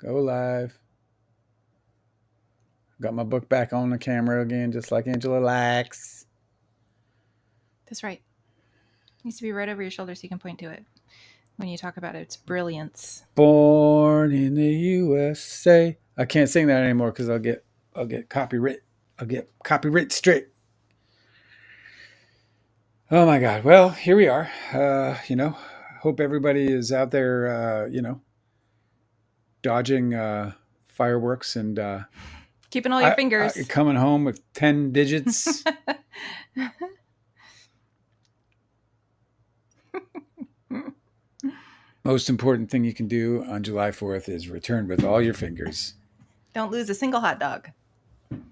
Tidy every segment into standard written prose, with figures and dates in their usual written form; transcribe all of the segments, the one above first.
Go live. Got my book back on the camera again, just like Angela likes. That's right. It needs to be right over your shoulder so you can point to it when you talk about its brilliance. Born in the USA. I can't sing that anymore because I'll get copyright. I'll get copyright straight. Oh my God. Well, here we are. Hope everybody is out there, dodging fireworks and keeping all your fingers. Coming home with 10 digits. Most important thing you can do on July 4th is return with all your fingers. Don't lose a single hot dog.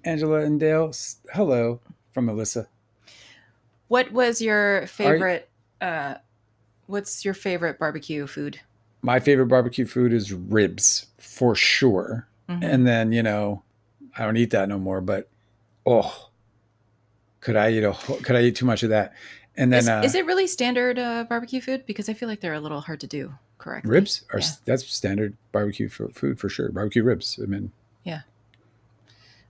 Angela and Dale, hello from Melissa. What was your favorite? What's your favorite barbecue food? My favorite barbecue food is ribs, for sure. Mm-hmm. And then, I don't eat that no more, but could I eat too much of that? And then is it really standard barbecue food? Because I feel like they're a little hard to do correctly. Ribs are that's standard barbecue food for sure. Barbecue ribs. I mean, yeah.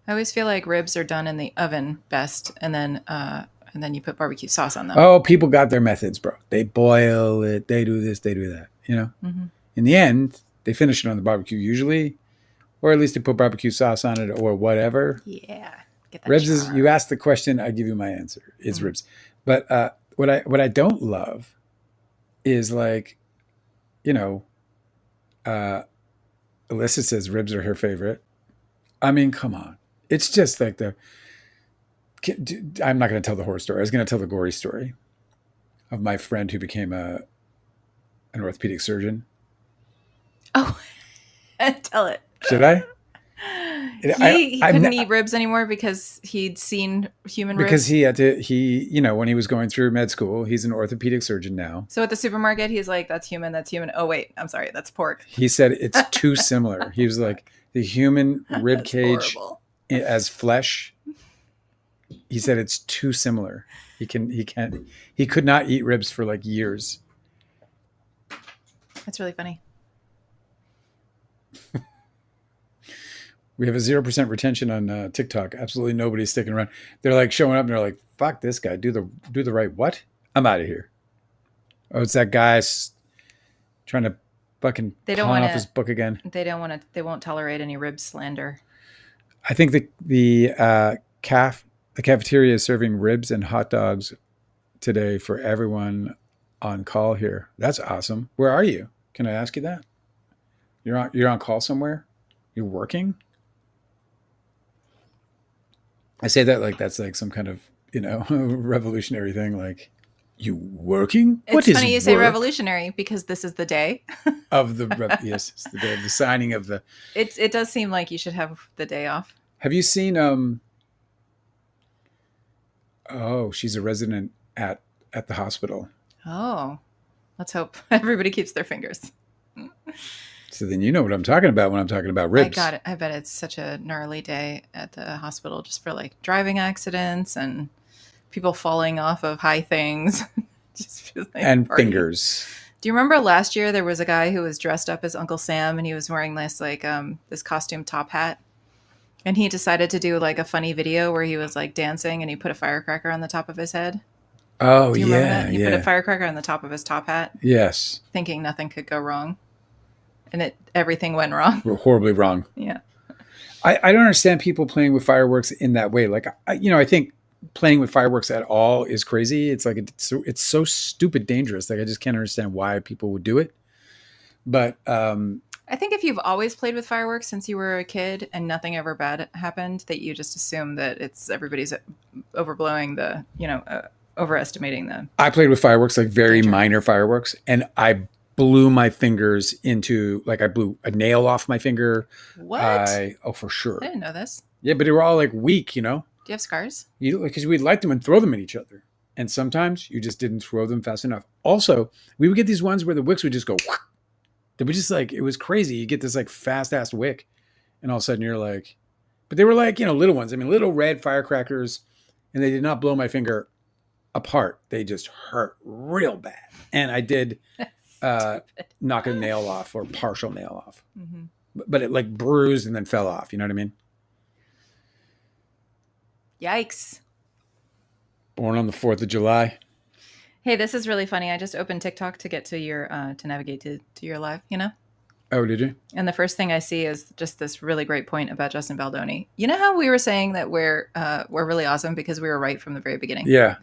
I always feel like ribs are done in the oven best, and then you put barbecue sauce on them. Oh, people got their methods, bro. They boil it. They do this. They do that. Mm-hmm. In the end, they finish it on the barbecue usually, or at least they put barbecue sauce on it or whatever. Yeah. Get that ribs is. You asked the question, I give you my answer. It's ribs. But what I don't love is like, Alyssa says ribs are her favorite. I mean, come on. It's just like I'm not going to tell the horror story. I was going to tell the gory story of my friend who became an orthopedic surgeon. Oh, tell it. Should I? He couldn't eat ribs anymore because he'd seen human ribs. Because he had to, when he was going through med school, he's an orthopedic surgeon now. So at the supermarket, he's like, that's human. Oh, wait, I'm sorry. That's pork. He said it's too similar. He was like, the human rib cage as flesh. He said it's too similar. He could not eat ribs for like years. That's really funny. We have a 0% retention on TikTok. Absolutely nobody's sticking around. They're like showing up and they're like, fuck this guy. Do the right what? I'm out of here. Oh, it's that guy trying to fucking pawn off his book again. They won't tolerate any rib slander. I think the cafeteria is serving ribs and hot dogs today for everyone on call here. That's awesome. Where are you? Can I ask you that? You're on call somewhere? You're working? I say that like that's like some kind of, revolutionary thing. Like, you working? It's funny you say revolutionary because this is the day of the yes, it's the day of the signing of the. It does seem like you should have the day off. Have you seen? She's a resident at the hospital. Oh, let's hope everybody keeps their fingers. So then you know what I'm talking about when I'm talking about ribs. I got it. I bet it's such a gnarly day at the hospital just for like driving accidents and people falling off of high things. Just feels like and fingers. Do you remember last year there was a guy who was dressed up as Uncle Sam and he was wearing this like this costume top hat? And he decided to do like a funny video where he was like dancing and he put a firecracker on the top of his head. Oh, do you remember that? He put a firecracker on the top of his top hat. Yes. Thinking nothing could go wrong. And everything went wrong. Horribly wrong. Yeah. I don't understand people playing with fireworks in that way. Like, I think playing with fireworks at all is crazy. It's like, it's so stupid dangerous. Like, I just can't understand why people would do it. But I think if you've always played with fireworks since you were a kid and nothing ever bad happened, that you just assume that everybody's overblowing the, overestimating the. I played with fireworks, like very minor fireworks, and I blew my fingers into, like, I blew a nail off my finger. What? For sure. I didn't know this. Yeah, but they were all like weak, Do you have scars? Because we'd light them and throw them at each other. And sometimes you just didn't throw them fast enough. Also, we would get these ones where the wicks would just go, they would just like, it was crazy. You get this like fast ass wick. And all of a sudden you're like, but they were like, little ones. I mean, little red firecrackers. And they did not blow my finger apart. They just hurt real bad. And I did knock a nail off or partial nail off. Mm-hmm. but it like bruised and then fell off. You know what I mean? Yikes. Born on the 4th of July. Hey, this is really funny. I just opened TikTok to get to your to navigate to your live, you know? Oh, did you? And the first thing I see is just this really great point about Justin Baldoni. You know how we were saying that we're really awesome because we were right from the very beginning? Yeah.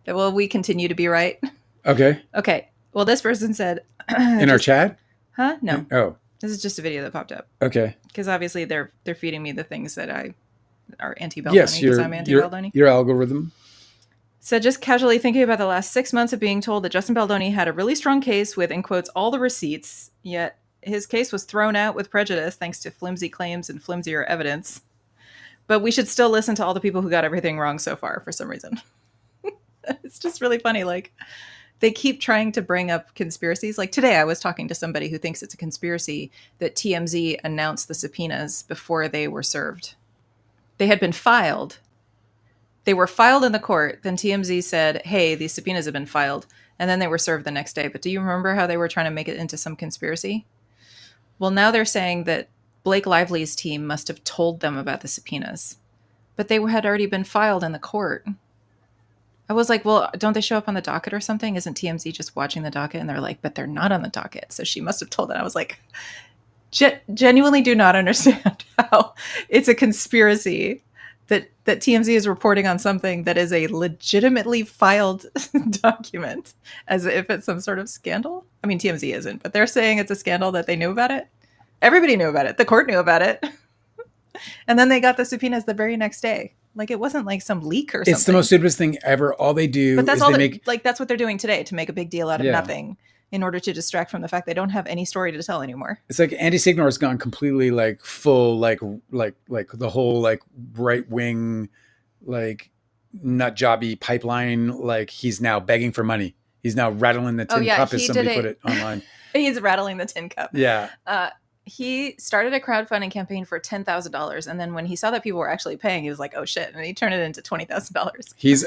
That will we continue to be right? Okay. Okay. Well, this person said In our chat? Huh? No. Oh. This is just a video that popped up. Okay. Because obviously they're feeding me the things that are anti-Baldoni Yes, because I'm anti-Baldoni. your algorithm. So just casually thinking about the last 6 months of being told that Justin Baldoni had a really strong case with, in quotes, all the receipts, yet his case was thrown out with prejudice thanks to flimsy claims and flimsier evidence. But we should still listen to all the people who got everything wrong so far for some reason. It's just really funny. Like, they keep trying to bring up conspiracies. Like today I was talking to somebody who thinks it's a conspiracy that TMZ announced the subpoenas before they were served. They had been filed. They were filed in the court. Then TMZ said, hey, these subpoenas have been filed. And then they were served the next day. But do you remember how they were trying to make it into some conspiracy? Well, now they're saying that Blake Lively's team must have told them about the subpoenas. But they had already been filed in the court. I was like, well, don't they show up on the docket or something? Isn't TMZ just watching the docket? And they're like, but they're not on the docket. So she must have told them. I was like, genuinely do not understand how it's a conspiracy that TMZ is reporting on something that is a legitimately filed document as if it's some sort of scandal. I mean, TMZ isn't, but they're saying it's a scandal that they knew about it. Everybody knew about it. The court knew about it. And then they got the subpoenas the very next day. Like, it wasn't like some leak or something. It's the most stupidest thing ever. All they do but that's is all they that, make... like, that's what they're doing today, to make a big deal out of nothing in order to distract from the fact they don't have any story to tell anymore. It's like Andy Signor has gone completely like full, like the whole like right wing, like nut jobby pipeline. Like he's now begging for money. He's now rattling the tin cup as somebody put it online. He's rattling the tin cup. Yeah. He started a crowdfunding campaign for $10,000, and then when he saw that people were actually paying, he was like, "Oh shit!" and he turned it into $20,000. He's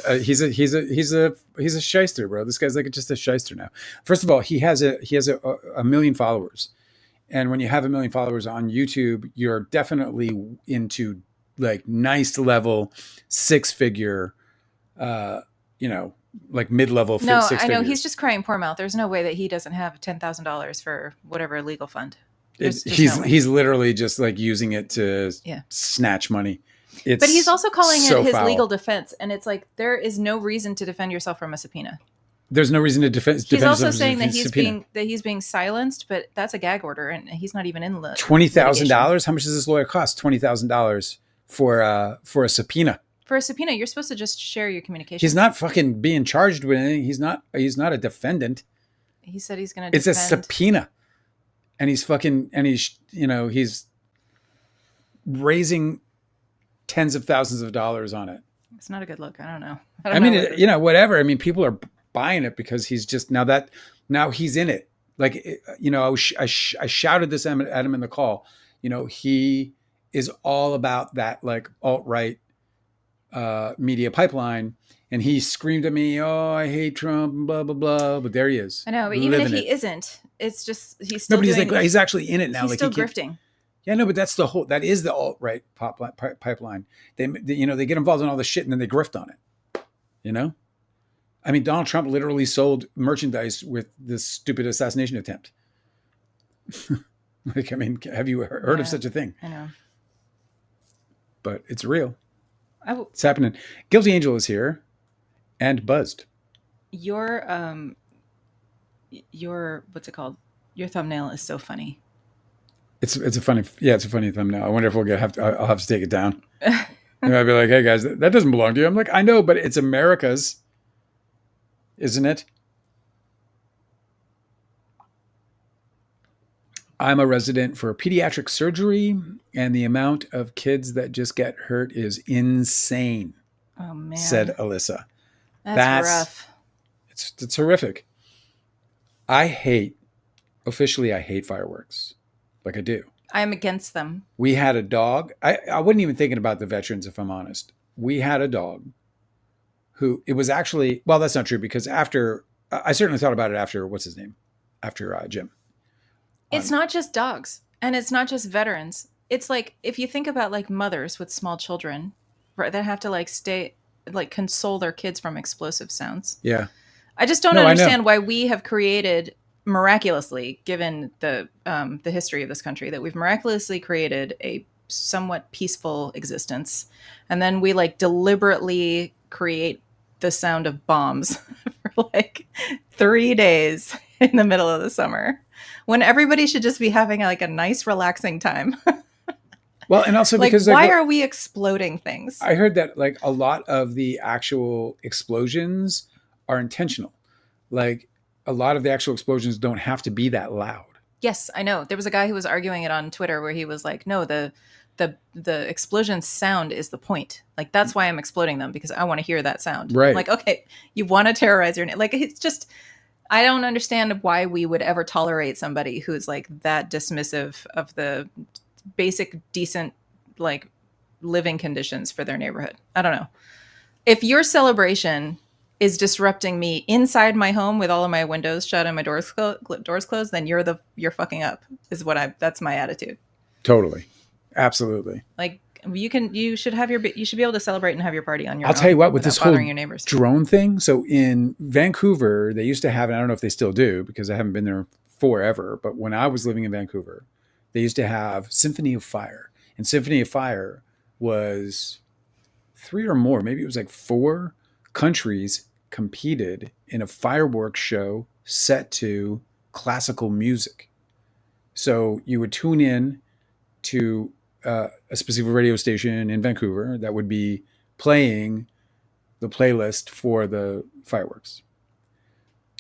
a shyster, bro. This guy's like just a shyster now. First of all, he has a million followers, and when you have a million followers on YouTube, you're definitely into like nice level 6-figure, like mid-level. No, 6 I know figures. he's just crying poor mouth. There's no way that he doesn't have $10,000 for whatever legal fund. He's literally just like using it to snatch money. But he's also calling so it his foul. legal defense, and it's like there is no reason to defend yourself from a subpoena. There's no reason to defend. He's also saying that he's being silenced, but that's a gag order, and he's not even in the $20,000. How much does this lawyer cost? $20,000 for a subpoena. For a subpoena, you're supposed to just share your communication. He's not fucking being charged with anything. He's not a defendant. He said he's going to. It's a subpoena. And he's he's raising tens of thousands of dollars on it. It's not a good look. I don't know. I mean, whatever. I mean, people are buying it because he's just now he's in it. Like, I shouted this at him in the call. He is all about that like alt-right media pipeline. And he screamed at me, "Oh, I hate Trump," blah, blah, blah. But there he is. I know, but even if he isn't, it's just, he's still he's actually in it now. He's still grifting. Yeah, no, but that is the alt-right pipeline. They get involved in all this shit and then they grift on it. I mean, Donald Trump literally sold merchandise with this stupid assassination attempt. Like, I mean, have you heard of such a thing? I know. But it's real. It's happening. Guilty Angel is here. And buzzed. Your what's it called? Your thumbnail is so funny. It's a funny thumbnail. I wonder if I'll have to take it down. And I'll be like, "Hey guys, that doesn't belong to you." I'm like, "I know, but it's America's, isn't it?" I'm a resident for pediatric surgery, and the amount of kids that just get hurt is insane. Oh man, said Alyssa. That's rough. It's horrific. I hate fireworks. Like I do. I'm against them. We had a dog. I wasn't even thinking about the veterans, if I'm honest. We had a dog who, it was actually, well, that's not true because after, I certainly thought about it after, what's his name? After Jim. It's not just dogs. And it's not just veterans. It's like if you think about like mothers with small children, right, that have to like stay like console their kids from explosive sounds. Yeah. I just don't No, I know. understand why we have created miraculously, given the history of this country, that we've miraculously created a somewhat peaceful existence, and then we like deliberately create the sound of bombs for like 3 days in the middle of the summer, when everybody should just be having like a nice, relaxing time. Well, and also Like, because like why what are we exploding things? I heard that like a lot of the actual explosions are intentional. Like a lot of the actual explosions don't have to be that loud. Yes, I know. There was a guy who was arguing it on Twitter where he was like, "No, the explosion sound is the point. Like that's why I'm exploding them, because I want to hear that sound." I'm Right. like, okay, you want to terrorize your like it's just I don't understand why we would ever tolerate somebody who's like that dismissive of the basic decent like living conditions for their neighborhood. I don't know. If your celebration is disrupting me inside my home with all of my windows shut and my doors closed, then you're fucking up. Is what I that's my attitude. Totally. Absolutely. Like you should be able to celebrate and have your party on I'll your tell you own what, with without this whole bothering your neighbors. drone thing. So in Vancouver, they used to have, and I don't know if they still do because I haven't been there forever, but when I was living in Vancouver, they used to have Symphony of Fire. And Symphony of Fire was three or more, maybe it was like four countries competed in a fireworks show set to classical music. So you would tune in to a specific radio station in Vancouver that would be playing the playlist for the fireworks.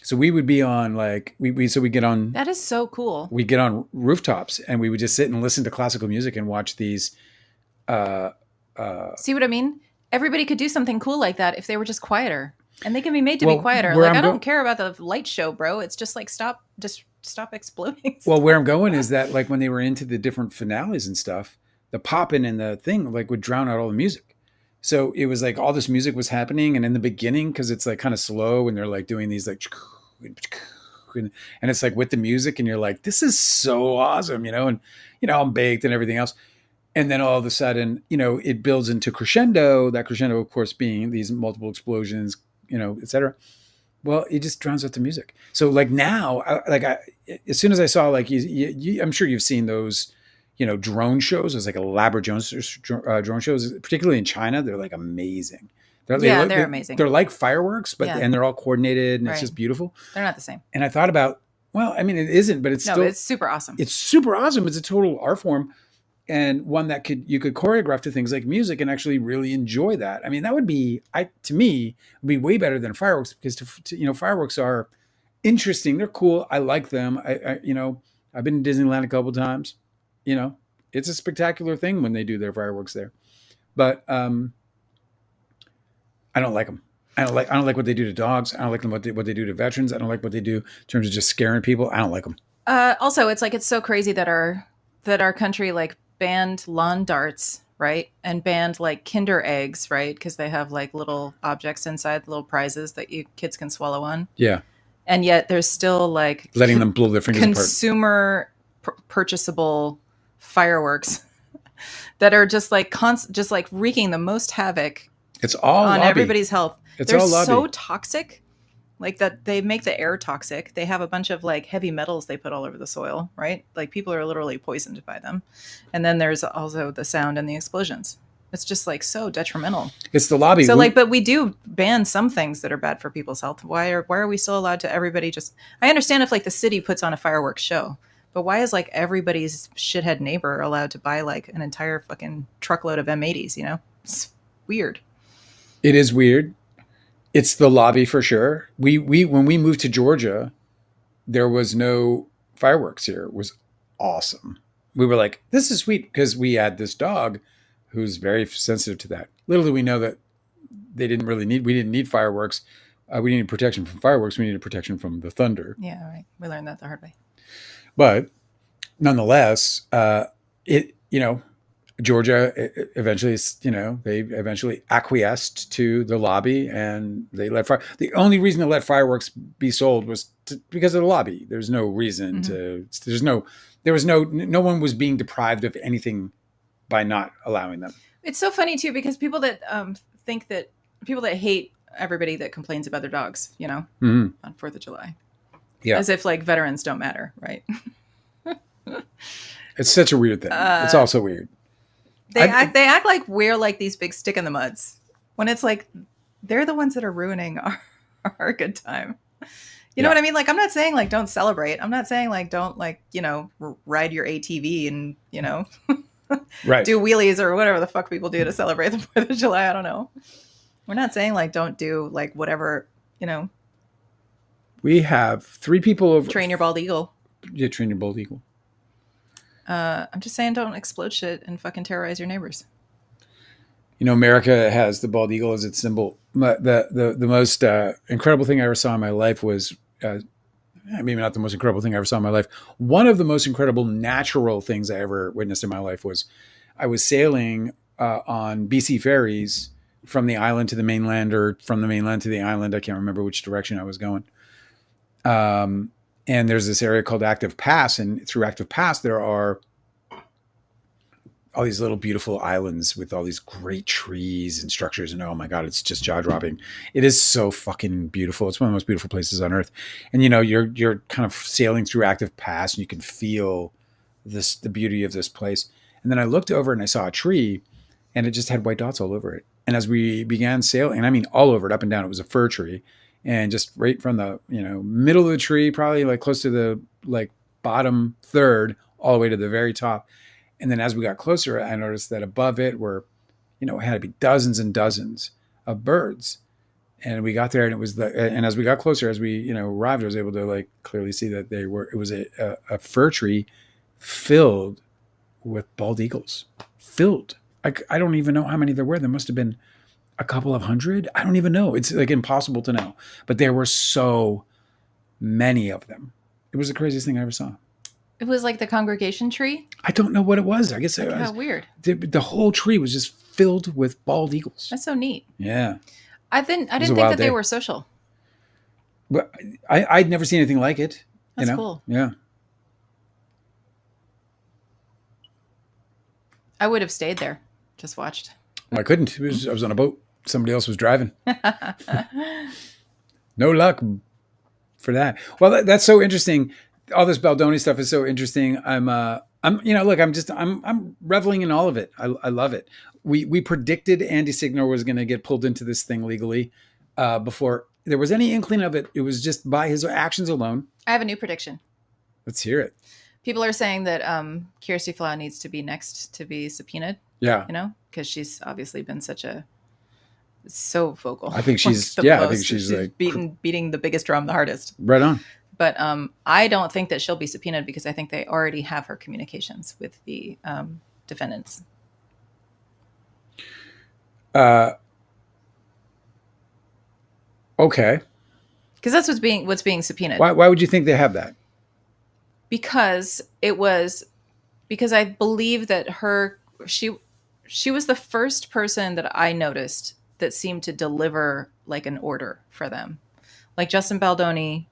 So we would be on like we so That is so cool. we get on rooftops and we would just sit and listen to classical music and watch these. Uh, See what I mean? Everybody could do something cool like that if they were just quieter. And they can be made to be well, quieter. where Like I'm I going, don't care about the light show, bro. It's just like stop exploding well, where stuff. I'm going is that like when they were into the different finales and stuff, the popping and the thing like would drown out all the music. So it was like all this music was happening, and in the beginning, because it's like kind of slow, and they're like doing these like, and it's like with the music, and you're like, this is so awesome, and I'm baked and everything else, and then all of a sudden, it builds into crescendo. That crescendo, of course, being these multiple explosions, etc. Well, it just drowns out the music. So like now, as soon as I saw like I'm sure you've seen those, drone shows. There's like elaborate drone shows, particularly in China. They're like amazing. Yeah, they're amazing. They're like fireworks, Yeah. and they're all coordinated and it's Right. just beautiful. They're not the same. And I thought about, well, I mean, it isn't, but it's No, still it's super awesome. it's super awesome. It's a total art form, and one that you could choreograph to things like music and actually really enjoy that. I mean, that would be to me would be way better than fireworks, because fireworks are interesting. They're cool. I like them. I've been to Disneyland a couple times. It's a spectacular thing when they do their fireworks there. But I don't like them. I don't like what they do to dogs. I don't like them what they do to veterans. I don't like what they do in terms of just scaring people. I don't like them. Also, it's like it's so crazy that our country like banned lawn darts, right, and banned like Kinder eggs, right, because they have like little objects inside, little prizes that you kids can swallow on. Yeah. And yet there's still like Letting them blow their fingers apart. consumer purchasable fireworks that are just like just like wreaking the most havoc It's all on lobby. everybody's health. It's They're all lobby. so toxic, like that they make the air toxic. They have a bunch of like heavy metals they put all over the soil, right? Like people are literally poisoned by them. And then there's also the sound and the explosions. It's just like so detrimental. It's the lobby. So like, but we do ban some things that are bad for people's health. Why are we still allowed to everybody just? I understand if like the city puts on a fireworks show, but why is like everybody's shithead neighbor allowed to buy like an entire fucking truckload of M80s? It's weird. It is weird. It's the lobby for sure. We when we moved to Georgia, there was no fireworks here. It was awesome. We were like, this is sweet, because we had this dog who's very sensitive to that. Little did we know that we didn't need fireworks. We needed protection from fireworks. We needed protection from the thunder. Yeah, right. We learned that the hard way. But nonetheless, Georgia eventually, they eventually acquiesced to the lobby, and they let fire. The only reason to let fireworks be sold was because of the lobby. There's no reason to. There's no there was no one was being deprived of anything by not allowing them. It's so funny too, because people that think that people that hate everybody that complains about their dogs, on 4th of July, as if like veterans don't matter, right? It's such a weird thing. It's also weird. They act like we're like these big stick in the muds, when it's like they're the ones that are ruining our good time. You know what I mean? Like, I'm not saying like don't celebrate. I'm not saying like don't like ride your ATV and right. do wheelies or whatever the fuck people do to celebrate the 4th of July. I don't know. We're not saying like don't do like whatever, We have 3 people over. Train your bald eagle. Yeah, train your bald eagle. I'm just saying don't explode shit and fucking terrorize your neighbors. America has the bald eagle as its symbol. The most incredible thing I ever saw in my life was, maybe not the most incredible thing I ever saw in my life. One of the most incredible natural things I ever witnessed in my life was I was sailing on BC ferries from the island to the mainland, or from the mainland to the island. I can't remember which direction I was going. And there's this area called Active Pass. And through Active Pass, there are all these little beautiful islands with all these great trees and structures. And oh my God, it's just jaw dropping. It is so fucking beautiful. It's one of the most beautiful places on earth. And you're kind of sailing through Active Pass and you can feel the beauty of this place. And then I looked over and I saw a tree and it just had white dots all over it. And as we began sailing, and I mean all over it, up and down, it was a fir tree. And just right from the middle of the tree, probably like close to the like bottom third, all the way to the very top. And then as we got closer, I noticed that above it were, it had to be dozens and dozens of birds. And we got there, and and as we got closer, as we arrived, I was able to like clearly see that it was a fir tree filled with bald eagles. Filled. I don't even know how many there were. There must have been a couple of hundred. I don't even know. It's like impossible to know. But there were so many of them. It was the craziest thing I ever saw. It was like the congregation tree? I don't know what it was. I guess it was weird. The whole tree was just filled with bald eagles. That's so neat. Yeah. I didn't think that they were social. But I'd never seen anything like it. That's cool. Yeah. I would have stayed there. Just watched. I couldn't. I was on a boat. Somebody else was driving. No luck for that. Well, that's so interesting. All this Baldoni stuff is so interesting. I'm reveling in all of it. I love it. We predicted Andy Signor was going to get pulled into this thing legally before there was any inkling of it. It was just by his actions alone. I have a new prediction. Let's hear it. People are saying that Kirsty Flau needs to be next to be subpoenaed. Yeah. Because she's obviously been so vocal. I think she's I think she's like beating the biggest drum the hardest. Right on. But I don't think that she'll be subpoenaed because I think they already have her communications with the defendants. Okay. Because that's what's being subpoenaed. Why would you think they have that? Because I believe that she was the first person that I noticed that seemed to deliver like an order for them. Like Justin Baldoni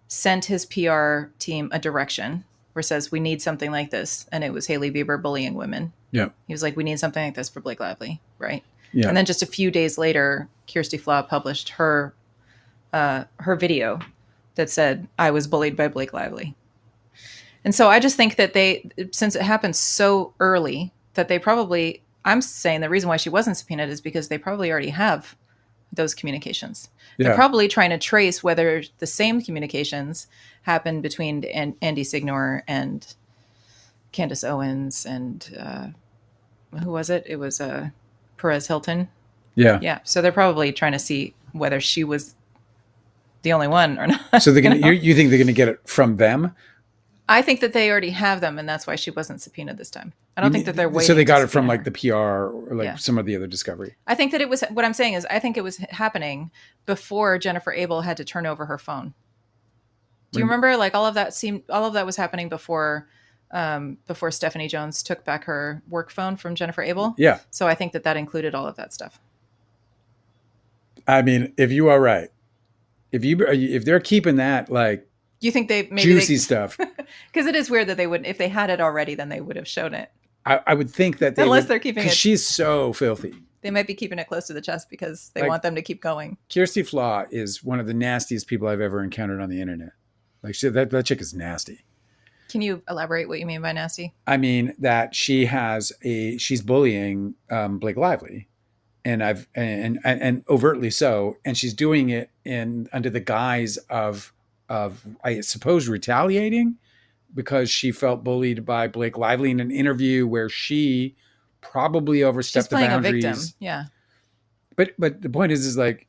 sent his PR team a direction where it says, we need something like this. And it was Hailey Bieber bullying women. Yeah. He was like, we need something like this for Blake Lively. Right. Yeah. And then just a few days later, Kirsty Flau published her video that said, I was bullied by Blake Lively. And so I just think that since it happened so early, that I'm saying the reason why she wasn't subpoenaed is because they probably already have those communications. Yeah. They're probably trying to trace whether the same communications happened between Andy Signor and Candace Owens and who was it? It was Perez Hilton. Yeah. Yeah. So they're probably trying to see whether she was the only one or not. So they're gonna, you think they're going to get it from them? I think that they already have them, and that's why she wasn't subpoenaed this time. I don't think that they're waiting. So they got it from like the PR or like some of the other discovery. I think that it was, what I'm saying is, I think it was happening before Jennifer Abel had to turn over her phone. Do you remember like all of that was happening before Stephanie Jones took back her work phone from Jennifer Abel? Yeah. So I think that included all of that stuff. I mean, if you are right, if they're keeping that like Do you think they maybe juicy stuff. Because it is weird that they wouldn't. If they had it already, then they would have shown it. I would think that they Unless would, they're keeping because it. she's so filthy. They might be keeping it close to the chest because they Like, want them to keep going. Kirsty Flaw is one of the nastiest people I've ever encountered on the internet. Like that chick is nasty. Can you elaborate what you mean by nasty? I mean that she's bullying Blake Lively, and overtly so, and she's doing it under the guise of I suppose retaliating because she felt bullied by Blake Lively in an interview where she probably overstepped the boundaries. She's playing a victim. Yeah. But the point is like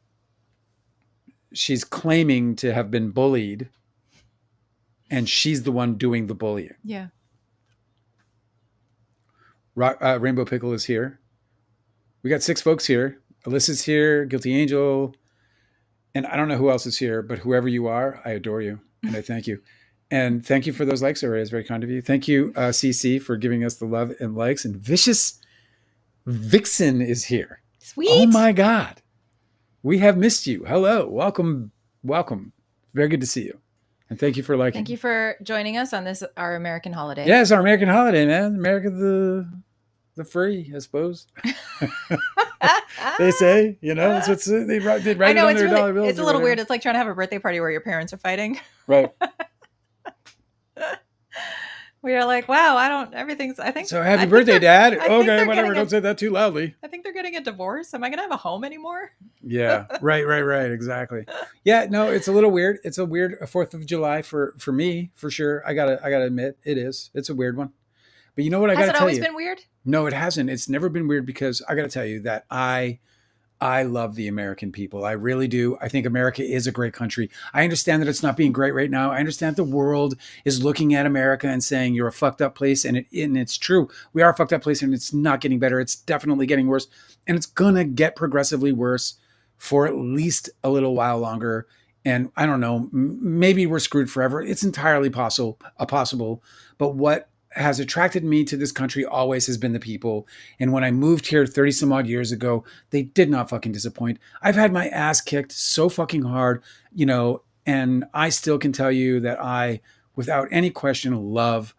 she's claiming to have been bullied, and she's the one doing the bullying. Yeah. Rainbow Pickle is here. We got 6 folks here. Alyssa's here, Guilty Angel, and I don't know who else is here, but whoever you are, I adore you, and I thank you. And thank you for those likes already. It's very kind of you. Thank you, CC, for giving us the love and likes. And Vicious Vixen is here. Sweet. Oh my God. We have missed you. Hello. Welcome. Welcome. Very good to see you. And thank you for liking. Thank you for joining us on this, our American holiday. Yeah, it's our American holiday, man. America the free, I suppose. They say, that's what they write it on their dollar bills. It's a little weird. It's like trying to have a birthday party where your parents are fighting. Right. We are like, wow, So happy birthday, Dad. Okay, whatever. Don't say that too loudly. I think they're getting a divorce. Am I going to have a home anymore? Yeah, right. Exactly. Yeah, no, it's a little weird. It's a weird 4th of July for me, for sure. I gotta admit, it is. It's a weird one. But you know what I gotta tell you? Has it always been weird? No, it hasn't. It's never been weird because I gotta tell you that I love the American people. I really do. I think America is a great country. I understand that it's not being great right now. I understand the world is looking at America and saying you're a fucked up place. And it's true. We are a fucked up place and it's not getting better. It's definitely getting worse. And it's going to get progressively worse for at least a little while longer. And I don't know, maybe we're screwed forever. It's entirely possible. But what has attracted me to this country always has been the people. And when I moved here 30 some odd years ago, they did not fucking disappoint. I've had my ass kicked so fucking hard, and I still can tell you that I, without any question, love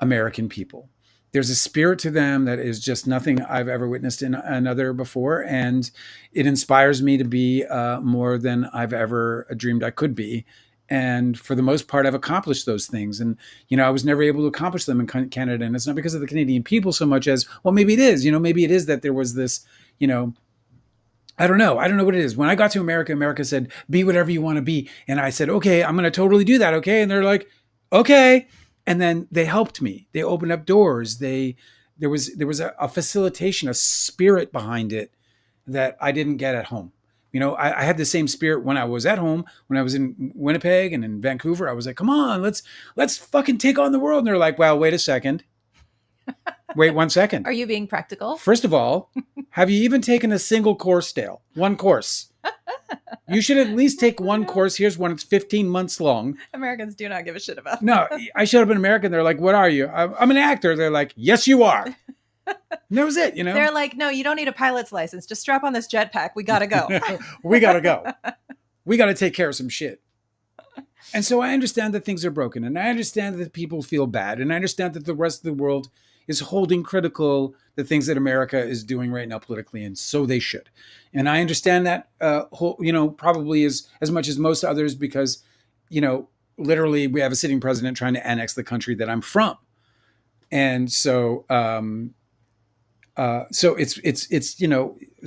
American people. There's a spirit to them that is just nothing I've ever witnessed in another before. And it inspires me to be more than I've ever dreamed I could be. And for the most part, I've accomplished those things. And, I was never able to accomplish them in Canada. And it's not because of the Canadian people so much as, well, maybe it is, maybe it is that there was this, I don't know. I don't know what it is. When I got to America, America said, be whatever you want to be. And I said, okay, I'm going to totally do that. Okay. And they're like, okay. And then they helped me. They opened up doors. There was a facilitation, a spirit behind it that I didn't get at home. I had the same spirit when I was at home, when I was in Winnipeg and in Vancouver. I was like, come on, let's fucking take on the world. And they're like, well, wait a second. Wait 1 second. Are you being practical? First of all, have you even taken a single course, Dale? One course. You should at least take one course. Here's one. It's 15 months long. Americans do not give a shit about that. No, I showed up in America and they're like, what are you? I'm an actor. They're like, yes, you are. And that was it, They're like, no, you don't need a pilot's license. Just strap on this jetpack. We got to go. We got to go. We got to take care of some shit. And so I understand that things are broken. And I understand that people feel bad. And I understand that the rest of the world is holding critical the things that America is doing right now politically. And so they should. And I understand that, probably as much as most others, because, literally we have a sitting president trying to annex the country that I'm from. And so, so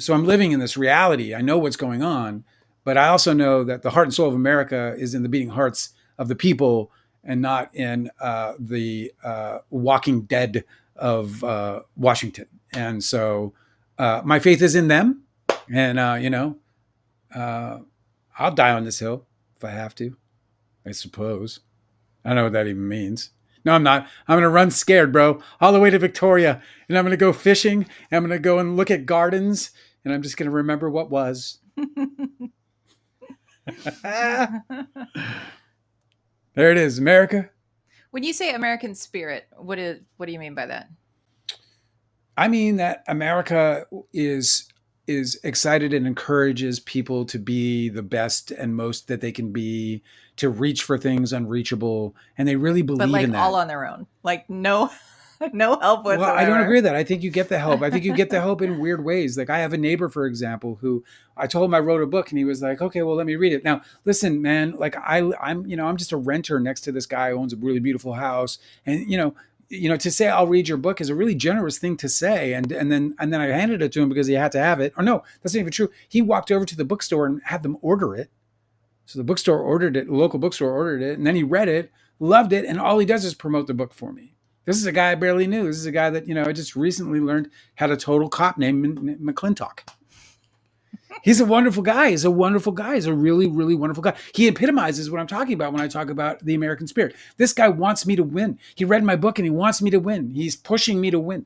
I'm living in this reality. I know what's going on, but I also know that the heart and soul of America is in the beating hearts of the people and not in the walking dead of Washington. And so my faith is in them. And, I'll die on this hill if I have to, I suppose. I don't know what that even means. No, I'm not. I'm going to run scared, bro, all the way to Victoria. And I'm going to go fishing. And I'm going to go and look at gardens. And I'm just going to remember what was. There it is, America. When you say American spirit, what do you mean by that? I mean that America is is excited and encourages people to be the best and most that they can be, to reach for things unreachable, and they really But believe like in that. all on their own, like no, no help Well, whatsoever. I don't agree with that. I think you get the help. I think you get the help in weird ways. Like I have a neighbor, for example, who I told him I wrote a book, and he was like, "Okay, well, let me read it." Now, listen, man. Like I'm just a renter next to this guy who owns a really beautiful house, and to say I'll read your book is a really generous thing to say. And then I handed it to him because he had to have it. Or no, that's not even true. He walked over to the bookstore and had them order it. So the bookstore ordered it, the local bookstore ordered it, and then he read it, loved it, and all he does is promote the book for me. This is a guy I barely knew. This is a guy that, I just recently learned had a total cop named McClintock. He's a wonderful guy. He's a wonderful guy. He's a really, really wonderful guy. He epitomizes what I'm talking about when I talk about the American spirit. This guy wants me to win. He read my book and he wants me to win. He's pushing me to win.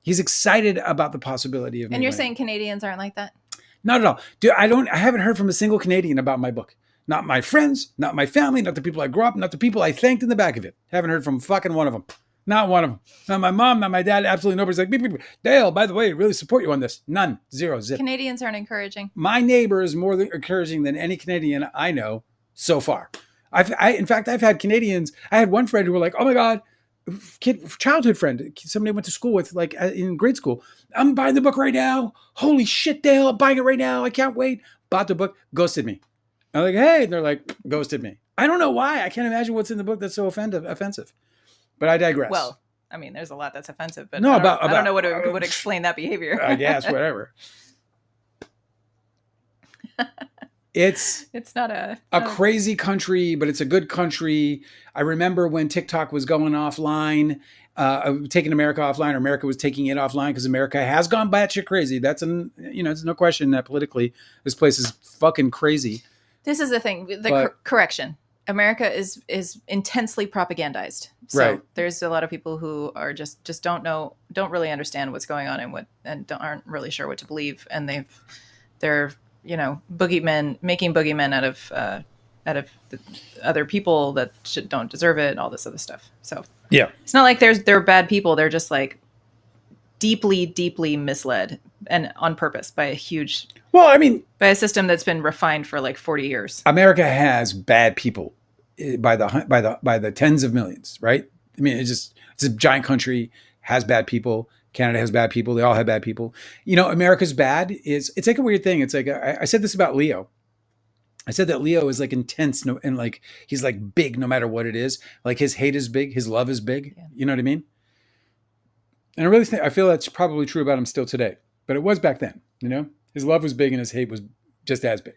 He's excited about the possibility of me And you're winning. saying Canadians aren't like that? Not at all. Dude, I haven't heard from a single Canadian about my book. Not my friends, not my family, not the people I grew up, not the people I thanked in the back of it. Haven't heard from fucking one of them. Not one of them. Not my mom, not my dad, absolutely nobody's like, beep, beep, beep. Dale, by the way, really support you on this. None. Zero. Zip. Canadians aren't encouraging. My neighbor is more encouraging than any Canadian I know so far. In fact, I've had Canadians. I had one friend who were like, "Oh my God, childhood friend, somebody I went to school with, like in grade school. I'm buying the book right now. Holy shit, Dale, I'm buying it right now. I can't wait." Bought the book, ghosted me. I'm like, "Hey," and they're like, ghosted me. I don't know why. I can't imagine what's in the book that's so offensive. But I digress. Well, I mean, there's a lot that's offensive, but no, I don't know what would explain that behavior. I guess, whatever. It's not a crazy country, but it's a good country. I remember when TikTok was going offline, taking America offline, or America was taking it offline, because America has gone batshit crazy. That's it's no question that politically this place is fucking crazy. This is the thing. Correction. America is intensely propagandized. So right. There's a lot of people who are just don't really understand what's going on and aren't really sure what to believe, and they're boogeymen, making boogeymen out of the other people that don't deserve it, and all this other stuff. So yeah, it's not like they're bad people. They're just like deeply, deeply misled, and on purpose by a system that's been refined for like 40 years. America has bad people by the tens of millions, right? I mean, it's a giant country, has bad people. Canada has bad people. They all have bad people. America's bad it's like a weird thing. It's like, I said this about Leo. I said that Leo is like intense, and like he's like big no matter what it is. Like his hate is big, his love is big. Yeah. You know what I mean? And I feel that's probably true about him still today, but it was back then. His love was big and his hate was just as big.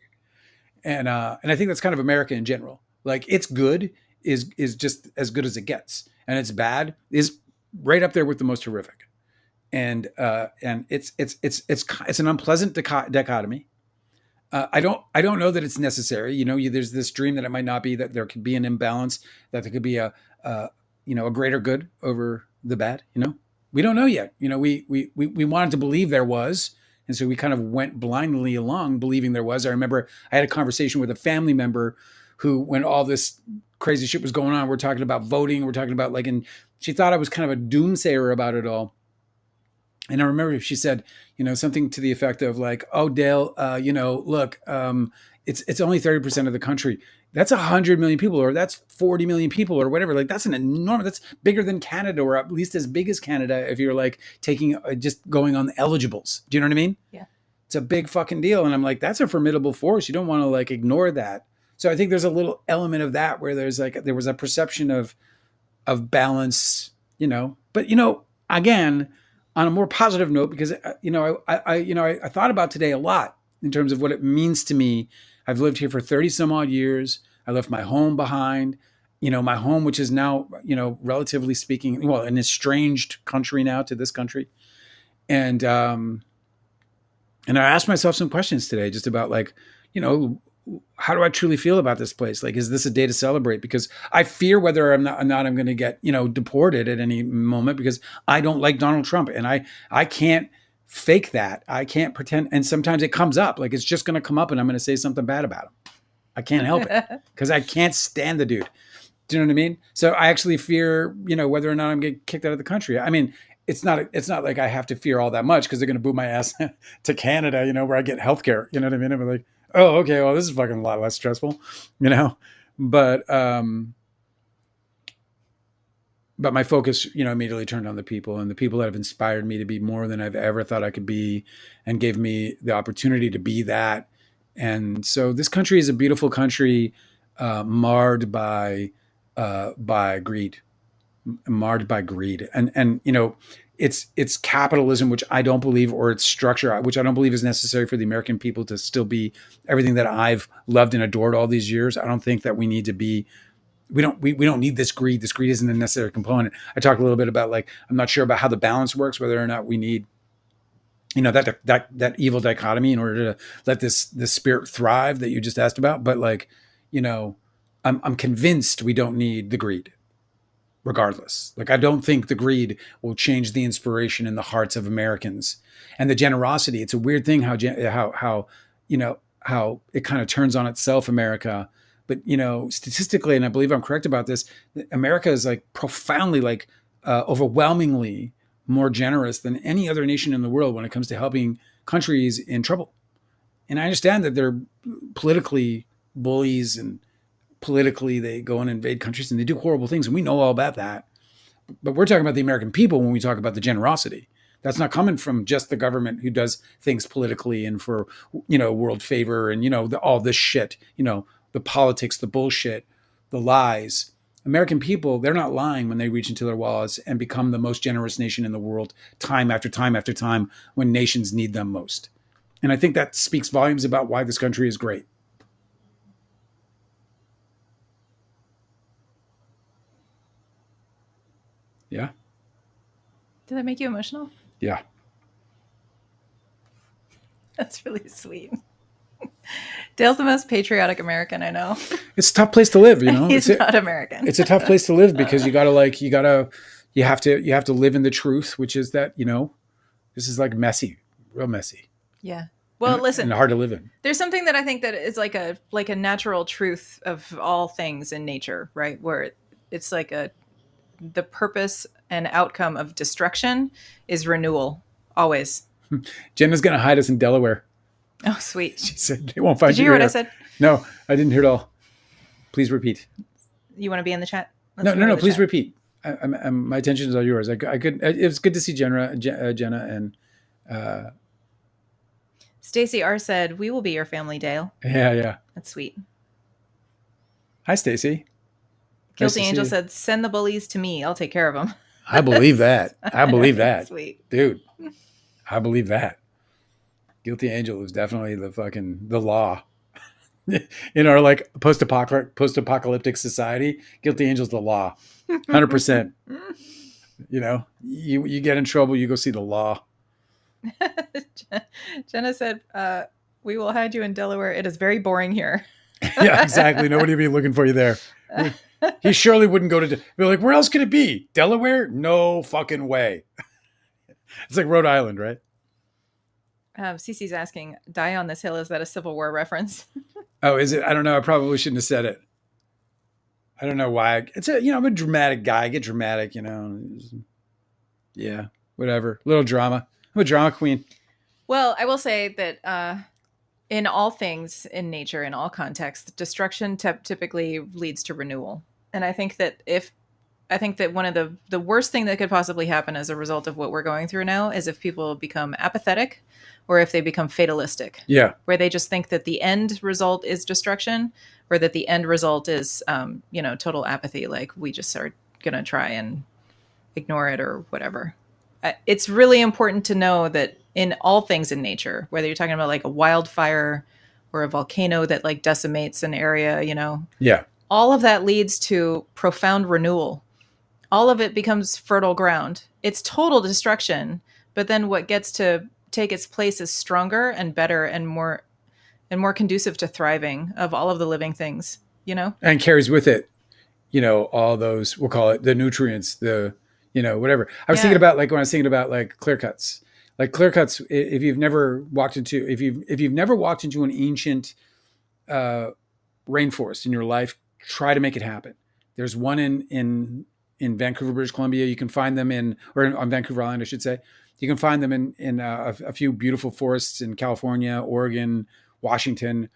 And I think that's kind of America in general. Like its good is just as good as it gets, and its bad is right up there with the most horrific. And it's an unpleasant dichotomy. I don't know that it's necessary. There's this dream that it might not be, that there could be an imbalance, that there could be a greater good over the bad. We don't know yet. We wanted to believe there was, and so we kind of went blindly along believing there was. I remember I had a conversation with a family member who, when all this crazy shit was going on, we're talking about voting, we're talking about and she thought I was kind of a doomsayer about it all. And I remember she said, something to the effect of like, "Oh, Dale, look, it's only 30% of the country. That's 100 million people, or that's 40 million people, or whatever. Like that's that's bigger than Canada, or at least as big as Canada if you're like taking just going on the eligibles. Do you know what I mean? Yeah. It's a big fucking deal. And I'm like, that's a formidable force. You don't want to like ignore that. So I think there's a little element of that where there was a perception of balance, but again, on a more positive note, because I thought about today a lot in terms of what it means to me. I've lived here for 30 some odd years. I left my home behind, my home, which is now, relatively speaking, an estranged country now to this country. And I asked myself some questions today just about like, how do I truly feel about this place? Like, is this a day to celebrate? Because I fear whether I'm going to get, deported at any moment, because I don't like Donald Trump, and I can't fake that. I can't pretend. And sometimes it comes up, like it's just going to come up and I'm going to say something bad about him. I can't help it because I can't stand the dude. Do you know what I mean? So I actually fear, whether or not I'm getting kicked out of the country. I mean, it's not like I have to fear all that much because they're going to boot my ass to Canada, where I get healthcare. You know what I mean? I'm like, oh, okay, well, this is fucking a lot less stressful, you know. But but my focus, immediately turned on the people, and the people that have inspired me to be more than I've ever thought I could be, and gave me the opportunity to be that. And so this country is a beautiful country, marred by greed, and it's capitalism, which I don't believe, or its structure, which I don't believe is necessary for the American people to still be everything that I've loved and adored all these years. I don't think that we need to be. We don't need this greed. This greed isn't a necessary component. I talked a little bit about, like, I'm not sure about how the balance works, whether or not we need, that evil dichotomy in order to let this spirit thrive that you just asked about. But, like, I'm convinced we don't need the greed, regardless. Like, I don't think the greed will change the inspiration in the hearts of Americans, and the generosity. It's a weird thing how how it kind of turns on itself, America. But, statistically, and I believe I'm correct about this, America is, like, profoundly, like, overwhelmingly more generous than any other nation in the world when it comes to helping countries in trouble. And I understand that they're politically bullies, and politically they go and invade countries and they do horrible things, and we know all about that. But we're talking about the American people when we talk about the generosity. That's not coming from just the government who does things politically and for, world favor and, all this shit, the politics, the bullshit, the lies. American people, they're not lying when they reach into their wallets and become the most generous nation in the world time after time after time when nations need them most. And I think that speaks volumes about why this country is great. Yeah. Did that make you emotional? Yeah. That's really sweet. Dale's the most patriotic American I know. It's a tough place to live, He's not American. It's a tough place to live because you have to live in the truth, which is that, this is, like, messy, real messy. Yeah. Well, listen, and hard to live in. There's something that I think that is like a natural truth of all things in nature, right? Where it's like the purpose and outcome of destruction is renewal, always. Jenna's going to hide us in Delaware. Oh, sweet. She said they won't find you. Did you hear what I said? No, I didn't hear it all. Please repeat. You want to be in the chat? No. Please repeat. My attention is all yours. I could. It was good to see Jenna and. Stacy R said, "We will be your family, Dale." Yeah. That's sweet. Hi, Stacy. Guilty Angel said, "Send the bullies to me. I'll take care of them." I believe that. I believe that. Sweet, dude. I believe that. Guilty Angel is definitely the law. In our, like, post-apocalyptic society, Guilty Angel's the law. 100%. You get in trouble, you go see the law. Jenna said, "We will hide you in Delaware. It is very boring here." Yeah, exactly. Nobody will be looking for you there. He surely wouldn't go to. Be like, where else could it be? Delaware? No fucking way. It's like Rhode Island, right? Cece's asking, "Die on this hill." Is that a Civil War reference? Oh, is it? I don't know. I probably shouldn't have said it. I don't know why. I'm a dramatic guy. I get dramatic, Yeah, whatever. Little drama. I'm a drama queen. Well, I will say that in all things in nature, in all contexts, destruction typically leads to renewal. And I think that one of the worst thing that could possibly happen as a result of what we're going through now is if people become apathetic or if they become fatalistic. Yeah. Where they just think that the end result is destruction or that the end result is, total apathy. Like, we just are going to try and ignore it or whatever. It's really important to know that in all things in nature, whether you're talking about like a wildfire or a volcano that, like, decimates an area, Yeah. all of that leads to profound renewal. All of it becomes fertile ground. It's total destruction, but then what gets to take its place is stronger and better and more conducive to thriving of all of the living things, And carries with it, all those, we'll call it the nutrients, whatever. I was thinking about, like, when I was thinking about, like, clear cuts. Like, clear cuts, if you've never walked into an ancient rainforest in your life, try to make it happen. There's one in in Vancouver, British Columbia. You can find them on Vancouver Island, I should say. You can find them in a few beautiful forests in California, Oregon, Washington.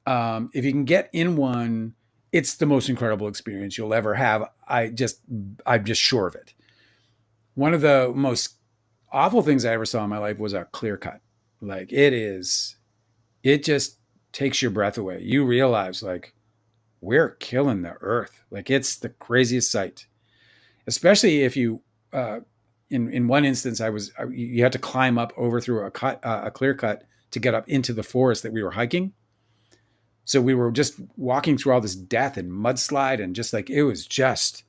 If you can get in one, it's the most incredible experience you'll ever have. I'm just sure of it. One of the most awful things I ever saw in my life was a clear cut. Like it just takes your breath away. You realize like we're killing the earth. Like it's the craziest sight, especially if you, in one instance, you had to climb up over through a clear cut to get up into the forest that we were hiking. So we were just walking through all this death and mudslide and just like, it was just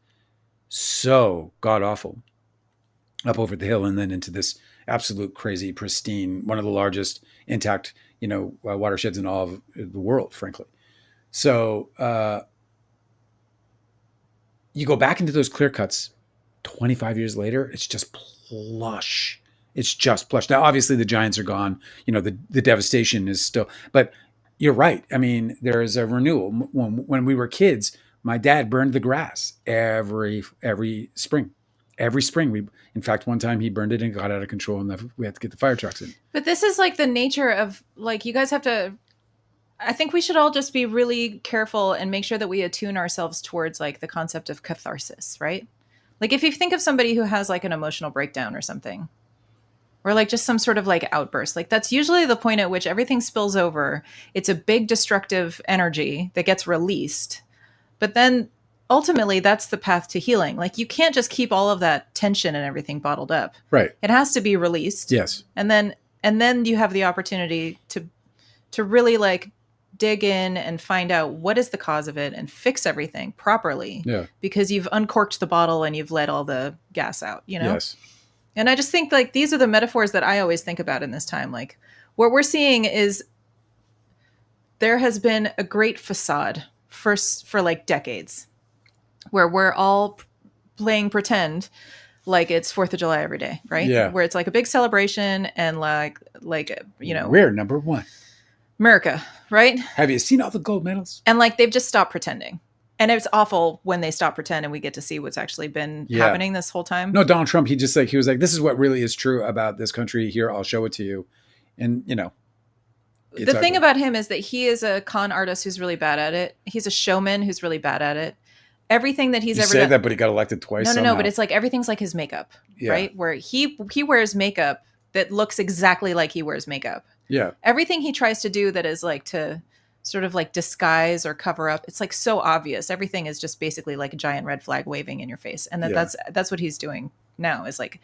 so god awful up over the hill and then into this absolute crazy, pristine, one of the largest intact, watersheds in all of the world, frankly. So you go back into those clear cuts 25 years later, it's just plush. It's just plush. Now, obviously the giants are gone. The devastation is still, but you're right. I mean, there is a renewal. When we were kids, my dad burned the grass every spring. Every spring, in fact, one time he burned it and got out of control, and we had to get the fire trucks in. But this is like the nature of like you guys have to. I think we should all just be really careful and make sure that we attune ourselves towards like the concept of catharsis, right? Like if you think of somebody who has like an emotional breakdown or something, or like just some sort of like outburst, like that's usually the point at which everything spills over. It's a big destructive energy that gets released, but then ultimately that's the path to healing. Like you can't just keep all of that tension and everything bottled up. Right. It has to be released. Yes. And then you have the opportunity to really like dig in and find out what is the cause of it and fix everything properly. Yeah. Because you've uncorked the bottle and you've let all the gas out, Yes. And I just think like these are the metaphors that I always think about in this time. Like what we're seeing is there has been a great facade for like decades where we're all playing pretend like it's 4th of July every day, right? Yeah. Where it's like a big celebration and like we're number one. America, right? Have you seen all the gold medals? And like they've just stopped pretending. And it's awful when they stop pretend and we get to see what's actually been happening this whole time. No, Donald Trump, he was like, this is what really is true about this country. Here, I'll show it to you. And, the thing about him is that he is a con artist who's really bad at it. He's a showman who's really bad at it. Everything that he's ever done. That, but he got elected twice. No, but it's like everything's like his makeup, right? Where he wears makeup that looks exactly like he wears makeup. Yeah. Everything he tries to do that is like to sort of like disguise or cover up, it's like so obvious. Everything is just basically like a giant red flag waving in your face. And that's what he's doing now is like,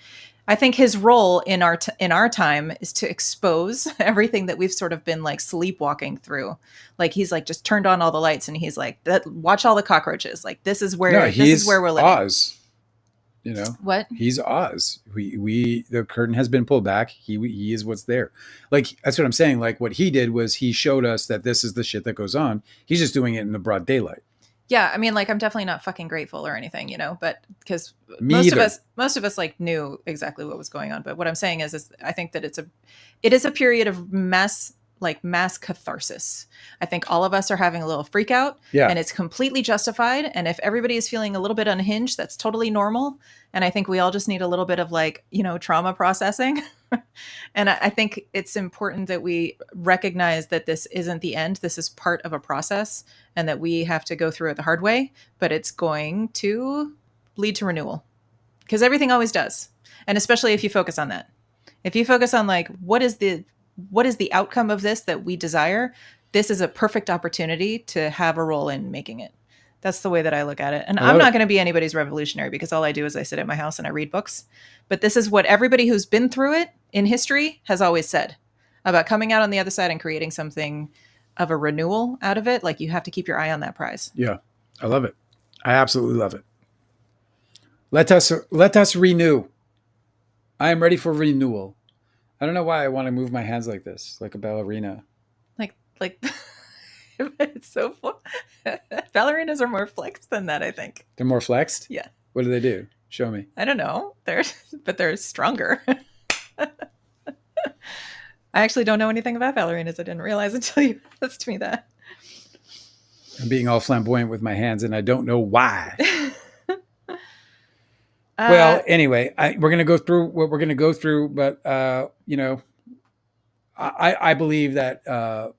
I think his role in our time is to expose everything that we've sort of been like sleepwalking through. Like he's like just turned on all the lights and he's like, watch all the cockroaches. Like this is where we're living. Oz. What? He's Oz. The curtain has been pulled back. He is what's there. Like that's what I'm saying. Like what he did was he showed us that this is the shit that goes on. He's just doing it in the broad daylight. Yeah, I mean, like I'm definitely not fucking grateful or anything, but because most of us like knew exactly what was going on. But what I'm saying is I think that it is a period of mass catharsis. I think all of us are having a little freak out and it's completely justified. And if everybody is feeling a little bit unhinged, that's totally normal. And I think we all just need a little bit of like, trauma processing. And I think it's important that we recognize that this isn't the end. This is part of a process and that we have to go through it the hard way, but it's going to lead to renewal because everything always does. And especially if you focus on that, if you focus on like, what is the outcome of this that we desire? This is a perfect opportunity to have a role in making it. That's the way that I look at it. And I'm not going to be anybody's revolutionary because all I do is I sit at my house and I read books. But this is what everybody who's been through it in history has always said about coming out on the other side and creating something of a renewal out of it. Like you have to keep your eye on that prize. Yeah, I love it. I absolutely love it. Let us renew. I am ready for renewal. I don't know why I want to move my hands like this, like a ballerina. Like it's so fun. Ballerinas are more flexed than that, I think. They're more flexed? Yeah. What do they do? Show me. I don't know. They're stronger. I actually don't know anything about ballerinas. I didn't realize until you asked me that. I'm being all flamboyant with my hands and I don't know why. Uh, Well, anyway, we're going to go through what we're going to go through, but I believe that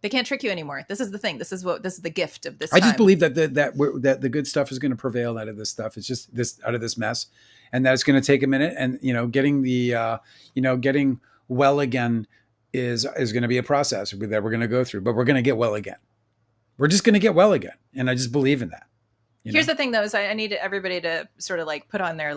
they can't trick you anymore. This is the thing. This is the gift of this I just time. believe that the good stuff is going to prevail out of this stuff. It's just this out of this mess, and that it's going to take a minute. And getting getting well again is going to be a process that we're going to go through, but we're going to get well again. We're just going to get well again, and I just believe in that. Here's the thing, though: is I need everybody to sort of like put on their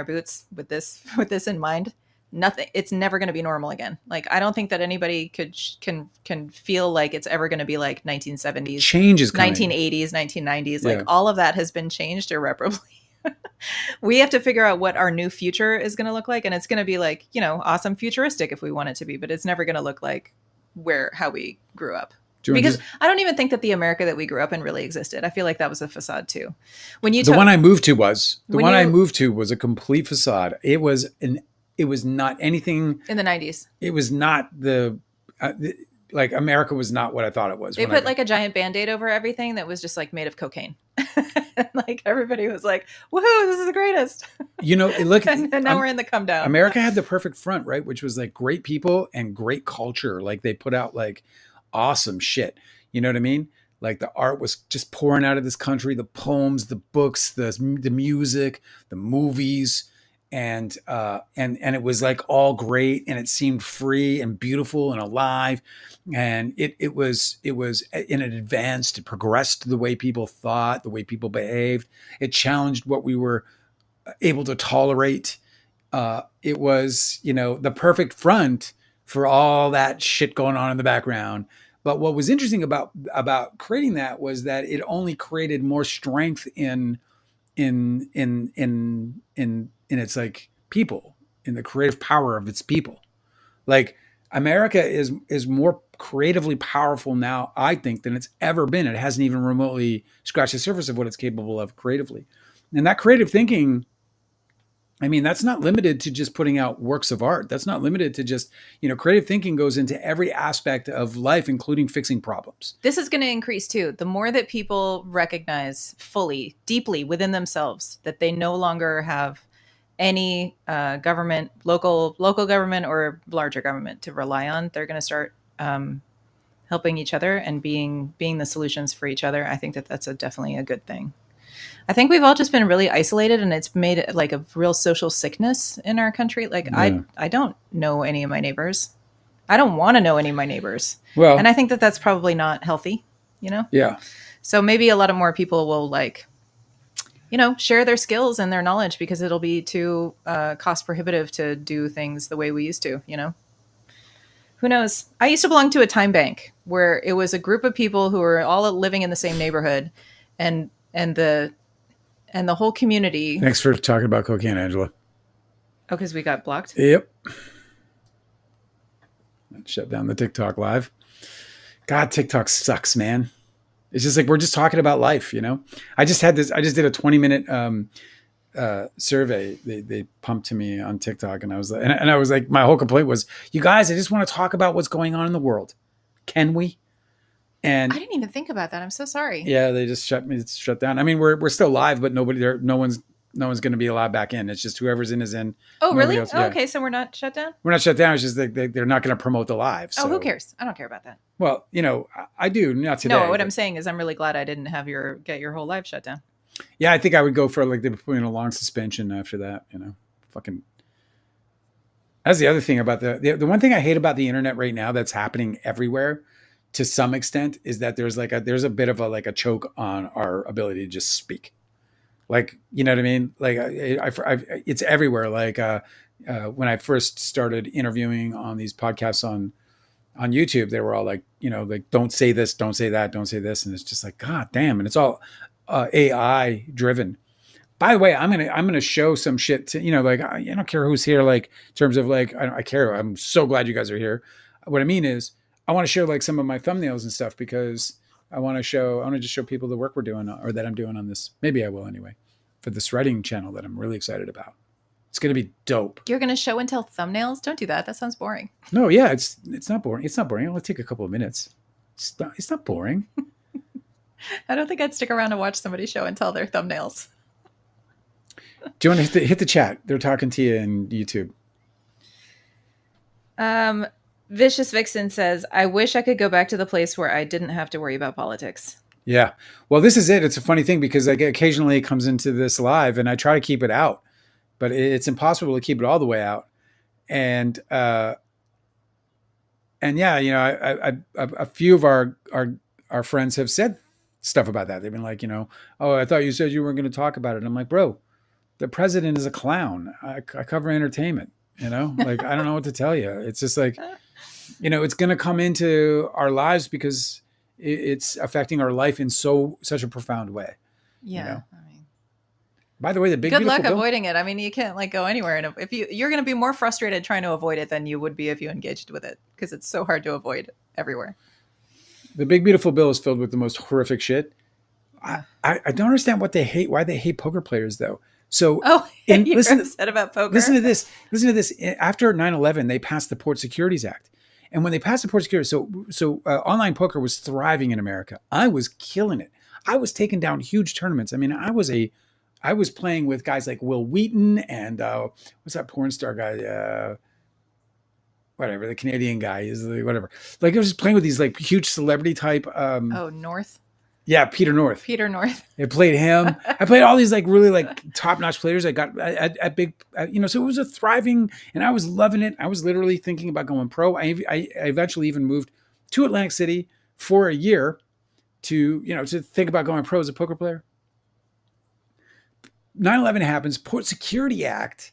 boots with this in mind. Nothing. It's never going to be normal again. Like I don't think that anybody can feel like it's ever going to be like 1970s, Change is coming. 1980s, 1990s. Yeah. Like all of that has been changed irreparably. We have to figure out what our new future is going to look like, and it's going to be like awesome futuristic if we want it to be, but it's never going to look like how we grew up. Because I don't even think that the America that we grew up in really existed. I feel like that was a facade too. The one I moved to was a complete facade. It was not anything in the 90s. It was not like America was not what I thought it was. They put like a giant Band-Aid over everything that was just like made of cocaine. Like everybody was like, woohoo, this is the greatest. Look, and now we're in the come down. America had the perfect front, right? Which was like great people and great culture. Like they put out like awesome shit. You know what I mean? Like the art was just pouring out of this country, the poems, the books, the music, the movies. And it was like all great, and it seemed free and beautiful and alive, and it was in an advanced, it progressed the way people thought, the way people behaved. It challenged what we were able to tolerate. It was the perfect front for all that shit going on in the background. But what was interesting about creating that was that it only created more strength in its like people, in the creative power of its people. Like America is more creatively powerful now, I think, than it's ever been. It hasn't even remotely scratched the surface of what it's capable of creatively. And that creative thinking, I mean, that's not limited to just putting out works of art. That's not limited to just, creative thinking goes into every aspect of life, including fixing problems. This is going to increase too. The more that people recognize fully, deeply within themselves that they no longer have any government, local government or larger government to rely on, they're going to start helping each other and being the solutions for each other. I think that that's definitely a good thing. I think we've all just been really isolated, and it's made it like a real social sickness in our country. Like yeah. I don't know any of my neighbors. I don't want to know any of my neighbors. Well, and I think that that's probably not healthy, Yeah. So maybe a lot of more people will share their skills and their knowledge, because it'll be too cost prohibitive to do things the way we used to, Who knows? I used to belong to a time bank where it was a group of people who were all living in the same neighborhood, and the whole community. Thanks for talking about cocaine, Angela. Oh, because we got blocked? Yep. Shut down the TikTok live. God, TikTok sucks, man. It's just like we're just talking about life, I just did a 20-minute survey. They pumped to me on TikTok, and I was like, my whole complaint was, you guys, I just want to talk about what's going on in the world. Can we? And I didn't even think about that. I'm so sorry. Yeah, they just shut down. I mean, we're still live, but no one's going to be allowed back in. It's just whoever's in is in. Oh, really? Else, yeah. Okay, so we're not shut down? We're not shut down. It's just they're not going to promote the live. So. Oh, who cares? I don't care about that. Well, I do, not today. No, what I'm saying is I'm really glad I didn't have get your whole live shut down. Yeah, I think I would go for they put in a long suspension after that, Fucking. That's the other thing about the one thing I hate about the internet right now that's happening everywhere, to some extent, is that there's a bit of a choke on our ability to just speak. Like, you know what I mean? Like it's everywhere. Like when I first started interviewing on these podcasts on YouTube, they were all like, don't say this, don't say that, don't say this. And it's just like, God damn. And it's all AI driven. By the way, I'm gonna show some shit to, I don't care who's here. Like in terms of I care. I'm so glad you guys are here. What I mean is, I want to show some of my thumbnails and stuff, because I want to just show people the work we're doing, or that I'm doing on this. Maybe I will anyway, for this writing channel that I'm really excited about. It's going to be dope. You're going to show and tell thumbnails? Don't do that. That sounds boring. No, yeah, it's not boring. It's not boring. It'll take a couple of minutes. It's not boring. I don't think I'd stick around to watch somebody show and tell their thumbnails. Do you want to hit the chat? They're talking to you in YouTube. Vicious Vixen says, I wish I could go back to the place where I didn't have to worry about politics. Yeah. Well, this is it. It's a funny thing because like occasionally it comes into this live and I try to keep it out, but it's impossible to keep it all the way out. And yeah, you know, a few of our friends have said stuff about that. They've been like, you know, oh, I thought you said you weren't going to talk about it. And I'm like, bro, the president is a clown. I cover entertainment, you know, like, I don't know what to tell you. It's just like, you know, it's going to come into our lives because it's affecting our life in such a profound way. Yeah. You know? I mean, by the way, the big good luck bill, avoiding it. I mean, you can't like go anywhere. And if you're going to be more frustrated trying to avoid it than you would be if you engaged with it because it's so hard to avoid everywhere. The big beautiful bill is filled with the most horrific shit. I don't understand what they hate. Why they hate poker players though. So you're upset about poker. Listen to this. After 9/11, they passed the Port Securities Act. And when they passed the Port Security, so online poker was thriving in America. I was killing it. I was taking down huge tournaments. I mean, I was playing with guys like Will Wheaton and what's that porn star guy? Whatever, the Canadian guy is, whatever. Like I was just playing with these like huge celebrity type. North. Yeah, Peter North. I played him. I played all these like really like top-notch players. I got at big, you know, so it was a thriving, and I was loving it. I was literally thinking about going pro. I eventually even moved to Atlantic City for a year to think about going pro as a poker player. 9/11 happens. Port Security Act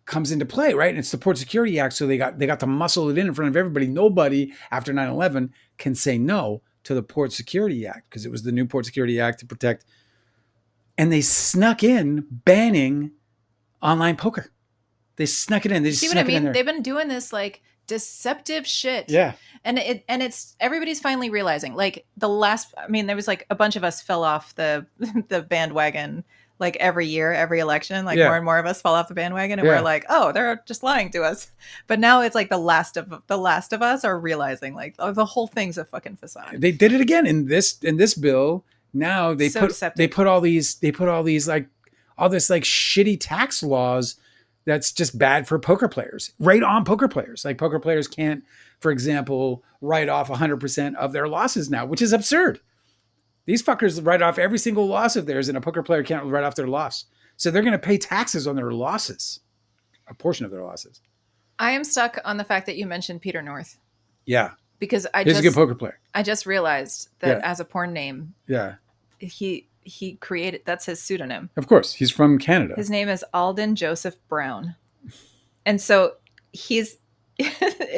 comes into play, right? And it's the Port Security Act, so they got to muscle it in front of everybody. Nobody after 9/11 can say no to the Port Security Act because it was the new Port Security Act to protect. And they snuck in banning online poker. They snuck it in. They just see what I mean? They've been doing this like deceptive shit. Yeah. And it's everybody's finally realizing like there was like a bunch of us fell off the bandwagon like every year, every election, like more and more of us fall off the bandwagon and we're like, oh, they're just lying to us. But now it's like the last of us are realizing like, oh, the whole thing's a fucking facade. They did it again in this bill. Now they put all these like all this like shitty tax laws that's just bad for poker players, right on poker players. Like poker players can't, for example, write off 100% of their losses now, which is absurd. These fuckers write off every single loss of theirs, and a poker player can't write off their loss. So they're going to pay taxes on their losses, a portion of their losses. I am stuck on the fact that you mentioned Peter North. Yeah. Because he's a good poker player. I just realized that as a porn name, he created, that's his pseudonym. Of course. He's from Canada. His name is Alden Joseph Brown. And so he's,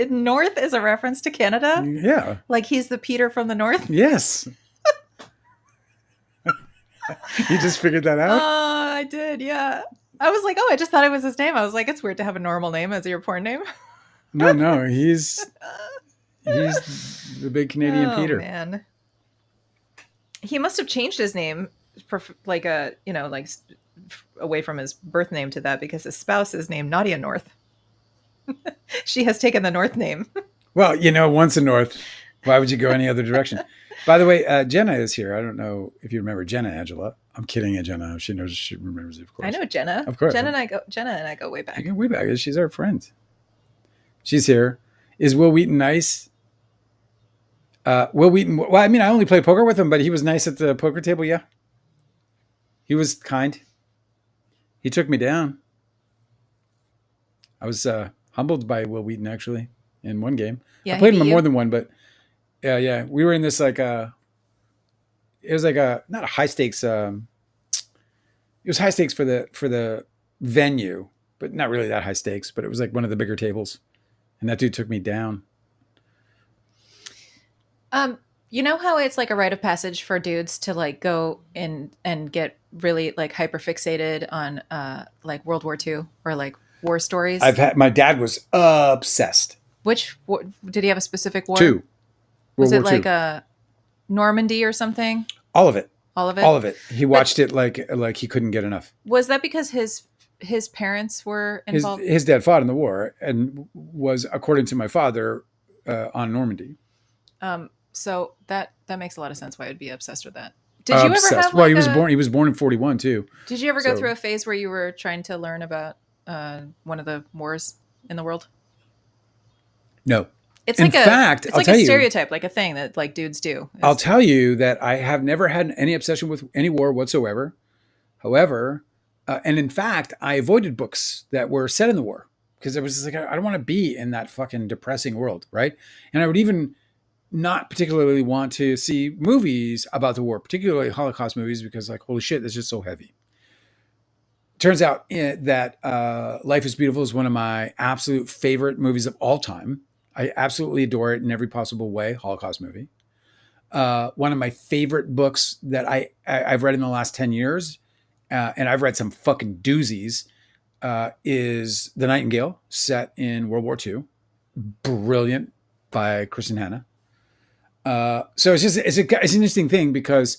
North is a reference to Canada? Yeah. Like he's the Peter from the North? Yes. You just figured that out? I did, yeah. I was like, I just thought it was his name. I was like, it's weird to have a normal name as your porn name. No, he's the big Canadian Peter. Oh, man. He must have changed his name like away from his birth name to that because his spouse is named Nadia North. She has taken the North name. Well, once a North, why would you go any other direction? By the way, Jenna is here. I don't know if you remember Jenna, Angela. I'm kidding, Jenna. She knows. She remembers it, of course. I know Jenna. Of course. Jenna and I go way back. You go way back. She's our friend. She's here. Is Will Wheaton nice? Will Wheaton. Well, I mean, I only play poker with him, but he was nice at the poker table. Yeah. He was kind. He took me down. I was humbled by Will Wheaton actually in one game. Yeah, I played him in more than one, but. Yeah. We were in this like it was like not a high stakes. It was high stakes for the venue, but not really that high stakes. But it was like one of the bigger tables, and that dude took me down. You know how it's like a rite of passage for dudes to like go in and get really like hyper fixated on like World War II or like war stories. My dad was obsessed. Did he have a specific war? Two. Was it like a Normandy or something? All of it. All of it? All of it. He watched it like he couldn't get enough. Was that because his parents were involved? His dad fought in the war and was, according to my father, on Normandy. So that makes a lot of sense why I'd be obsessed with that. Did you ever Obsessed. have Well, like a? he was born in 41 too. Did you ever go So through a phase where you were trying to learn about one of the wars in the world? no. It's In like a fact, it's like a stereotype, like a thing that like dudes do. I'll Is tell you that I have never had any obsession with any war whatsoever. However, and in fact, I avoided books that were set in the war because I was just like, I don't want to be in that fucking depressing world, right? And I would even not particularly want to see movies about the war, particularly Holocaust movies, because like, holy shit, that's just so heavy. Turns out that Life is Beautiful is one of my absolute favorite movies of all time. I absolutely adore it in every possible way. Holocaust movie. One of my favorite books that I've read in the last 10 years, and I've read some fucking doozies, is The Nightingale, set in World War II. Brilliant, by Kristen Hanna. So it's an interesting thing because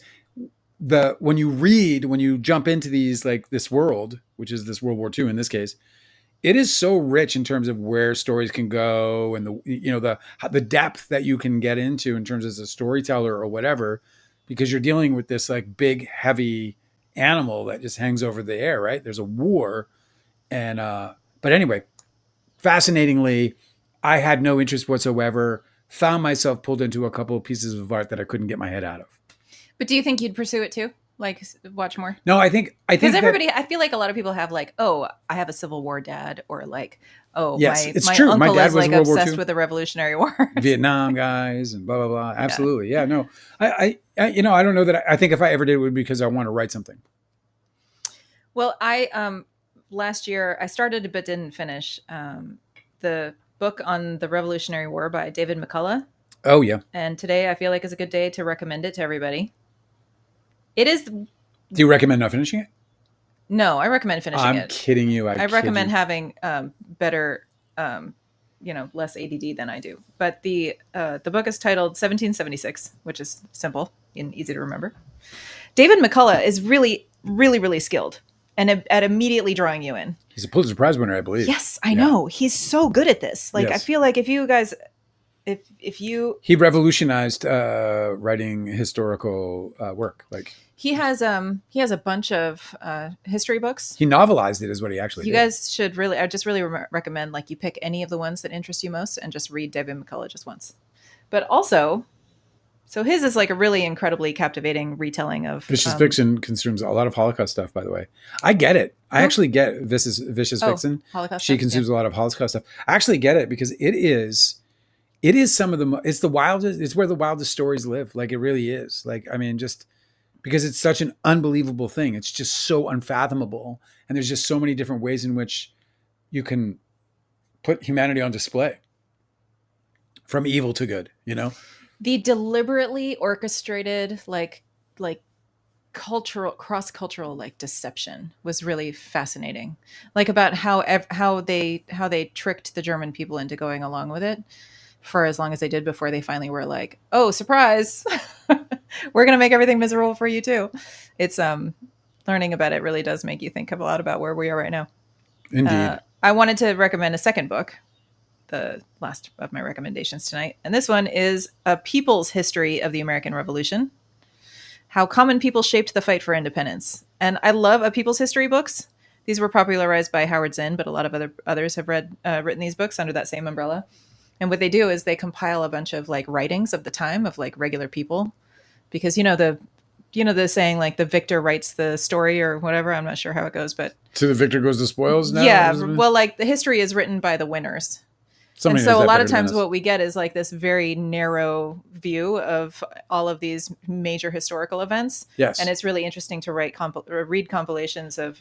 when you jump into these like this world, which is this World War II in this case, it is so rich in terms of where stories can go and the depth that you can get into in terms of as a storyteller or whatever, because you're dealing with this like big heavy animal that just hangs over the air, right? There's a war, and but anyway, fascinatingly, I had no interest whatsoever. Found myself pulled into a couple of pieces of art that I couldn't get my head out of. but do you think you'd pursue it too? Like watch more? No, I think Because that everybody, I feel like a lot of people have like, oh, I have a Civil War dad, or like, oh, yes, my it's my true. My uncle dad is was like World War obsessed II, with the Revolutionary War. Vietnam guys, and blah blah blah. Yeah. Absolutely, yeah. No, I don't know that. I think if I ever did, it would be because I want to write something. Well, I last year I started but didn't finish the book on the Revolutionary War by David McCullough, Oh yeah. and today I feel like is a good day to recommend it to everybody. It is. Do you recommend not finishing it? No, I recommend finishing I'm it. kidding you. I kid recommend you. having better, less ADD than I do. But the book is titled 1776, which is simple and easy to remember. David McCullough is really, really, really skilled and at immediately drawing you in. He's a Pulitzer Prize winner, I believe. Yes, I Yeah. know. He's so good at this. Like, I Yes. feel like if you guys, if you, He revolutionized writing historical work. Like he has a bunch of history books. he novelized it, is what he actually You did. guys should really, I just really recommend like you pick any of the ones that interest you most and just read David McCullough just once. But also, so his is like a really incredibly captivating retelling of Vicious Fiction consumes a lot of Holocaust stuff, by the way. I get it. I actually get Vicious Fiction. Holocaust. She stuff? consumes a lot of Holocaust stuff. I actually get it because it is some of the it's the wildest, it's where the wildest stories live. Like it really is. Like, I mean, just because it's such an unbelievable thing. It's just so unfathomable. And there's just so many different ways in which you can put humanity on display from evil to good, you know? The deliberately orchestrated like cultural cross-cultural like deception was really fascinating, like about how they tricked the German people into going along with it for as long as they did before they finally were like, oh surprise, we're gonna make everything miserable for you too. It's learning about it really does make you think a lot about where we are right now. Indeed. I wanted to recommend a second book, the last of my recommendations tonight. And this one is A People's History of the American Revolution, How Common People Shaped the Fight for Independence. And I love A People's History books. These were popularized by Howard Zinn, but a lot of others have written these books under that same umbrella. And what they do is they compile a bunch of like writings of the time of like regular people, because the saying like the victor writes the story or whatever. I'm not sure how it goes, but To the victor goes the spoils now? yeah, well, like the history is written by the winners. Somebody And knows so a that lot better of than times us. what we get is like this very narrow view of all of these major historical events. Yes. And it's really interesting to read compilations of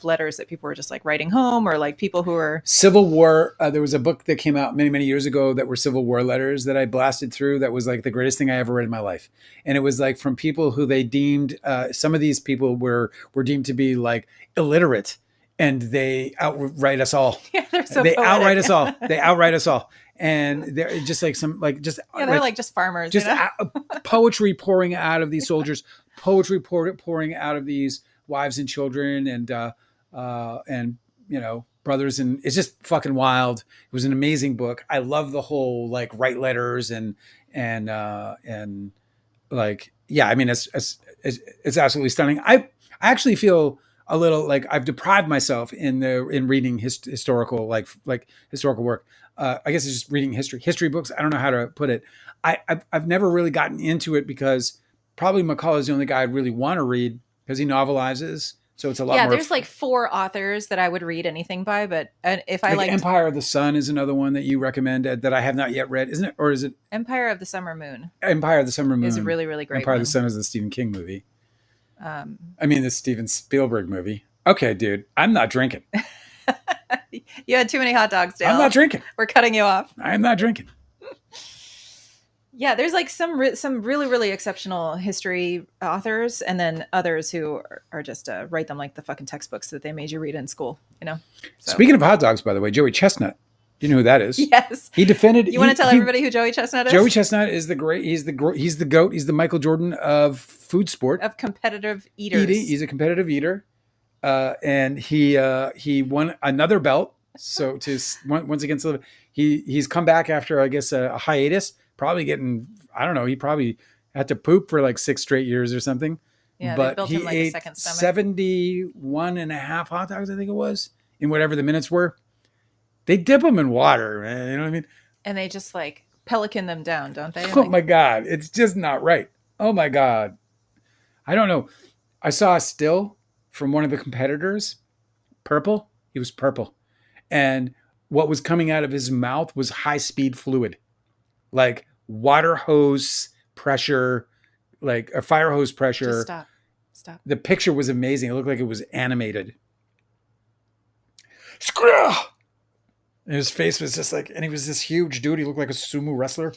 letters that people were just like writing home, or like people who were Civil War. There was a book that came out many, many years ago that were Civil War letters that I blasted through. That was like the greatest thing I ever read in my life. And it was like from people who they deemed, some of these people were deemed to be like illiterate, and they outright us all. yeah, they're so They poetic. outright us all. They outright us all. And they're just like Yeah, they're like just farmers. just you know? poetry pouring out of these soldiers, poetry pouring out of these wives and children, and brothers, and it's just fucking wild. It was an amazing book. I love the whole like write letters and like, yeah, I mean, as it's absolutely stunning. I actually feel a little like I've deprived myself in reading historical historical work. I guess it's just reading history books. I don't know how to put it. I've never really gotten into it because probably McCullough is the only guy I'd really want to read because he novelizes. So it's a lot more. There's like 4 authors that I would read anything by, but if I like Empire of the Sun is another one that you recommend that I have not yet read, isn't it? Or is it Empire of the Summer Moon? Empire of the Summer Moon is a really, really great Empire one. of the Sun is the Stephen King movie. The Steven Spielberg movie. Okay, dude, I'm not drinking. You had too many hot dogs, Dale. I'm not drinking. We're cutting you off. I'm not drinking. Yeah, there's like some really, really exceptional history authors, and then others who are just write them like the fucking textbooks that they made you read in school, you know? So. Speaking of hot dogs, by the way, Joey Chestnut. You know who that is? Yes. He defended. You want to tell everybody who Joey Chestnut is? Joey Chestnut is he's the GOAT. He's the Michael Jordan of food sport. Of competitive eaters. He's a competitive eater. And he won another belt. So once against he's come back after, I guess, a hiatus. Probably getting, I don't know, he probably had to poop for like 6 straight years or something. Yeah, but they built he him like ate a second stomach. 71 and a half hot dogs, I think it was, in whatever the minutes were. They dip them in water, man. You know what I mean? And they just like pelican them down, don't they? Oh my God. It's just not right. Oh my God. I don't know. I saw a still from one of the competitors. Purple. He was purple. And what was coming out of his mouth was high-speed fluid. Like water hose pressure, like a fire hose pressure. Just stop. The picture was amazing. It looked like it was animated. Screw! And his face was just like, and he was this huge dude. He looked like a sumo wrestler.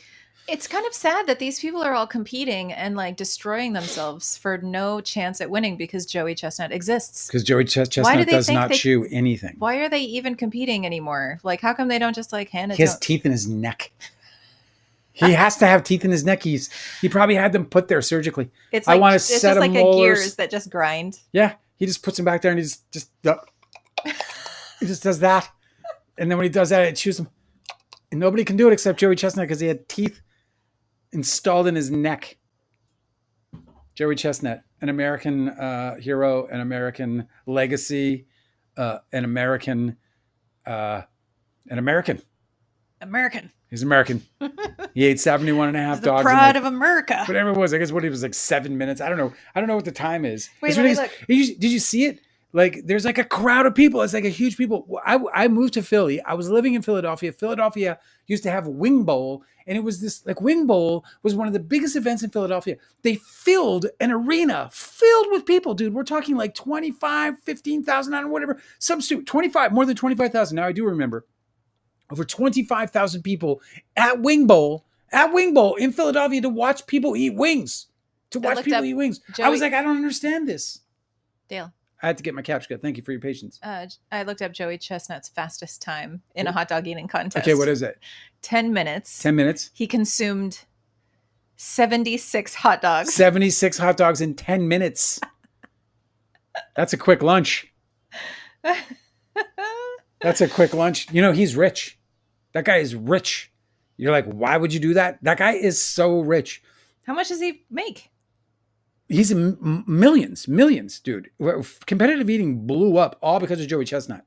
It's kind of sad that these people are all competing and like destroying themselves for no chance at winning because Joey Chestnut exists. Because Joey Chestnut does not chew anything. Why are they even competing anymore? Like, how come they don't just like hand it? He has teeth in his neck. He has to have teeth in his neck. He probably had them put there surgically. It's like, I want to it's set just like molars. a gears that just grind. Yeah, he just puts them back there and he just does that. And then when he does that, it chews them. And nobody can do it except Joey Chestnut because he had teeth installed in his neck. Joey Chestnut, an American hero, an American legacy, an American. American. He's American. He ate 71 and a half dogs. The pride of America. Whatever it was. I guess what he was like 7 minutes. I don't know. I don't know what the time is. Wait, let me look. Did you see it? Like there's like a crowd of people. It's like a huge people. I moved to Philly. I was living in Philadelphia. Philadelphia used to have Wing Bowl. And it was this like Wing Bowl was one of the biggest events in Philadelphia. They filled an arena filled with people, dude. We're talking like 25, 15,000, I don't know, whatever. Some stupid 25, more than 25,000. Now I do remember. Over 25,000 people at Wing Bowl in Philadelphia to watch people eat wings. I was like, I don't understand this. Dale. I had to get my captcha. Thank you for your patience. I looked up Joey Chestnut's fastest time in a hot dog eating contest. Okay, what is it? 10 minutes. 10 minutes. He consumed 76 hot dogs. 76 hot dogs in 10 minutes. That's a quick lunch. That's a quick lunch. You know, he's rich. That guy is rich. You're like, why would you do that? That guy is so rich. How much does he make? He's in millions, dude. Competitive eating blew up all because of Joey Chestnut.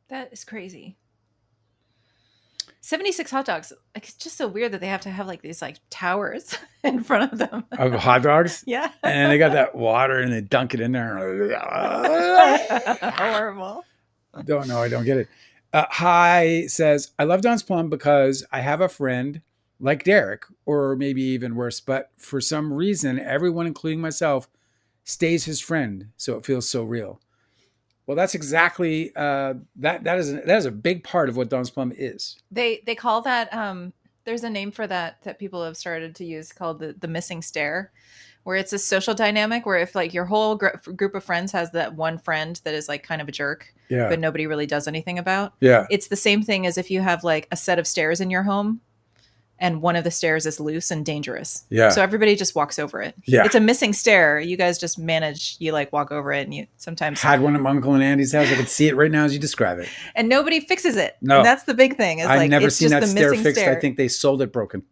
That is crazy. 76 hot dogs. Like, it's just so weird that they have to have like these like towers in front of them. Of hot dogs? Yeah. And they got that water and they dunk it in there. Horrible. I don't get it. Hi says, I love Don's Plum because I have a friend like Derek, or maybe even worse, but for some reason, everyone, including myself, stays his friend. So it feels so real. Well, that's exactly that is a big part of what Don's Plum is. They call that there's a name for that people have started to use called the missing stare, where it's a social dynamic where if like your whole group of friends has that one friend that is like kind of a jerk, but nobody really does anything about. Yeah, it's the same thing as if you have like a set of stairs in your home. And one of the stairs is loose and dangerous. Yeah. So everybody just walks over it. Yeah. It's a missing stair. You guys just manage, you like walk over it and you sometimes. Had one at my Uncle and Andy's house. I could see it right now as you describe it. And nobody fixes it. No. And that's the big thing. I've never seen that stair fixed. I think they sold it broken.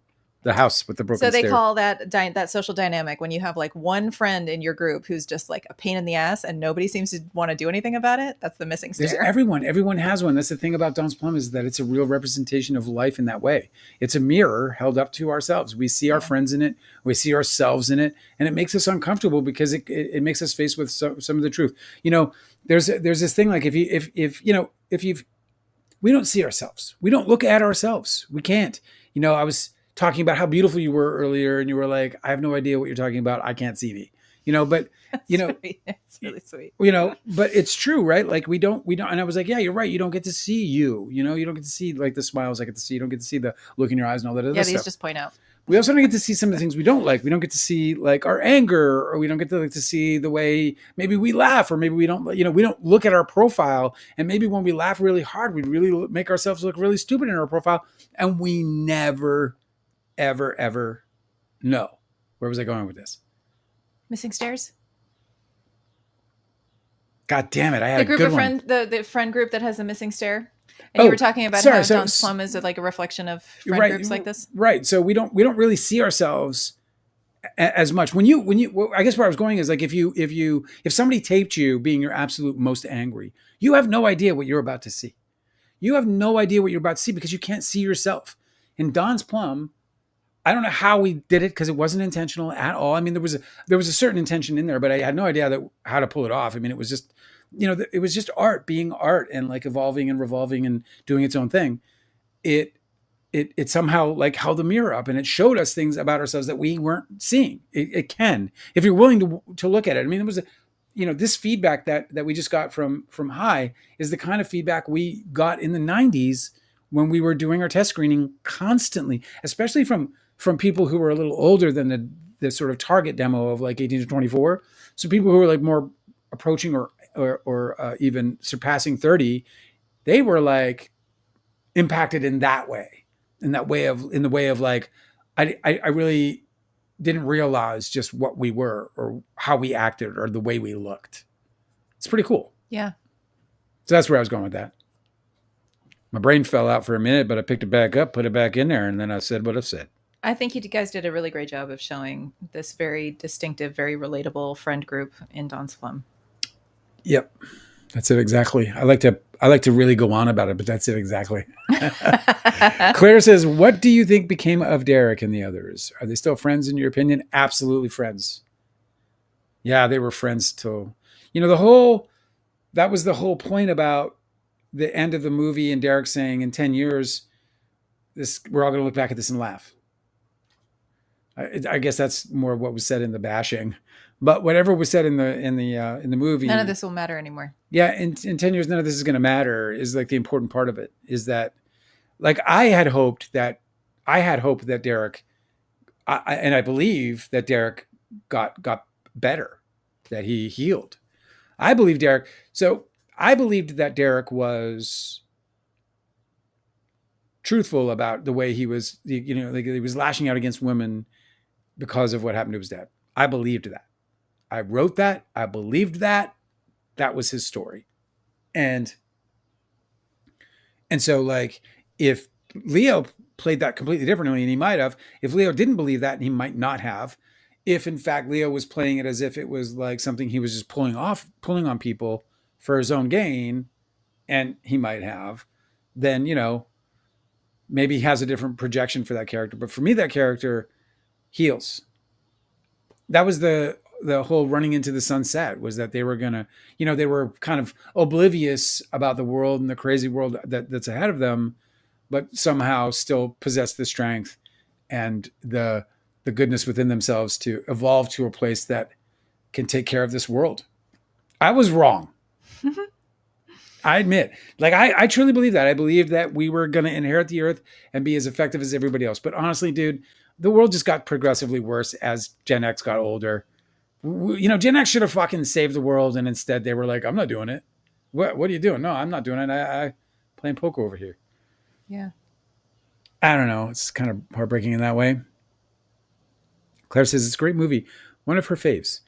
The house with the broken So they stair. call that social dynamic when you have like one friend in your group who's just like a pain in the ass and nobody seems to want to do anything about it. That's the missing There's stair. everyone has one. That's the thing about Don's Plum, is that it's a real representation of life in that way. It's a mirror held up to ourselves. We see our Yeah. friends in it, we see ourselves in it, and it makes us uncomfortable because it makes us face with some of the truth. You know, there's this thing like if you've we don't see ourselves. We don't look at ourselves. We can't. You know, I was talking about how beautiful you were earlier, and you were like, I have no idea what you're talking about. I can't see me. You know, but you know, It's really sweet. you know, but it's true, right? Like we don't. And I was like, yeah, you're right. You don't get to see you. You know, you don't get to see like the smiles I get to see. You don't get to see the look in your eyes and all that other Yeah, stuff. these just point out. We also don't get to see some of the things we don't like. We don't get to see like our anger, or we don't get to like to see the way maybe we laugh, or maybe we don't, you know, we don't look at our profile. And maybe when we laugh really hard, we really make ourselves look really stupid in our profile. And we never, ever know. Where was I going with this? Missing stairs. God damn it. I had The group a good of one. friends, the friend group that has the missing stair. And you were talking about how Don's Plum is like a reflection of friend groups like this. Right. So we don't really see ourselves as much. When you I guess where I was going is like if somebody taped you being your absolute most angry, you have no idea what you're about to see. You have no idea what you're about to see because you can't see yourself. In Don's Plum, I don't know how we did it because it wasn't intentional at all. I mean, there was a certain intention in there, but I had no idea how to pull it off. I mean, it was just, you know, it was just art being art and like evolving and revolving and doing its own thing. It somehow like held the mirror up and it showed us things about ourselves that we weren't seeing. It can, if you're willing to look at it. I mean, it was, you know, this feedback that we just got from High is the kind of feedback we got in the 90s when we were doing our test screening constantly, especially from people who were a little older than the sort of target demo of like 18 to 24. So people who were like more approaching or even surpassing 30, they were like impacted in the way of like, I really didn't realize just what we were or how we acted or the way we looked. It's pretty cool. Yeah. So that's where I was going with that. My brain fell out for a minute, but I picked it back up, put it back in there, and then I said what I said. I think you guys did a really great job of showing this very distinctive, very relatable friend group in Don's Plum. Yep. That's it exactly. I like to really go on about it, but that's it exactly. Claire says, what do you think became of Derek and the others? Are they still friends in your opinion? Absolutely friends. Yeah, they were friends till, you know, that was the whole point about the end of the movie and Derek saying in 10 years, we're all going to look back at this and laugh. I guess that's more what was said in the bashing, but whatever was said in the movie, none of this will matter anymore. Yeah, in 10 years, none of this is going to matter. Is like the important part of it. Is that like I had hoped that Derek, and I believe that Derek got better, that he healed. I believed that Derek was truthful about the way he was, you know, like he was lashing out against women because of what happened to his dad. I believed that. I wrote that. I believed that. That was his story. And so like if Leo played that completely differently, and he might have, if Leo didn't believe that, and he might not have, if in fact Leo was playing it as if it was like something he was just pulling on people for his own gain, and he might have, then, you know, maybe he has a different projection for that character. But for me, that character heals. That was the whole running into the sunset, was that they were gonna, you know, they were kind of oblivious about the world and the crazy world that's ahead of them, but somehow still possess the strength and the goodness within themselves to evolve to a place that can take care of this world. I was wrong. I admit, like I truly believe that. I believe that we were going to inherit the earth and be as effective as everybody else. But honestly, dude, the world just got progressively worse as Gen X got older. You know, Gen X should have fucking saved the world, and instead they were like, "I'm not doing it." What are you doing? No, I'm not doing it. I playing poker over here. Yeah. I don't know. It's kind of heartbreaking in that way. Claire says it's a great movie, one of her faves,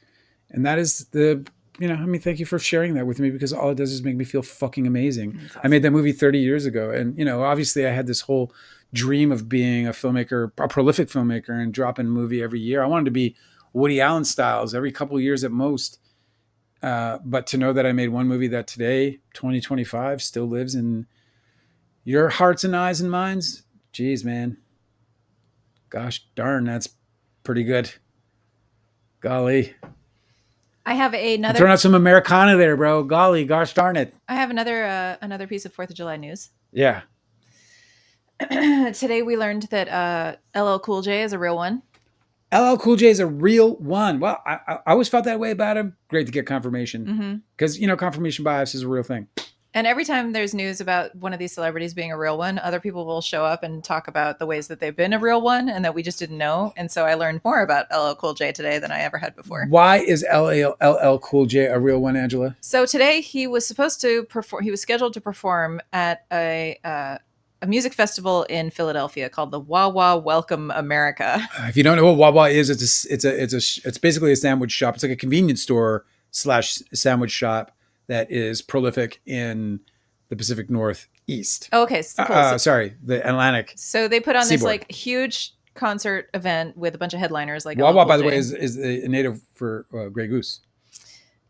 and that is the. You know, I mean, thank you for sharing that with me, because all it does is make me feel fucking amazing. Awesome. I made that movie 30 years ago. And, you know, obviously I had this whole dream of being a filmmaker, a prolific filmmaker, and dropping a movie every year. I wanted to be Woody Allen styles every couple of years at most. But to know that I made one movie that today, 2025, still lives in your hearts and eyes and minds, geez, man. Gosh darn, that's pretty good. Golly. I have I'm throwing out some Americana there, bro. Golly, gosh darn it. I have another piece of 4th of July news. Yeah. Today we learned that LL Cool J is a real one. LL Cool J is a real one. Well, I always felt that way about him. Great to get confirmation. Because, confirmation bias is a real thing. And every time there's news about one of these celebrities being a real one, other people will show up and talk about the ways that they've been a real one and that we just didn't know. And so I learned more about LL Cool J today than I ever had before. Why is LL Cool J a real one, Angela? So today he was supposed to perform. He was scheduled to perform at a music festival in Philadelphia called the Wawa Welcome America. If you don't know what Wawa is, it's basically a sandwich shop. It's like a convenience store / sandwich shop that is prolific in the Pacific Northeast. Okay, cool. Sorry, the Atlantic. So they put on Seaboard. this like huge concert event with a bunch of headliners. Like Wawa, by the way, is a native for Grey Goose.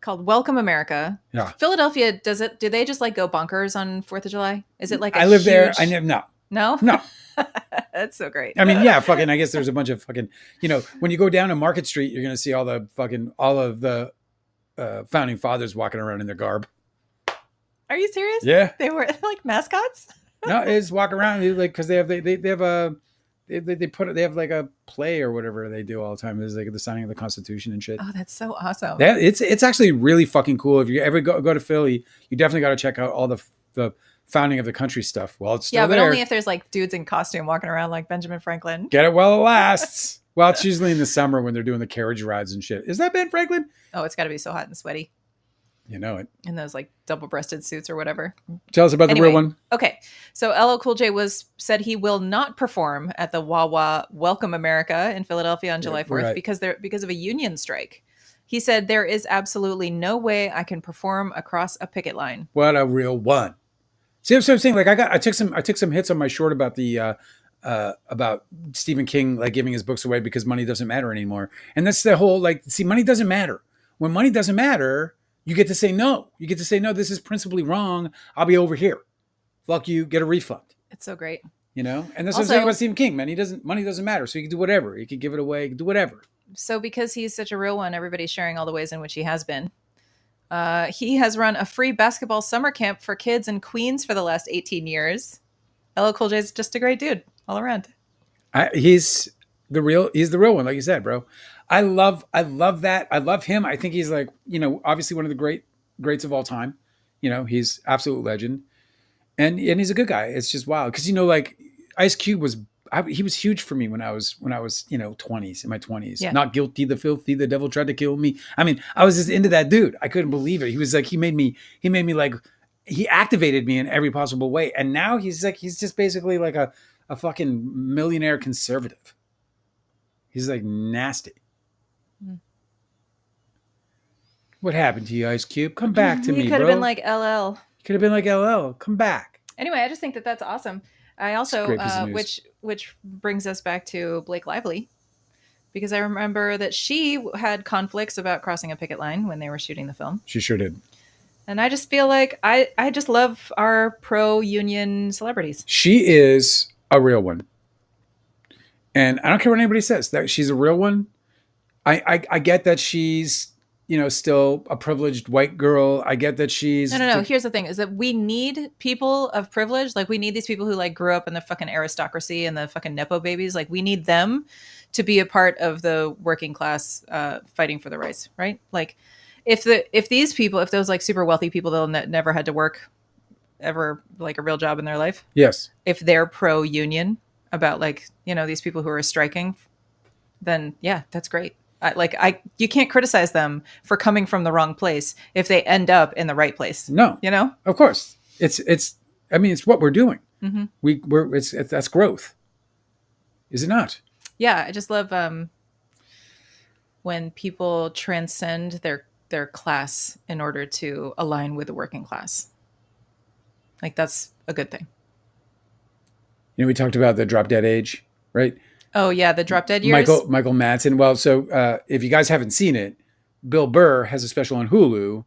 Called Welcome America. Yeah. Philadelphia, do they just like go bonkers on 4th of July? Is it like I live there. I never, No? No. That's so great. I mean, yeah, fucking, I guess there's a bunch of fucking, when you go down to Market Street, you're going to see all of the founding fathers walking around in their garb. Are you serious? Yeah. They were like mascots? No, it's walk around like, cause they have like a play or whatever they do all the time. It's like the signing of the Constitution and shit. Oh, that's so awesome. It's actually really fucking cool. If you ever go to Philly, you definitely got to check out all the founding of the country stuff. Well, it's still but there. only if there's like dudes in costume walking around like Benjamin Franklin. Get it while it lasts. Well, it's usually in the summer when they're doing the carriage rides and shit. Is that Ben Franklin? Oh, it's got to be so hot and sweaty. You know it. In those like double-breasted suits or whatever. Tell us about the real one. Okay. So LL Cool J said he will not perform at the Wawa Welcome America in Philadelphia on July 4th because of a union strike. He said there is absolutely no way I can perform across a picket line. What a real one. See what I'm saying? Like I took some hits on my short about the about Stephen King like giving his books away because money doesn't matter anymore. And that's the whole money doesn't matter. When money doesn't matter, you get to say no. You get to say no, this is principally wrong. I'll be over here. Fuck you, get a refund. It's so great. And that's what I'm saying about Stephen King, man. Money doesn't matter. So he can do whatever. He can give it away, he can do whatever. So because he's such a real one, everybody's sharing all the ways in which he has been. He has run a free basketball summer camp for kids in Queens for the last 18 years. LL Cool J is just a great dude all around. He's the real one, like you said, bro. I love that. I love him. I think he's like, obviously one of the greats of all time. He's absolute legend. And he's a good guy. It's just wild. Cause like Ice Cube he was huge for me when I was 20s, in my 20s. Yeah. Not guilty, the filthy, the devil tried to kill me. I mean, I was just into that dude. I couldn't believe it. He was like, he made me like, he activated me in every possible way. And now he's just basically like a fucking millionaire conservative. He's like nasty. Mm. What happened to you, Ice Cube? Come back to me, bro. You could have been like LL. You could have been like LL. Come back. Anyway, I just think that that's awesome. I also, which brings us back to Blake Lively, because I remember that she had conflicts about crossing a picket line when they were shooting the film. She sure did. And I just feel like I just love our pro-union celebrities. She is a real one. And I don't care what anybody says, that she's a real one. I get that she's, still a privileged white girl. I get that she's... No. Here's the thing, is that we need people of privilege. Like, we need these people who, like, grew up in the fucking aristocracy and the fucking Nepo babies. Like, we need them to be a part of the working class fighting for the rights, right? Like, if those, like, super wealthy people that never had to work ever, like, a real job in their life. Yes. If they're pro-union about, like, these people who are striking, then, yeah, that's great. You can't criticize them for coming from the wrong place if they end up in the right place. No, of course, it's what we're doing. Mm-hmm. That's growth, is it not? Yeah, I just love when people transcend their class in order to align with the working class. Like, that's a good thing. You know, we talked about the drop dead age, right? Oh yeah, the Drop Dead years. Michael Madsen. Well, so if you guys haven't seen it, Bill Burr has a special on Hulu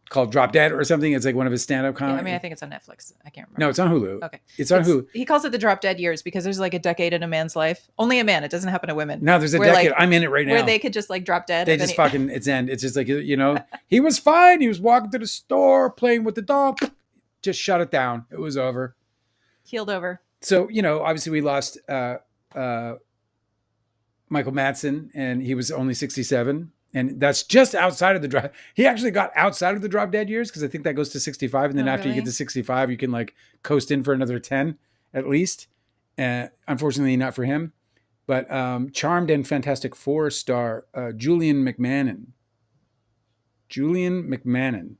called Drop Dead or something. It's like one of his stand-up Yeah, I comedy. mean, I think it's on Netflix. I can't remember. No, it's on Hulu. Okay. It's on Hulu. He calls it the Drop Dead years because there's like a decade in a man's life. Only a man. It doesn't happen to women. Now there's a Where, decade. like, I'm in it right now. Where they could just like drop dead. They just fucking, it's end. It's just like, you know, he was fine. He was walking to the store, playing with the dog. Just shut it down. It was over. Keeled over. So, you know, obviously we lost Michael Madsen, and he was only 67. And that's just outside of the drop. He actually got outside of the drop dead years because I think that goes to 65. And then after you get to 65, you can like coast in for another 10 at least. Unfortunately, not for him. But Charmed and Fantastic Four star Julian McMahon. McMahon.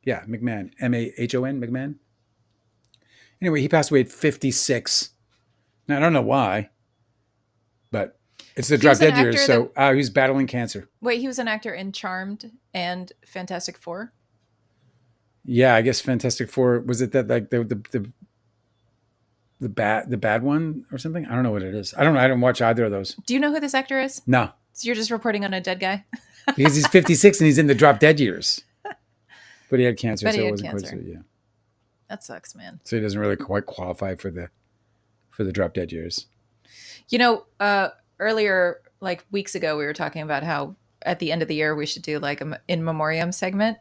Yeah, McMahon. MAHON, McMahon. Anyway, he passed away at 56. Now, I don't know why, but it's the drop dead years. So he was battling cancer. Wait, he was an actor in Charmed and Fantastic Four? Yeah, I guess Fantastic Four, was it that like the bad one or something? I don't know what it is. I don't know. I don't watch either of those. Do you know who this actor is? No. So you're just reporting on a dead guy? Because he's 56 and he's in the drop dead years. But he had cancer, so it wasn't quite so, yeah. That sucks, man. So he doesn't really quite qualify for the drop dead years. You know, earlier, like weeks ago, we were talking about how at the end of the year we should do like an in memoriam segment.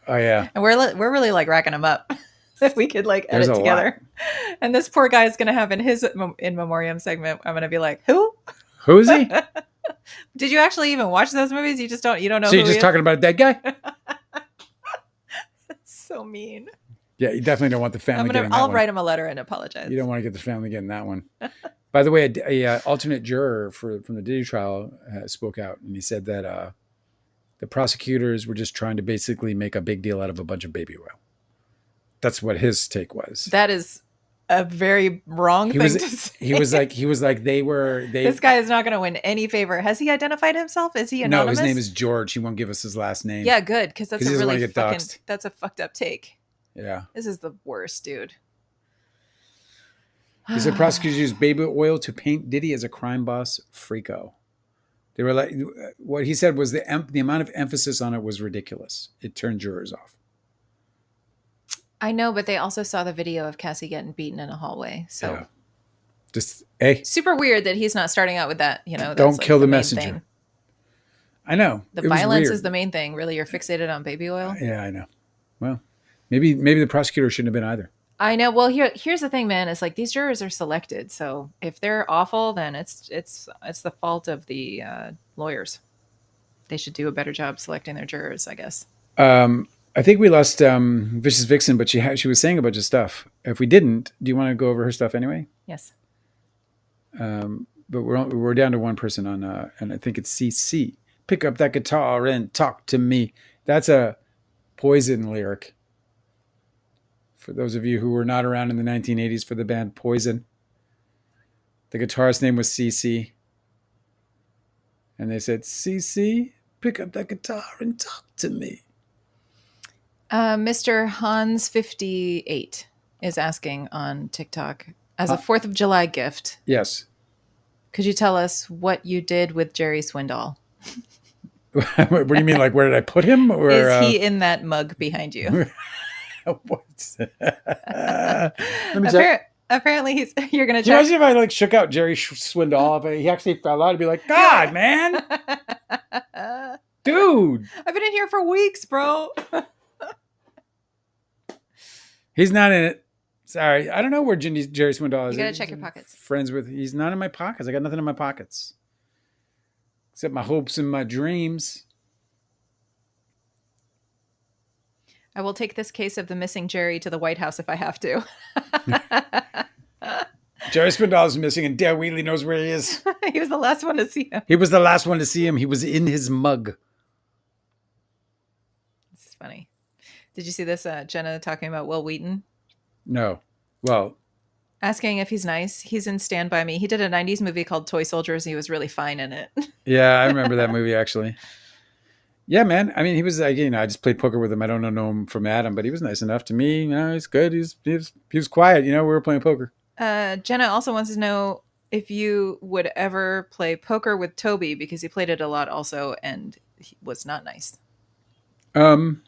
Oh yeah. And we're really like racking them up. If we could like edit together. Lot. And this poor guy is going to have in his in memoriam segment, I'm going to be like, who? Who is he? Did you actually even watch those movies? You don't know. So you're just talking about a dead guy? That's so mean. Yeah, you definitely don't want the family getting that I'll one. write him a letter and apologize. You don't want to get the family getting that one. By the way, a alternate juror from the Diddy trial spoke out, and he said that the prosecutors were just trying to basically make a big deal out of a bunch of baby oil. That's what his take was. That is a very wrong thing to say. He was like This guy is not going to win any favor. Has he identified himself? Is he anonymous? No, his name is George. He won't give us his last name. Yeah, good, because that's a really that's a fucked up take. Yeah. This is the worst, dude. He said prosecutors used baby oil to paint Diddy as a crime boss freako. They were like, what he said was the amount of emphasis on it was ridiculous. It turned jurors off. I know, but they also saw the video of Cassie getting beaten in a hallway. So yeah. Just super weird that he's not starting out with that. You know, don't kill the messenger. Thing. I know. The violence is the main thing. Really, you're fixated on baby oil. Yeah, I know. Well, maybe the prosecutor shouldn't have been either. I know. Well, here's the thing, man. It's like these jurors are selected. So if they're awful, then it's the fault of the lawyers. They should do a better job selecting their jurors, I guess. I think we lost Vicious Vixen, but she was saying a bunch of stuff. If we didn't, do you want to go over her stuff anyway? Yes. But we're down to one person on, and I think it's CC. Pick up that guitar and talk to me. That's a Poison lyric. For those of you who were not around in the 1980s for the band Poison, the guitarist's name was CC. And they said, CC, pick up that guitar and talk to me. Mr. Hans58 is asking on TikTok, as a 4th of July gift. Yes. Could you tell us what you did with Jerry Swindoll? What do you mean? Like, where did I put him? Or, is he in that mug behind you? What's Let me check. Apparently, you're going to check. Imagine if I like shook out Jerry Swindoll. If he actually fell out, I'd be like, God, man. Dude. I've been in here for weeks, bro. He's not in it. Sorry. I don't know where Jerry Swindoll is. You got to check your pockets. Friends with, he's not in my pockets. I got nothing in my pockets. Except my hopes and my dreams. I will take this case of the missing Jerry to the White House if I have to. Jerry Swindoll is missing and Dale Wheatley knows where he is. He was the last one to see him. He was the last one to see him. He was in his mug. This is funny. Did you see this? Jenna talking about Will Wheaton? No. Well, asking if he's nice. He's in Stand By Me. He did a 90s movie called Toy Soldiers. And he was really fine in it. Yeah, I remember that movie, actually. Yeah, man. I mean, he was like, I just played poker with him. I don't know him from Adam, but he was nice enough to me. He's good. He was quiet. We were playing poker. Jenna also wants to know if you would ever play poker with Toby because he played it a lot also and he was not nice. Um,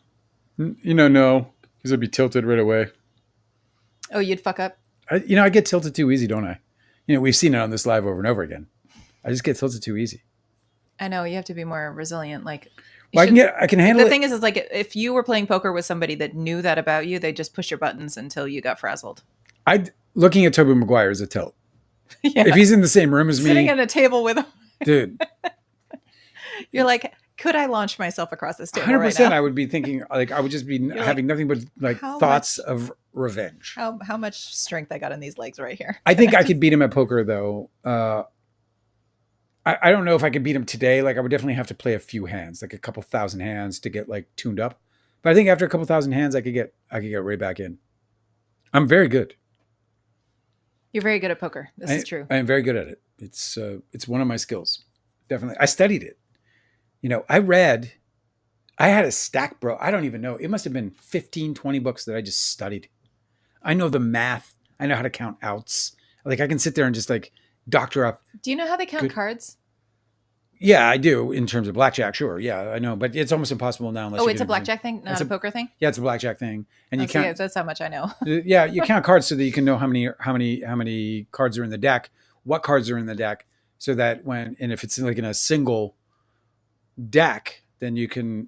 no, because I'd be tilted right away. Oh, you'd fuck up? I get tilted too easy, don't I? We've seen it on this live over and over again. I just get tilted too easy. I know, you have to be more resilient. Like, well, I can handle it. The thing is like if you were playing poker with somebody that knew that about you, they'd just push your buttons until you got frazzled. Looking at Tobey Maguire is a tilt. Yeah. If he's in the same room as me, sitting at a table with him, dude, you're like, could I launch myself across this table 100%. right now? I would be thinking, like, I would just be having nothing but thoughts of revenge. How much strength I got in these legs right here. I think I could beat him at poker, though. I don't know if I could beat him today. Like, I would definitely have to play a few hands, like a couple thousand hands to get like tuned up. But I think after a couple thousand hands, I could get right back in. I'm very good. You're very good at poker. This is true. I am very good at it. It's one of my skills. Definitely. I studied it. I had a stack, bro. I don't even know. It must have been 15, 20 books that I just studied. I know the math. I know how to count outs. Like, I can sit there and just like doctor up. Do you know how they count cards? Yeah, I do in terms of blackjack. Sure. Yeah, I know. But it's almost impossible now. Unless it's a blackjack thing, not a poker thing? Yeah, it's a blackjack thing. And you count. Yeah, that's how much I know. Yeah, you count cards so that you can know how many cards are in the deck, what cards are in the deck, so that if it's like in a single deck, then you can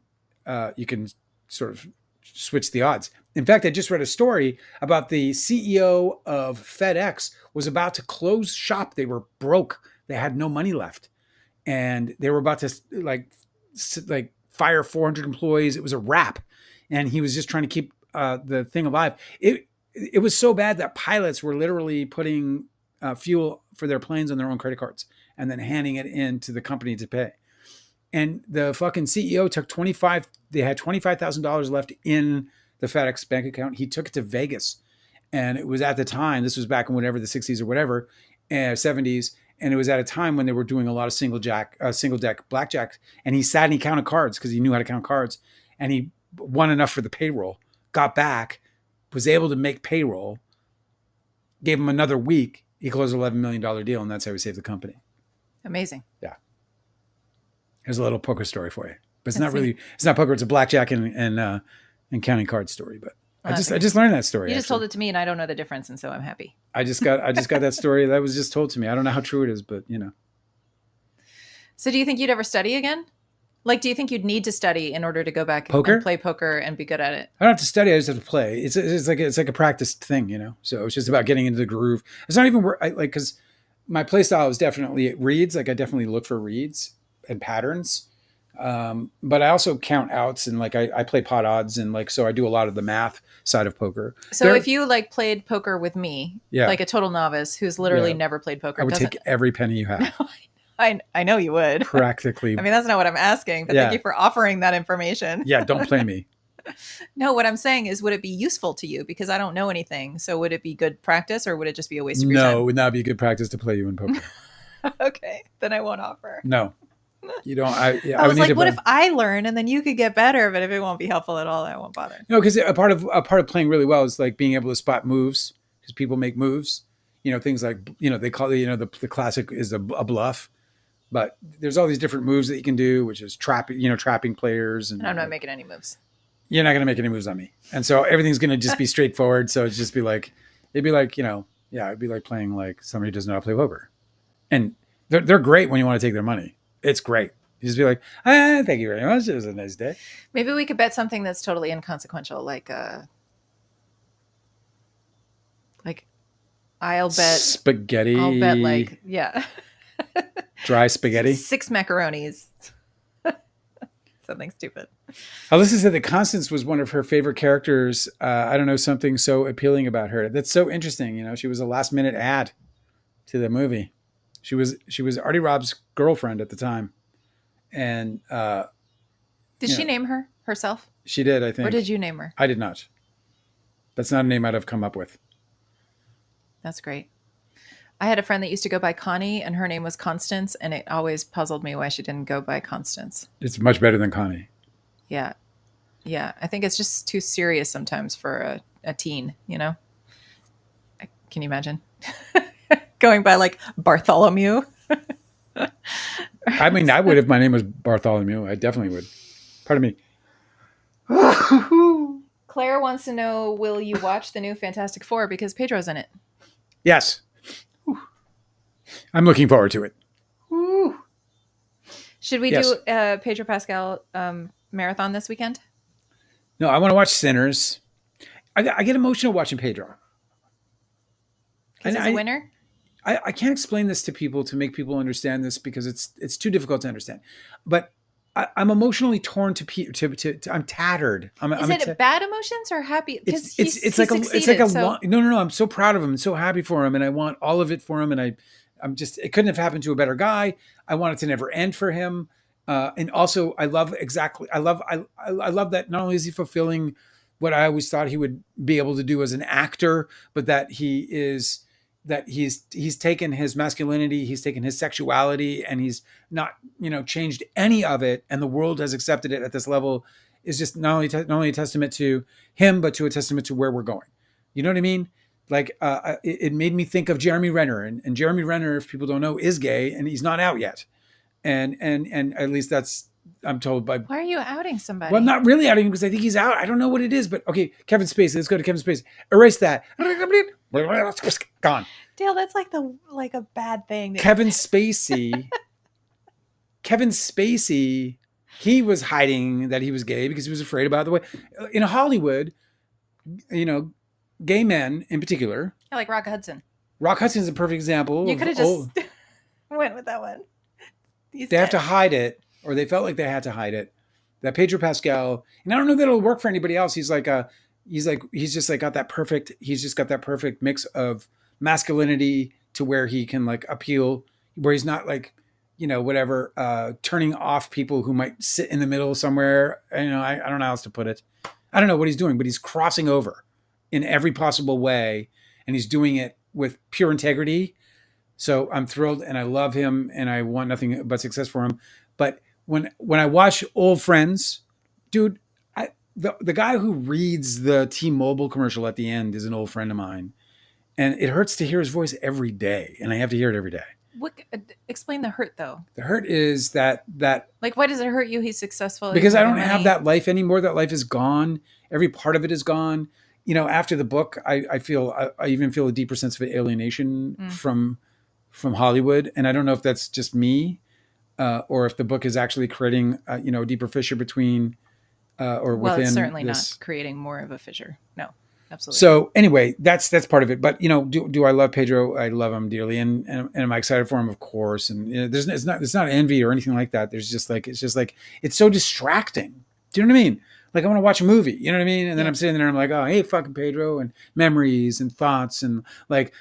sort of switch the odds. In fact, I just read a story about the CEO of FedEx was about to close shop. They were broke. They had no money left. And they were about to like fire 400 employees. It was a wrap. And he was just trying to keep the thing alive. It was so bad that pilots were literally putting fuel for their planes on their own credit cards and then handing it in to the company to pay. And the fucking CEO took they had $25,000 left in the FedEx bank account. He took it to Vegas. And it was at the time, this was back in whatever, the 60s or whatever, 70s. And it was at a time when they were doing a lot of single deck blackjack. And he sat and he counted cards because he knew how to count cards. And he won enough for the payroll, got back, was able to make payroll, gave him another week. He closed an $11 million deal. And that's how he saved the company. Amazing. Yeah. Here's a little poker story for you. But it's not poker. It's a blackjack and counting cards story. But I just learned that story. You just told it to me and I don't know the difference. And so I'm happy. I just got that story that was just told to me. I don't know how true it is, but So do you think you'd ever study again? Like, do you think you'd need to study in order to go back and play poker and be good at it? I don't have to study. I just have to play. It's like a practiced thing, So it's just about getting into the groove. It's not even because my play style is definitely reads. Like, I definitely look for reads and patterns. But I also count outs and like I play pot odds and like so I do a lot of the math side of poker. So if you like played poker with me, like a total novice who's literally never played poker, I would take every penny you have. I know you would. Practically. I mean, that's not what I'm asking, but thank you for offering that information. Yeah, don't play me. No, what I'm saying is, would it be useful to you? Because I don't know anything. So would it be good practice or would it just be a waste of your time? No, it would not be good practice to play you in poker. Okay, then I won't offer. No. You don't. I was like, what if I learn and then you could get better? But if it won't be helpful at all, I won't bother. No, because a part of playing really well is like being able to spot moves because people make moves. Things like they call it, the classic is a bluff, but there's all these different moves that you can do, which is trapping players. And I'm not making any moves. You're not going to make any moves on me, and so everything's going to just be straightforward. So it'd just be like it'd be like playing like somebody who doesn't know how to play poker, and they're great when you want to take their money. It's great. You just be like, thank you very much. It was a nice day. Maybe we could bet something that's totally inconsequential, like I'll bet spaghetti. I'll bet dry spaghetti. 6 macaronis. Something stupid. Alyssa said that Constance was one of her favorite characters. I don't know, something so appealing about her. That's so interesting. She was a last minute add to the movie. She was Artie Rob's girlfriend at the time. And did she name herself? She did, I think. Or did you name her? I did not. That's not a name I'd have come up with. That's great. I had a friend that used to go by Connie and her name was Constance, and it always puzzled me why she didn't go by Constance. It's much better than Connie. Yeah. Yeah. I think it's just too serious sometimes for a teen, you know? Can you imagine? Going by like Bartholomew. I mean, I would if my name was Bartholomew. I definitely would. Pardon me. Claire wants to know, will you watch the new Fantastic Four because Pedro's in it? Yes. I'm looking forward to it. Should we Yes. do a Pedro Pascal marathon this weekend? No, I want to watch Sinners. I get emotional watching Pedro. Because And he's a winner? I can't explain this to people to make people understand this because it's too difficult to understand. But I'm emotionally torn I'm tattered. Is it bad emotions or happy? Because it's like a long, no. I'm so proud of him and so happy for him, and I want all of it for him. And I'm just, it couldn't have happened to a better guy. I want it to never end for him. And also, I love that not only is he fulfilling what I always thought he would be able to do as an actor, but that he's taken his masculinity, he's taken his sexuality, and he's not, changed any of it, and the world has accepted it at this level, is just not only a testament to him, but to a testament to where we're going. You know what I mean? Like, it made me think of Jeremy Renner, and Jeremy Renner, if people don't know, is gay, and he's not out yet, and at least that's, I'm told by. Why are you outing somebody? Well, I'm not really outing him because I think he's out. I don't know what it is, but okay, Kevin Spacey. Let's go to Kevin Spacey. Erase that. Gone. Dale, that's like a bad thing. Kevin Spacey. Kevin Spacey. He was hiding that he was gay because he was afraid about the way in Hollywood. Gay men in particular. Yeah, like Rock Hudson. Rock Hudson is a perfect example. You could have just went with that one. They have to hide it, or they felt like they had to hide it. That Pedro Pascal, and I don't know that it'll work for anybody else. He's just got that perfect mix of masculinity to where he can like appeal, where he's not like, turning off people who might sit in the middle somewhere. I don't know how else to put it. I don't know what he's doing, but he's crossing over in every possible way, and he's doing it with pure integrity. So I'm thrilled, and I love him, and I want nothing but success for him. But when I watch Old Friends, dude, the guy who reads the T-Mobile commercial at the end is an old friend of mine, and it hurts to hear his voice every day, and I have to hear it every day. Explain the hurt, though. The hurt is that like, why does it hurt you? He's successful because I don't have that life anymore. That life is gone. Every part of it is gone. After the book, I even feel a deeper sense of alienation from Hollywood, and I don't know if that's just me. Or if the book is actually creating, a deeper fissure between, or within. Well, it's certainly not creating more of a fissure. No, absolutely. So anyway, that's part of it. But do I love Pedro? I love him dearly, and am I excited for him? Of course. And it's not envy or anything like that. There's just like it's so distracting. Do you know what I mean? Like I want to watch a movie. You know what I mean? And then I'm sitting there and I'm like, oh, hey, fucking Pedro, and memories and thoughts and like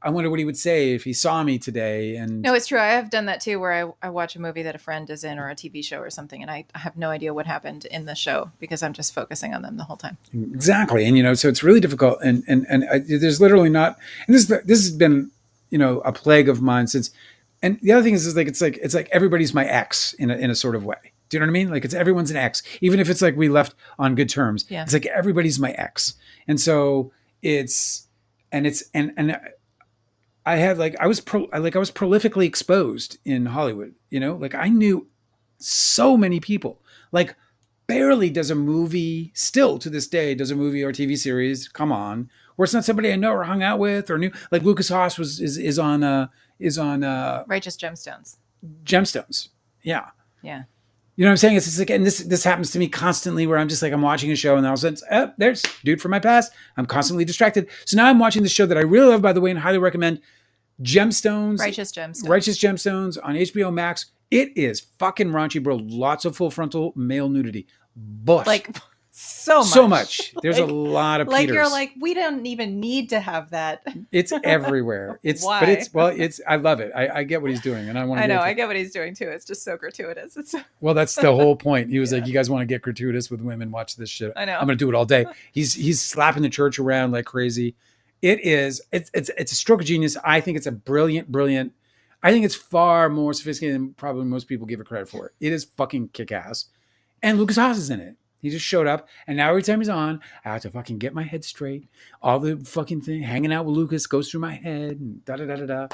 I wonder what he would say if he saw me today. And no, it's true. I have done that too, where I watch a movie that a friend is in or a TV show or something, and I have no idea what happened in the show because I'm just focusing on them the whole time. Exactly. And, so it's really difficult. And there's literally not, and this has been, a plague of mine since, and the other thing is it's like everybody's my ex in a sort of way. Do you know what I mean? Like everyone's an ex, even if it's like we left on good terms. Yeah. It's like everybody's my ex. And so I had I was prolifically exposed in Hollywood, like I knew so many people. Like barely does a movie still to this day does a movie or TV series come on where it's not somebody I know or hung out with or knew. Like Lucas Haas is on Righteous Gemstones. Gemstones. Yeah. Yeah. You know what I'm saying? It's just like, and this happens to me constantly where I'm just like, I'm watching a show and all of a sudden, there's dude from my past. I'm constantly distracted. So now I'm watching the show that I really love, by the way, and highly recommend, Gemstones. Righteous Gemstones. Righteous Gemstones on HBO Max. It is fucking raunchy, bro. Lots of full frontal male nudity. But like so much. So much. There's a lot of like Peters. You're like, we don't even need to have that. It's everywhere. Why? But I love it. I get what he's doing, and I get what he's doing too. It's just so gratuitous. Well, that's the whole point. He was like, you guys want to get gratuitous with women? Watch this shit. I know. I'm gonna do it all day. He's slapping the church around like crazy. It's a stroke of genius. I think it's a brilliant. I think it's far more sophisticated than probably most people give it credit for. It is fucking kick-ass. And Lucas Haas is in it. He just showed up, and now every time he's on, I have to fucking get my head straight. All the fucking thing, hanging out with Lucas goes through my head, and da da da da da.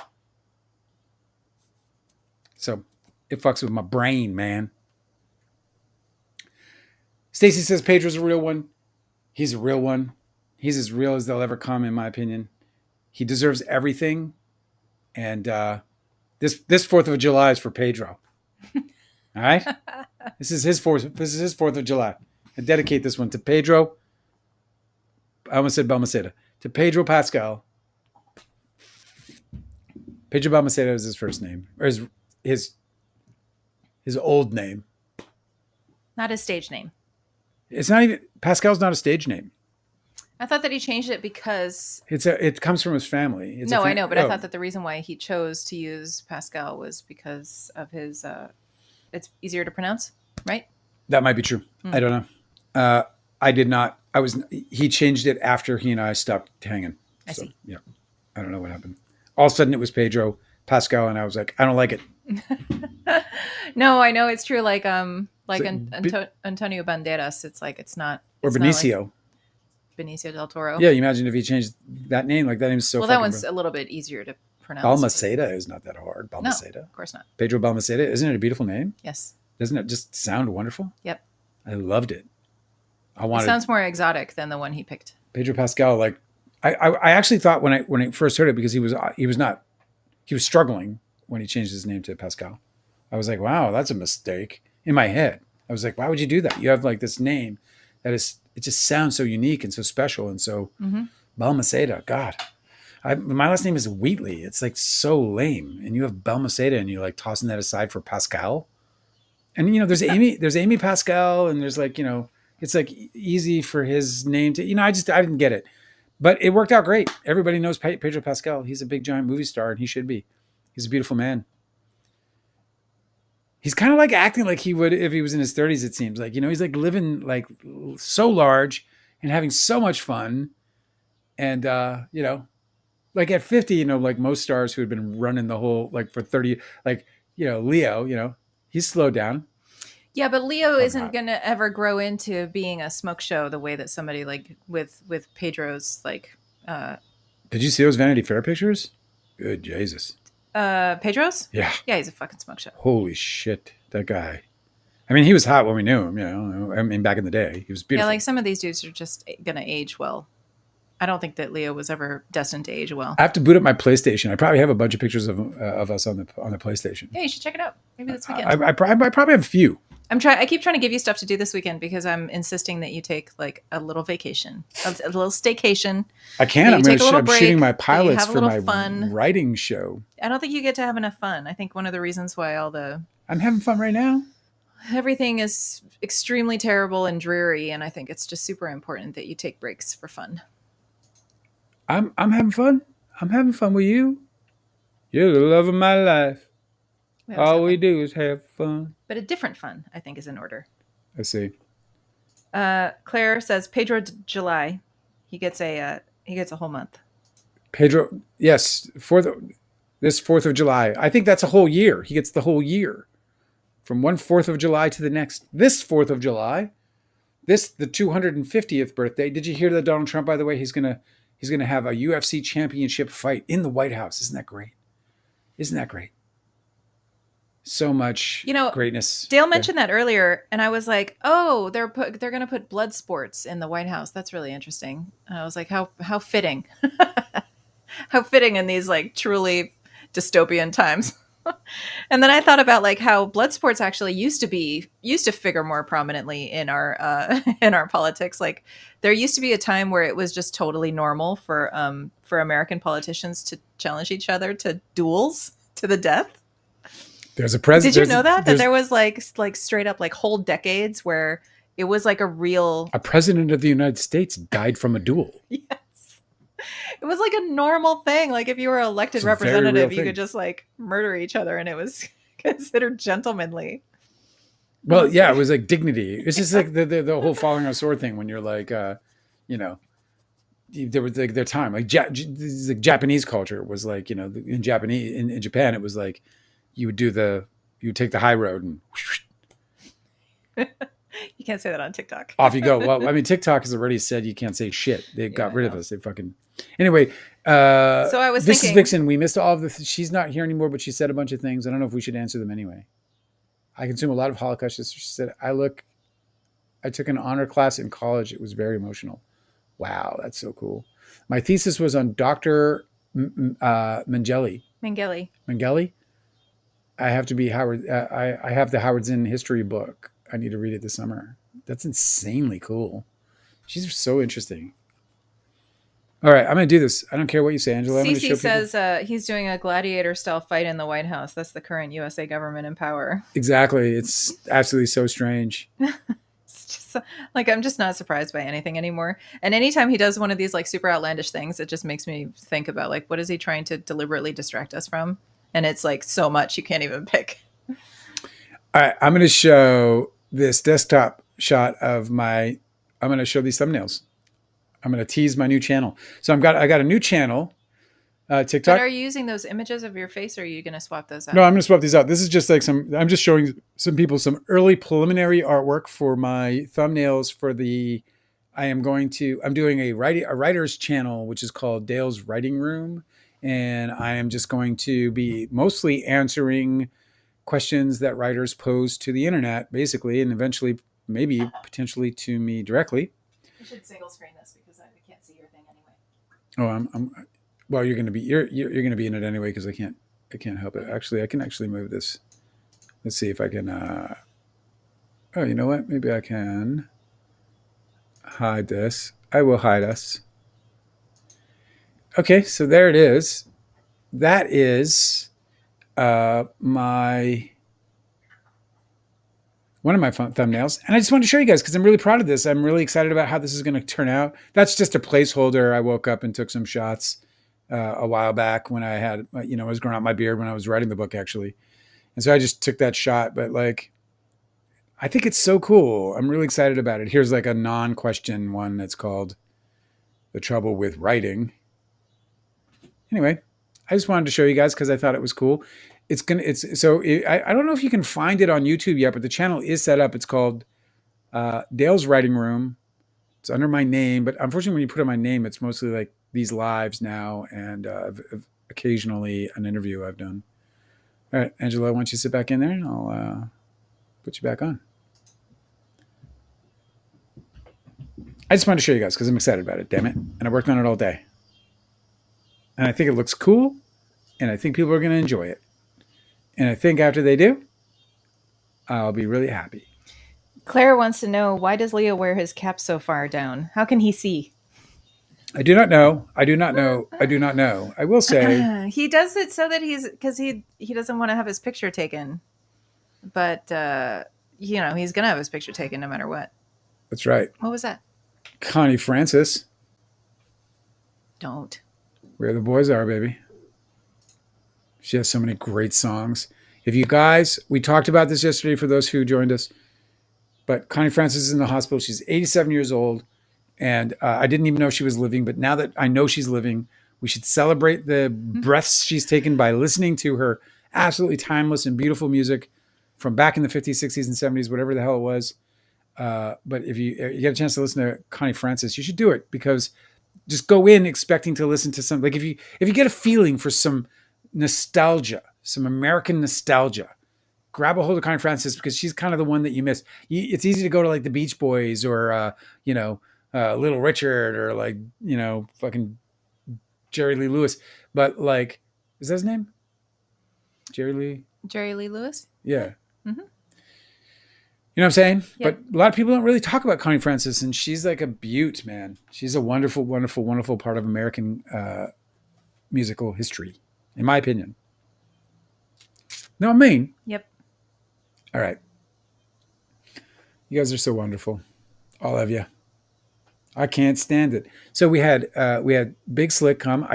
So it fucks with my brain, man. Stacy says Pedro's a real one. He's a real one. He's as real as they'll ever come, in my opinion. He deserves everything. And this 4th of July is for Pedro. All right? This is his 4th of July. I dedicate this one to Pedro. I almost said Balmaceda. To Pedro Pascal. Pedro Balmaceda is his first name. Or his old name. Not his stage name. It's not even... Pascal's not a stage name. I thought that he changed it because... It comes from his family. I know, but I thought that the reason why he chose to use Pascal was because of his... it's easier to pronounce, right? That might be true. I don't know. I did not. He changed it after he and I stopped hanging. I see. Yeah. I don't know what happened. All of a sudden it was Pedro Pascal, and I was like, I don't like it. No, I know it's true. Like Antonio Banderas, it's not. Or Benicio. Benicio del Toro. Yeah, you imagine if he changed that name. Like that name's so. Well, that one's a little bit easier to pronounce. Balmaceda is not that hard. Balmaceda. No, of course not. Pedro Balmaceda. Isn't it a beautiful name? Yes. Doesn't it just sound wonderful? Yep. I loved it. It sounds more exotic than the one he picked. Pedro Pascal. Like I actually thought when I first heard it, because he was struggling when he changed his name to Pascal. I was like, wow, that's a mistake. In my head, I was like, why would you do that? You have like this name that is, it just sounds so unique and so special. And so Balmaceda, God, my last name is Wheatley. It's like so lame. And you have Balmaceda and you're like tossing that aside for Pascal. And, there's Amy Pascal, and there's like, it's like easy for his name to, I didn't get it, but it worked out great. Everybody knows Pedro Pascal. He's a big giant movie star, and he should be. He's a beautiful man. He's kind of like acting like he would if he was in his 30s, it seems like, he's like living like so large and having so much fun. And, like at 50, like most stars who had been running the whole, like for 30, like, Leo, he's slowed down. Yeah, but Leo isn't going to ever grow into being a smoke show the way that somebody like with Pedro's like. Did you see those Vanity Fair pictures? Good Jesus. Pedro's? Yeah. Yeah, he's a fucking smoke show. Holy shit, that guy. I mean, he was hot when we knew him, I mean, back in the day. He was beautiful. Yeah, like some of these dudes are just going to age well. I don't think that Leo was ever destined to age well. I have to boot up my PlayStation. I probably have a bunch of pictures of us on the PlayStation. Yeah, you should check it out. Maybe this weekend. I probably have a few. I keep trying to give you stuff to do this weekend because I'm insisting that you take like a little vacation, a little staycation. I can. I'm shooting my pilots for my fun. writing show. I don't think you get to have enough fun. I think one of the reasons why I'm having fun right now. Everything is extremely terrible and dreary, and I think it's just super important that you take breaks for fun. I'm having fun. I'm having fun with you. You're the love of my life. All we do is have fun. But a different fun, I think, is in order. I see. Claire says Pedro July. He gets a whole month. Pedro, yes, this 4th of July. I think that's a whole year. He gets the whole year. From one 4th of July to the next. This 4th of July, the 250th birthday. Did you hear that Donald Trump, by the way, he's gonna have a UFC championship fight in the White House. Isn't that great? Isn't that great? So much greatness. Dale mentioned that earlier, and I was like, "Oh, they're going to put blood sports in the White House. That's really interesting." And I was like, "How fitting, how fitting in these like truly dystopian times." And then I thought about like how blood sports actually used to figure more prominently in our in our politics. Like there used to be a time where it was just totally normal for American politicians to challenge each other to duels to the death. There's a president. Did you know that there was like straight up like whole decades where it was like a president of the United States died from a duel. Yes. It was like a normal thing. Like if you were an elected representative, you could just like murder each other and it was considered gentlemanly. Well, yeah, it was like dignity. It's just like the whole following a sword thing when you're like, there was like their time, like Japanese culture was like, in Japan, it was like, you would take the high road and You can't say that on TikTok. Off you go. Well, I mean, TikTok has already said you can't say shit. They Yeah, got I rid of know. us. They fucking. Anyway, So I was this is thinking, Vixen. We missed all of the. She's not here anymore, but she said a bunch of things. I don't know if we should answer them anyway. I consume a lot of Holocaust history. She said, I took an honor class in college. It was very emotional. Wow, that's so cool. My thesis was on Dr. Mengele. Mengele. Mengele? I have to be Howard. I have the Howard Zinn history book. I need to read it this summer. That's insanely cool. She's so interesting. All right, I'm going to do this. I don't care what you say, Angela. I'm going to Cece show people. says he's doing a gladiator style fight in the White House. That's the current USA government in power. Exactly. It's absolutely so strange. It's just like I'm just not surprised by anything anymore. And anytime he does one of these like super outlandish things, it just makes me think about like what is he trying to deliberately distract us from? And it's like so much you can't even pick. All right, I'm going to show this desktop shot of my. I'm going to show these thumbnails. I'm going to tease my new channel. So I got a new channel, TikTok. But are you using those images of your face or are you going to swap those out? No, I'm going to swap these out. This is just like I'm just showing some people some early preliminary artwork for my thumbnails for I'm doing a writer's channel, which is called Dale's Writing Room. And I am just going to be mostly answering questions that writers pose to the internet, basically, and eventually, maybe potentially to me directly. You should single screen this because I can't see your thing anyway. Oh, well, you're going to be in it anyway because I can't help it. Actually, I can actually move this. Let's see if I can. Oh, you know what? Maybe I can hide this. I will hide us. Okay, so there it is. That is my one of my thumbnails, and I just wanted to show you guys because I'm really proud of this. I'm really excited about how this is going to turn out. That's just a placeholder. I woke up and took some shots a while back when I had, I was growing out my beard when I was writing the book, actually. And so I just took that shot, but like, I think it's so cool. I'm really excited about it. Here's like a non-question one that's called The Trouble with Writing. Anyway, I just wanted to show you guys because I thought it was cool. I don't know if you can find it on YouTube yet, but the channel is set up. It's called Dale's Writing Room. It's under my name, but unfortunately when you put in my name, it's mostly like these lives now and occasionally an interview I've done. All right, Angela, why don't you sit back in there and I'll put you back on. I just wanted to show you guys because I'm excited about it, damn it. And I worked on it all day. And I think it looks cool, and I think people are going to enjoy it. And I think after they do, I'll be really happy. Claire wants to know, why does Leo wear his cap so far down? How can he see? I do not know. I do not know. I do not know. I will say he does it so that because he doesn't want to have his picture taken. But he's gonna have his picture taken no matter what. That's right. What was that? Connie Francis. Don't. Where the Boys Are, baby. She has so many great songs. If you guys, we talked about this yesterday for those who joined us, but Connie Francis is in the hospital. She's 87 years old. And I didn't even know she was living. But now that I know she's living, we should celebrate the breaths she's taken by listening to her absolutely timeless and beautiful music from back in the 50s, 60s, and 70s, whatever the hell it was. But if you get a chance to listen to Connie Francis, you should do it because just go in expecting to listen to something. Like if you get a feeling for some nostalgia, some American nostalgia, grab a hold of Connie Francis because she's kind of the one that you miss. It's easy to go to like the Beach Boys or, Little Richard or like, fucking Jerry Lee Lewis. But like, is that his name? Jerry Lee Lewis? Yeah. Mm-hmm. You know what I'm saying? Yep. But a lot of people don't really talk about Connie Francis, and she's like a beaut, man. She's a wonderful, wonderful, wonderful part of American musical history, in my opinion. No, I mean. Yep. All right. You guys are so wonderful. All of you. I can't stand it. So we had Big Slick come.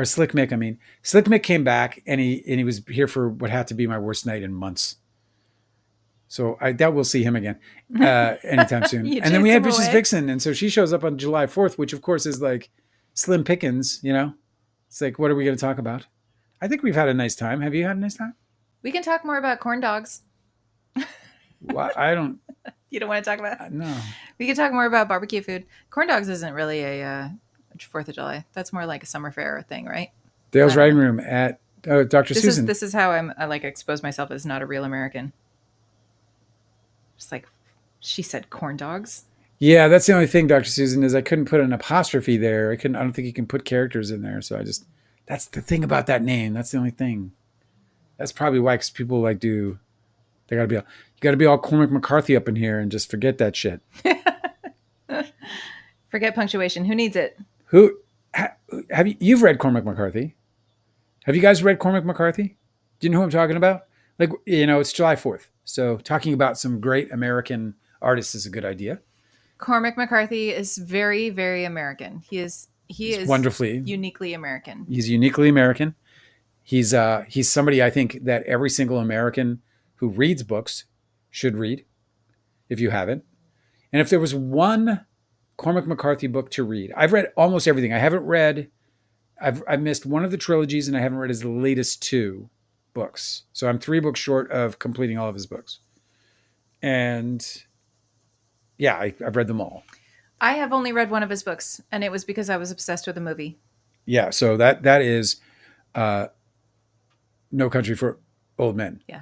Slick Mick. Slick Mick came back and he was here for what had to be my worst night in months. So I doubt we'll see him again anytime soon. And then we had Vicious Vixen, and so she shows up on July 4th, which of course is like slim pickings. It's like, what are we going to talk about? I think we've had a nice time. Have you had a nice time? We can talk more about corn dogs. Well, I don't. You don't want to talk about? No. We could talk more about barbecue food. Corn dogs isn't really a 4th of July. That's more like a summer fair thing, right? Dale's I don't Writing know. Room at Dr. This is Susan. this is how I like expose myself as not a real American. Just like she said, corn dogs. Yeah, that's the only thing, Dr. Susan, is I couldn't put an apostrophe there. I don't think you can put characters in there. So that's the thing about that name. That's the only thing. That's probably why, because people you got to be all Cormac McCarthy up in here and just forget that shit. Forget punctuation. Who needs it? You've read Cormac McCarthy. Have you guys read Cormac McCarthy? Do you know who I'm talking about? It's July 4th. So talking about some great American artists is a good idea. Cormac McCarthy is very, very American. He's wonderfully uniquely American. He's uniquely American. He's somebody I think that every single American who reads books should read, if you haven't. And if there was one Cormac McCarthy book to read, I've read almost everything. I've missed one of the trilogies, and I haven't read his latest 2 books. So I'm 3 books short of completing all of his books. And yeah, I've read them all. I have only read one of his books, and it was because I was obsessed with the movie. Yeah, so that is No Country for Old Men. Yeah.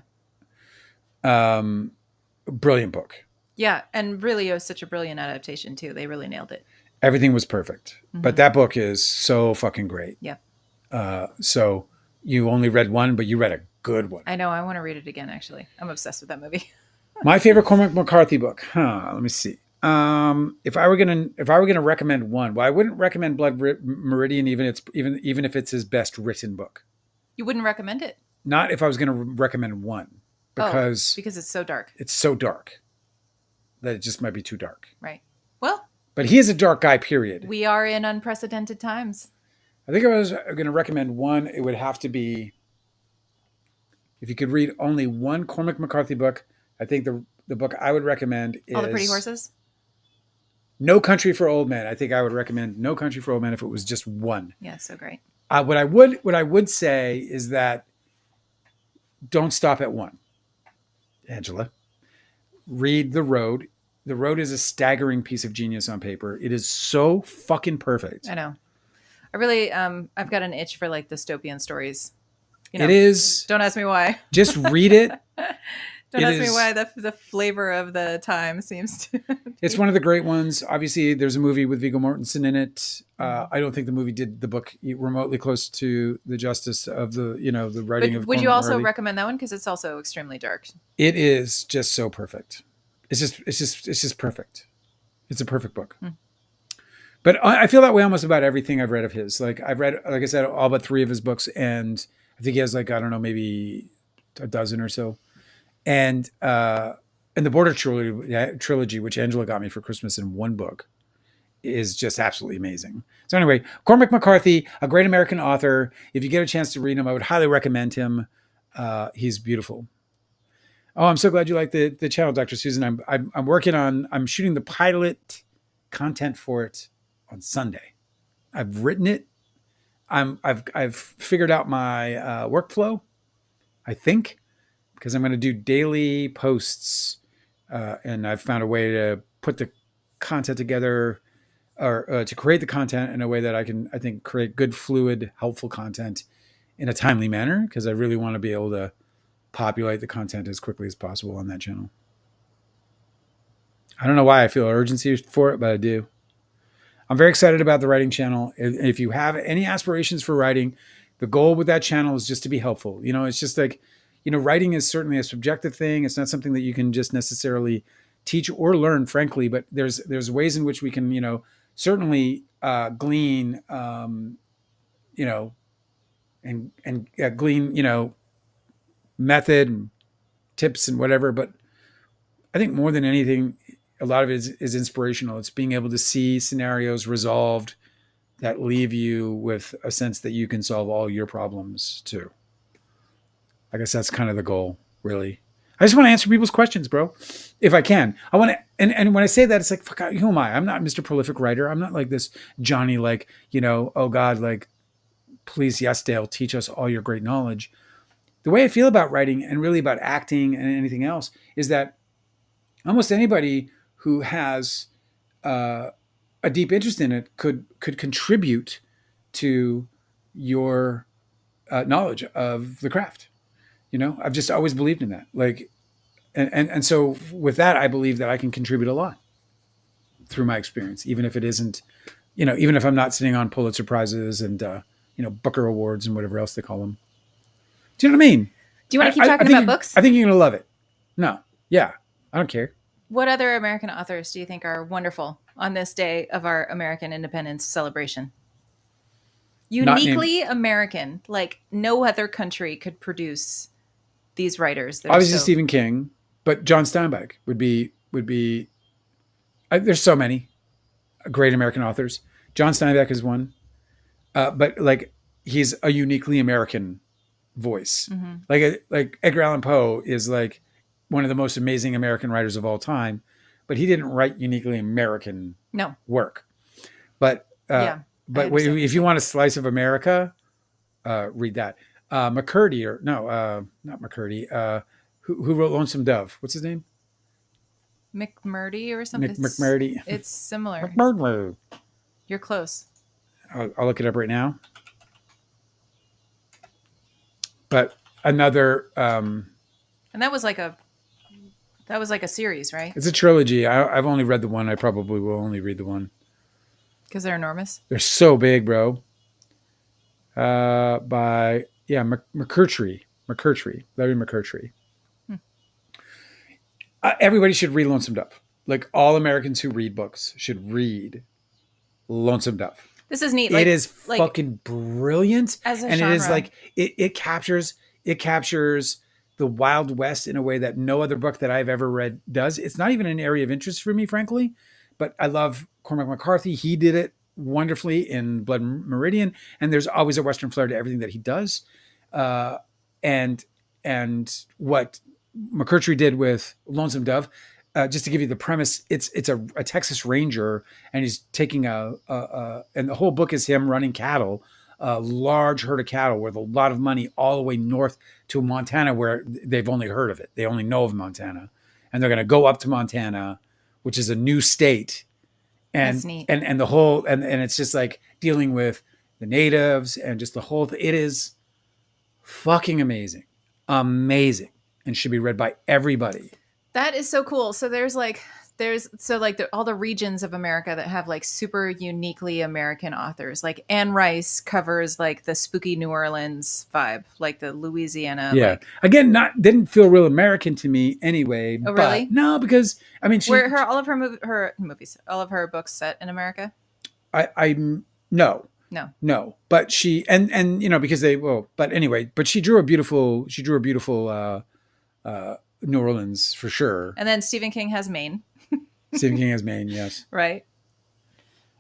Brilliant book. Yeah, and really it was such a brilliant adaptation too. They really nailed it. Everything was perfect. Mm-hmm. But that book is so fucking great. Yeah. So you only read one, but you read a good one. I know. I want to read it again, actually. I'm obsessed with that movie. My favorite Cormac McCarthy book. Let me see. If I were gonna recommend one, well, I wouldn't recommend Blood Meridian, even if it's his best written book. You wouldn't recommend it? Not if I was going to recommend one, because it's so dark. It's so dark that it just might be too dark. Right. Well, but he is a dark guy. Period. We are in unprecedented times. I think if I was going to recommend one, it would have to be, if you could read only one Cormac McCarthy book, I think the book I would recommend is All the Pretty Horses. No Country for Old Men. I think I would recommend No Country for Old Men if it was just one. Yeah, so great. What I would say is that don't stop at one. Angela, read The Road. The Road is a staggering piece of genius on paper. It is so fucking perfect. I know. I really, I've got an itch for like dystopian stories. It is. Don't ask me why. Just read it. Don't ask me why the flavor of the time seems to. It's one of the great ones. Obviously, there's a movie with Viggo Mortensen in it. I don't think the movie did the book remotely close to the justice of the writing of. Would you also recommend that one, because it's also extremely dark? It is just so perfect. It's just perfect. It's a perfect book. But I feel that way almost about everything I've read of his. Like I've read, like I said, all but 3 of his books, and I think he has maybe a dozen or so. And the Border trilogy, which Angela got me for Christmas in one book, is just absolutely amazing. So anyway, Cormac McCarthy, a great American author. If you get a chance to read him, I would highly recommend him. He's beautiful. Oh, I'm so glad you like the channel, Dr. Susan. I'm shooting the pilot content for it on Sunday. I've written it. I've figured out my workflow, I think, because I'm going to do daily posts, and I've found a way to put the content together, or to create the content in a way that I think create good, fluid, helpful content in a timely manner, because I really want to be able to populate the content as quickly as possible on that channel. I don't know why I feel urgency for it, but I do. I'm very excited about the writing channel. If you have any aspirations for writing, the goal with that channel is just to be helpful. It's just like, writing is certainly a subjective thing. It's not something that you can just necessarily teach or learn, frankly, but there's ways in which we can, certainly glean, and glean, method and tips and whatever. But I think more than anything, a lot of it is inspirational. It's being able to see scenarios resolved that leave you with a sense that you can solve all your problems too. I guess that's kind of the goal, really. I just want to answer people's questions, bro, if I can. I want to, and when I say that, it's like, fuck, who am I? I'm not Mr. Prolific Writer. I'm not like this Johnny, oh God, please, yes, Dale, teach us all your great knowledge. The way I feel about writing, and really about acting and anything else, is that almost anybody who has uh, a deep interest in it could contribute to your knowledge of the craft. I've just always believed in that. Like, and so with that, I believe that I can contribute a lot through my experience, even if it isn't, even if I'm not sitting on Pulitzer prizes and Booker awards and whatever else they call them. Do you know what I mean? Do you want to keep talking about books? I think you're gonna love it. No, yeah, I don't care. What other American authors do you think are wonderful on this day of our American independence celebration? Uniquely American, like no other country could produce these writers. Obviously, Stephen King, but John Steinbeck would be. There's so many great American authors. John Steinbeck is one, but like he's a uniquely American voice. Mm-hmm. Like Edgar Allan Poe is like one of the most amazing American writers of all time, but he didn't write uniquely American work. But if you want a slice of America, read that. McCurdy not McCurdy. Who wrote Lonesome Dove? What's his name? McMurdy or something. McMurdy. It's similar. McMurdy. You're close. I'll look it up right now. But another, and that was like a series, right? It's a trilogy. I've only read the one. I probably will only read the one because they're enormous. They're so big, bro. By McCurtry, Larry McCurtry. Everybody should read Lonesome Dove. Like all Americans who read books should read Lonesome Dove. This is neat. It is fucking brilliant, as a and genre. It is like it captures the Wild West in a way that no other book that I've ever read does. It's not even an area of interest for me, frankly, but I love Cormac McCarthy. He did it wonderfully in Blood Meridian, and there's always a Western flair to everything that he does. And what McCurtry did with Lonesome Dove, just to give you the premise, it's a Texas Ranger, and he's taking and the whole book is him running cattle, a large herd of cattle worth a lot of money all the way north to Montana, where they've only heard of it. They only know of Montana, and they're going to go up to Montana, which is a new state. And that's neat. And the whole, and it's just like dealing with the natives and just the whole thing. It is fucking amazing, and should be read by everybody. That is so cool. So there's all the regions of America that have like super uniquely American authors. Like Anne Rice covers like the spooky New Orleans vibe, like the Louisiana. Yeah. Again, didn't feel real American to me anyway. Oh, really? No, because I mean, all of her movies, all of her books set in America. No. But she and because but she drew a beautiful New Orleans for sure. And then Stephen King has Maine. Stephen King has Maine, yes. Right.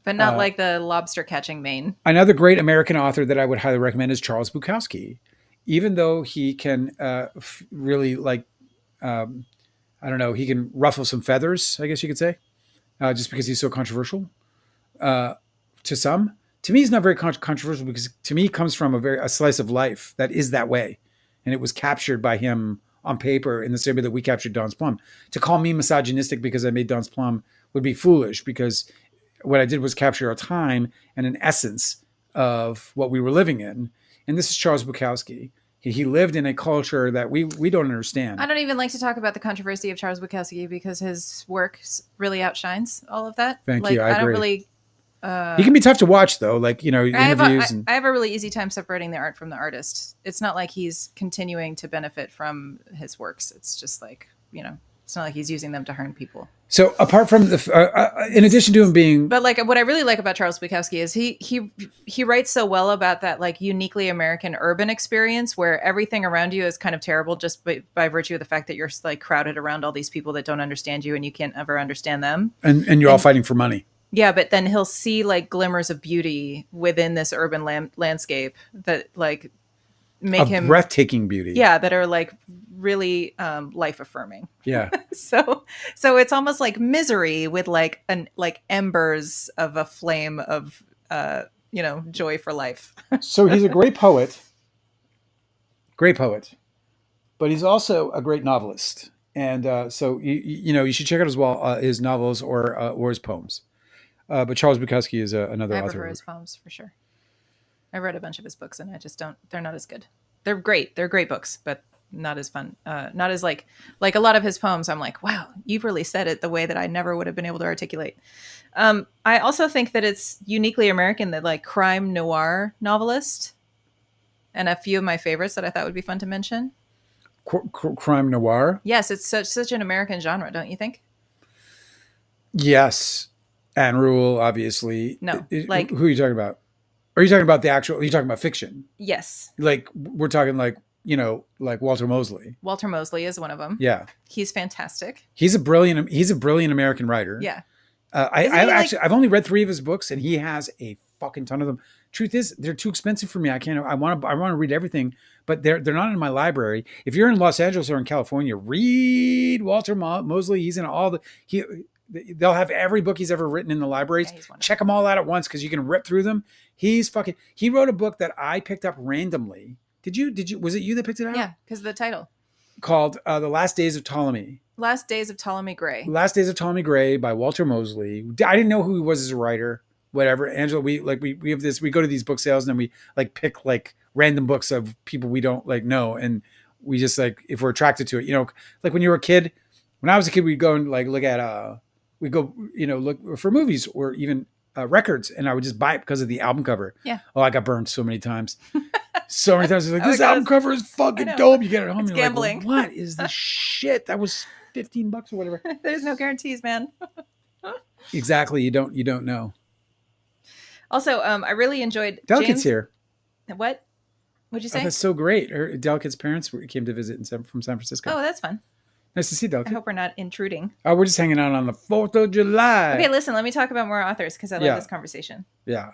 But not like the lobster catching Maine. Another great American author that I would highly recommend is Charles Bukowski. Even though he can really he can ruffle some feathers, I guess you could say, just because he's so controversial to some. To me, he's not very controversial because to me, he comes from a slice of life that is that way. And it was captured by him on paper in the same way that we captured Don's Plum. To call me misogynistic because I made Don's Plum would be foolish, because what I did was capture a time and an essence of what we were living in. And this is Charles Bukowski. He lived in a culture that we don't understand. I don't even like to talk about the controversy of Charles Bukowski because his work really outshines all of that. Thank you. I agree. don't really. He can be tough to watch, though. Like, interviews. I have a really easy time separating the art from the artist. It's not like he's continuing to benefit from his works. It's just like, it's not like he's using them to harm people. So apart from in addition to him being, but like what I really like about Charles Bukowski is he writes so well about that like uniquely American urban experience where everything around you is kind of terrible just by virtue of the fact that you're like crowded around all these people that don't understand you and you can't ever understand them. And you're all fighting for money. Yeah, but then he'll see like glimmers of beauty within this urban landscape that like make him breathtaking beauty. Yeah, that are like really life affirming. Yeah. So it's almost like Misery with like embers of a flame of joy for life. So he's a great poet, but he's also a great novelist. And so you should check out as well his novels or his poems. But Charles Bukowski is another I prefer author. his poems for sure. I read a bunch of his books, and I just don't. They're not as good. They're great. They're great books, but not as fun. Not as like a lot of his poems. I'm like, wow, you've really said it the way that I never would have been able to articulate. I also think that it's uniquely American that like crime noir novelist, and a few of my favorites that I thought would be fun to mention. Crime noir. Yes, it's such an American genre, don't you think? Yes, Anne Rule, obviously. No, like Who are you talking about? Are you talking about the actual? Are you talking about fiction? yes, Like we're talking like like Walter Mosley. Walter Mosley is one of them. Yeah, He's fantastic. he's a brilliant American writer. Yeah, I've only read 3 of his books, and he has a fucking ton of them. Truth is, they're too expensive for me. I can't. I want to read everything, but they're not in my library. If you're in Los Angeles or in California, read Walter Mosley. He's in all the he. They'll have every book he's ever written in the libraries. yeah, he's wonderful. Check them all out at once because you can rip through them. He wrote a book that I picked up randomly. Did you? Was it you that picked it out? Yeah, because the title, Called The Last Days of Ptolemy. Last Days of Ptolemy Gray. Last Days of Ptolemy Gray by Walter Mosley. I didn't know who he was as a writer. Whatever, Angela. We have this. We go to these book sales and then we like pick like random books of people we don't like know, and we just like if we're attracted to it. Like when you were a kid. When I was a kid, we'd go and like look at we go look for movies or even records, and I would just buy it because of the album cover. Yeah. Oh, I got burned so many times. So many times. Like, this it album goes. cover is fucking dope. You get it home. It's You're gambling. like, what is this shit? That was $15 or whatever. There's no guarantees, man. Exactly. You don't know. Also, I really enjoyed Delicate's James. here. What? What'd you Oh, say? that's so great. Delicate's parents came to visit from San Francisco. Oh, that's fun. Nice to see I Delicate. hope we're not intruding. Oh, we're just hanging out on the 4th of July. Okay, listen, let me talk about more authors because I love this conversation. Yeah.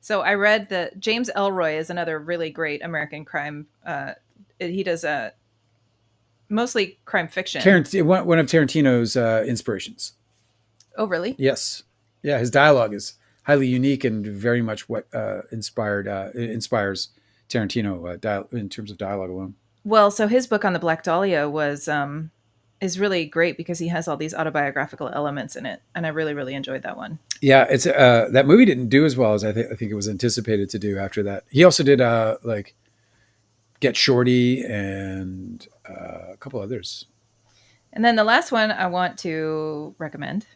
So I read that James Elroy is another really great American crime. He does mostly crime fiction. One of Tarantino's inspirations. Oh, really? Yes. Yeah, his dialogue is highly unique and very much what inspires Tarantino in terms of dialogue alone. Well, so his book on the Black Dahlia is really great because he has all these autobiographical elements in it, and I really, really enjoyed that one. Yeah, it's that movie didn't do as well as I think it was anticipated to do after that. He also did like Get Shorty and a couple others. And then the last one I want to recommend.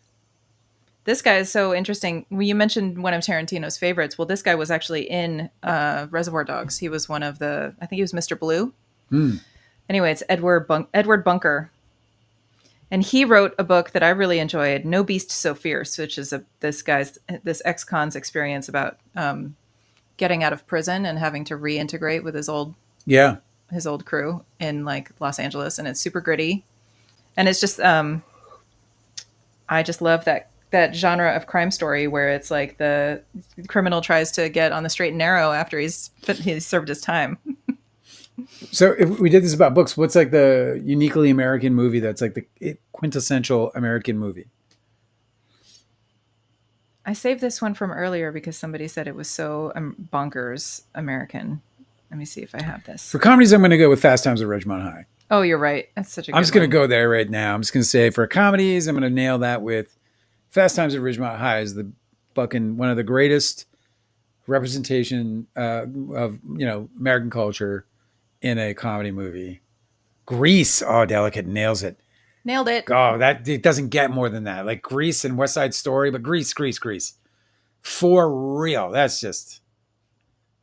This guy is so interesting. Well, you mentioned one of Tarantino's favorites. Well, this guy was actually in Reservoir Dogs. He was one of I think he was Mr. Blue. Anyway, it's Edward Bunker. And he wrote a book that I really enjoyed, No Beast So Fierce, which is this ex-con's experience about getting out of prison and having to reintegrate with his old crew in like Los Angeles. And it's super gritty. And it's just, I just love that genre of crime story where it's like the criminal tries to get on the straight and narrow after he's served his time. So if we did this about books, what's like the uniquely American movie that's like the quintessential American movie? I saved this one from earlier because somebody said it was so bonkers American. Let me see if I have this. For comedies, I'm going to go with Fast Times at Ridgemont High. Oh, you're right. That's such a good I'm just going to go there right now. I'm just going to say for comedies, I'm going to nail that with Fast Times at Ridgemont High is the fucking one of the greatest representation of American culture in a comedy movie. Grease. Oh, Delicate nails it. Nailed it. Oh, it doesn't get more than that. Like Grease and West Side Story, but Grease. For real. That's just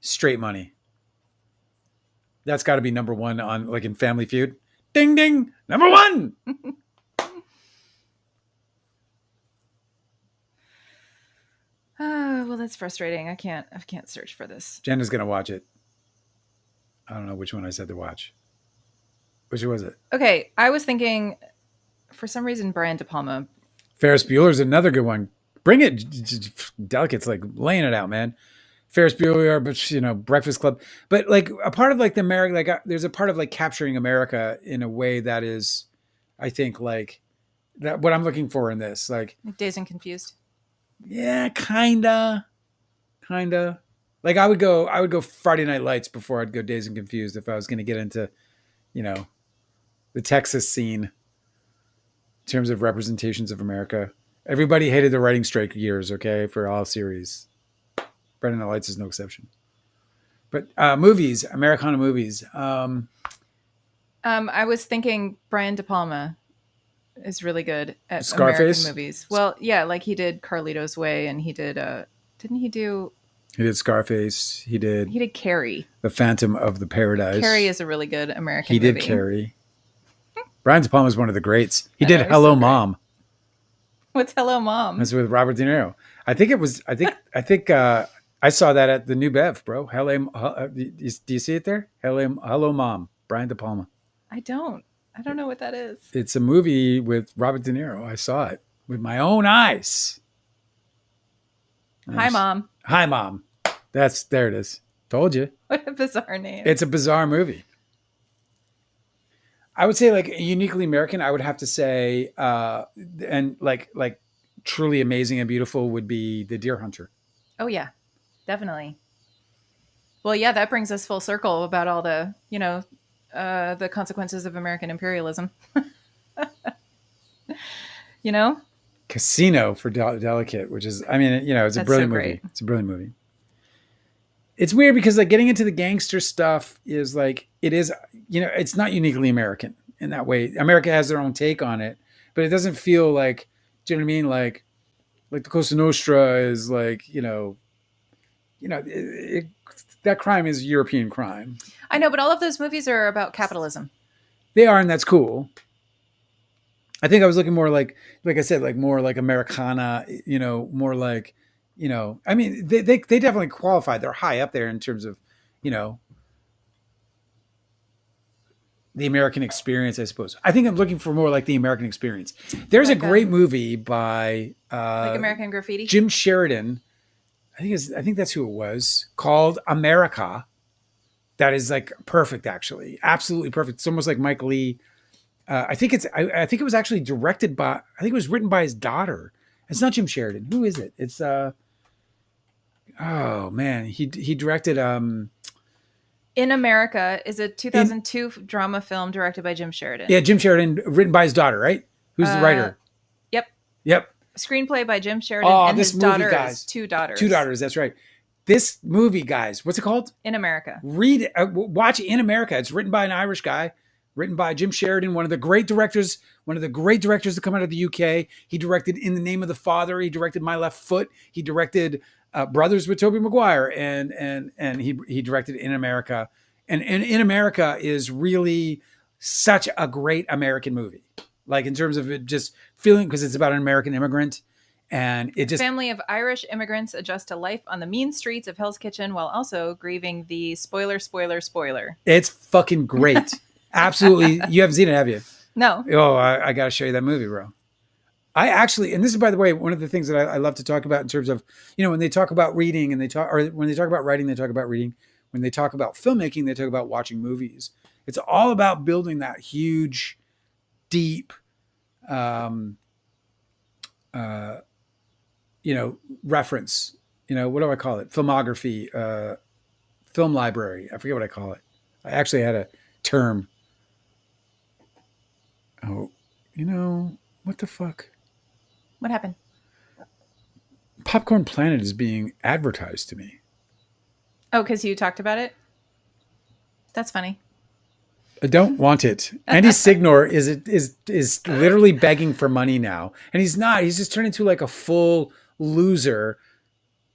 straight money. That's got to be number one on like in Family Feud. Ding ding. Number one. Oh, well, that's frustrating. I can't search for this. Jenna's gonna watch it. I don't know which one I said to watch. Which was it? Okay, I was thinking, for some reason, Brian De Palma. Ferris Bueller's another good one. Bring it, Delicate's like laying it out, man. Ferris Bueller, but Breakfast Club, but like a part of like the America, like there's a part of like capturing America in a way that is, I think, like that what I'm looking for in this, like Dazed and Confused. Yeah, kinda. Like I would go Friday Night Lights before I'd go Dazed and Confused if I was going to get into, the Texas scene. terms of representations of America. Everybody hated the writing strike years, okay, for all series. Friday Night Lights is no exception. But movies, Americana movies. I was thinking Brian De Palma is really good at American Scarface. movies. Well, yeah, like he did Carlito's Way, and he did. Didn't he do? He did Scarface. He did Carrie. The Phantom of the Paradise. Carrie is a really good American movie. He did Carrie. Brian De Palma is one of the greats. He did Hello, Mom. What's Hello, Mom? That's with Robert De Niro. I think it was. I think. I saw that at the New Bev, bro. Hello, do you see it there? Hello, Mom. Brian De Palma. I don't know what that is. It's a movie with Robert De Niro. I saw it with my own eyes. Hi, Mom. Hi, Mom. There it is. Told you. What a bizarre name. It's a bizarre movie. I would say like uniquely American. I would have to say, and like truly amazing and beautiful would be The Deer Hunter. Oh yeah, definitely. Well, yeah, that brings us full circle about all the the consequences of American imperialism. Casino for Delicate, which is, I mean, it's a brilliant movie. It's a brilliant movie. It's weird because like getting into the gangster stuff is like, it is, it's not uniquely American in that way. America has their own take on it, but it doesn't feel like, do you know what I mean? Like the Cosa Nostra is like, that crime is European crime. I know, but all of those movies are about capitalism. They are, and that's cool. I think I was looking more like I said, like more like Americana, more like, I mean, they definitely qualify. They're high up there in terms of, the American experience, I suppose. I think I'm looking for more like the American experience. There's like a great movie by like American Graffiti. Jim Sheridan. I think that's who it was, called America. That is like perfect, actually, absolutely perfect. It's almost like Mike Lee. I think it was actually directed by. I think it was written by his daughter. It's not Jim Sheridan. Who is it? It's oh man, he directed In America is a 2002 drama film directed by Jim Sheridan. Yeah, Jim Sheridan, written by his daughter, right? Who's the writer? Yep. Screenplay by Jim Sheridan and his daughter, guys. Two daughters. Two daughters, that's right. This movie, guys, what's it called? In America. Read it, watch In America. It's written by an Irish guy, written by Jim Sheridan, one of the great directors to come out of the UK. He directed In the Name of the Father. He directed My Left Foot. He directed Brothers with Tobey Maguire, and he directed In America. And In America is really such a great American movie. Like in terms of it just feeling, because it's about an American immigrant, and it just, family of Irish immigrants adjust to life on the mean streets of Hell's Kitchen while also grieving the spoiler. It's fucking great. Absolutely. You haven't seen it, have you? No. Oh, I got to show you that movie, bro. I actually, and this is, by the way, one of the things that I love to talk about in terms of, when they talk about reading and when they talk about writing, they talk about reading. When they talk about filmmaking, they talk about watching movies. It's all about building that huge, deep, reference, what do I call it? Filmography, film library. I forget what I call it. I actually had a term. Oh, what the fuck? What happened? Popcorn Planet is being advertised to me. Oh, because you talked about it? That's funny. I don't want it. Andy Signor is literally begging for money now. And he's not. He's just turned into like a full loser.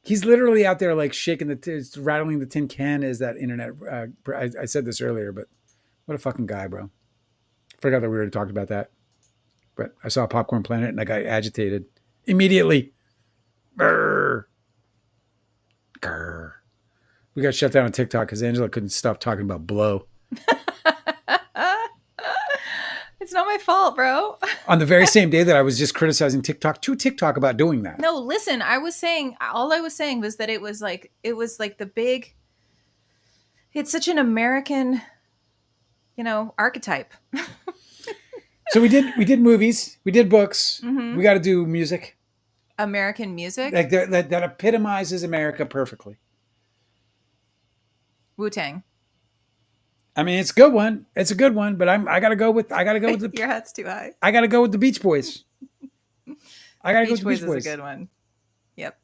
He's literally out there like shaking rattling the tin can as that internet. I said this earlier, but what a fucking guy, bro. Forgot that we already talked about that. But I saw Popcorn Planet and I got agitated immediately. Grr. Grr. We got shut down on TikTok because Angela couldn't stop talking about blow. It's not my fault, bro. On the very same day that I was just criticizing TikTok about doing that. No, listen, all I was saying was that it was like the big, it's such an American, archetype. So we did movies, we did books, Mm-hmm. We got to do music. American music? Like that epitomizes America perfectly. Wu-Tang. I mean, it's a good one. It's a good one, but I gotta go with the Your hat's too high. I gotta go with the Beach Boys. I gotta go with Beach the Beach Boys is a Boys. good one. Yep.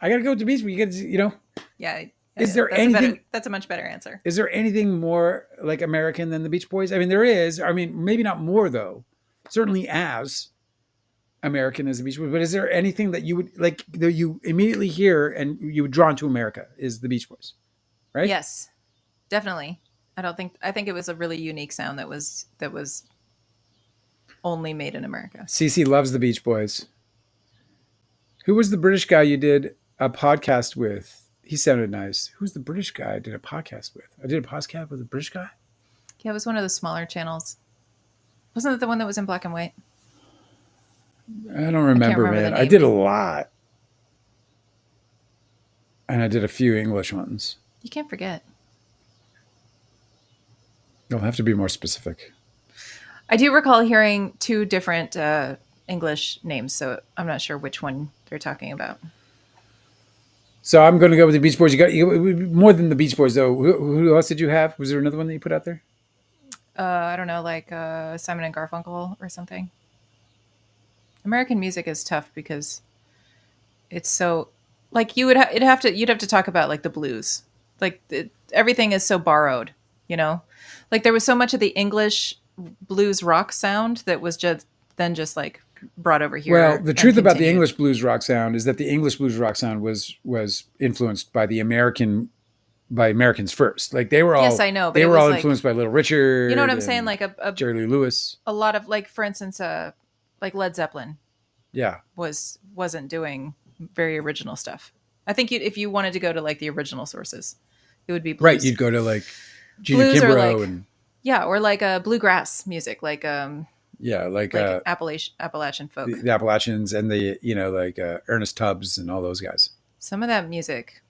I gotta go with the Beach Boys. Yeah. Is there that's anything? That's a much better answer. Is there anything more like American than the Beach Boys? I mean, there is. I mean, maybe not more though. Certainly as American as the Beach Boys. But is there anything that you would like that you immediately hear and you would drawn to America? Is the Beach Boys, right? Yes, definitely. I think it was a really unique sound that was only made in America. Cece loves the Beach Boys. Who was the British guy you did a podcast with? He sounded nice. Who's the British guy I did a podcast with? I did a podcast with a British guy? Yeah, it was one of the smaller channels. Wasn't it the one that was in black and white? I don't remember, man. I did a lot. And I did a few English ones. You can't forget. You'll have to be more specific. I do recall hearing two different English names, so I'm not sure which one they're talking about. So I'm going to go with the Beach Boys. You got more than the Beach Boys, though. Who else did you have? Was there another one that you put out there? I don't know, like Simon and Garfunkel or something. American music is tough because it's so like you'd have to talk about like the blues, like everything is so borrowed, you know, like there was so much of the English blues rock sound that was just like brought over here. Well, the truth about the English blues rock sound is that the English blues rock sound was influenced by by Americans first. Like they were all, yes, I know, but they were all influenced by Little Richard. You know what I'm saying? Like Jerry Lee Lewis. A lot of like, for instance, like Led Zeppelin. Yeah, wasn't doing very original stuff. I think if you wanted to go to like the original sources, it would be blues. Right. You'd go to like Gina Kimbrough or like bluegrass music, like like Appalachian folk, the Appalachians and the like Ernest Tubbs and all those guys. Some of that music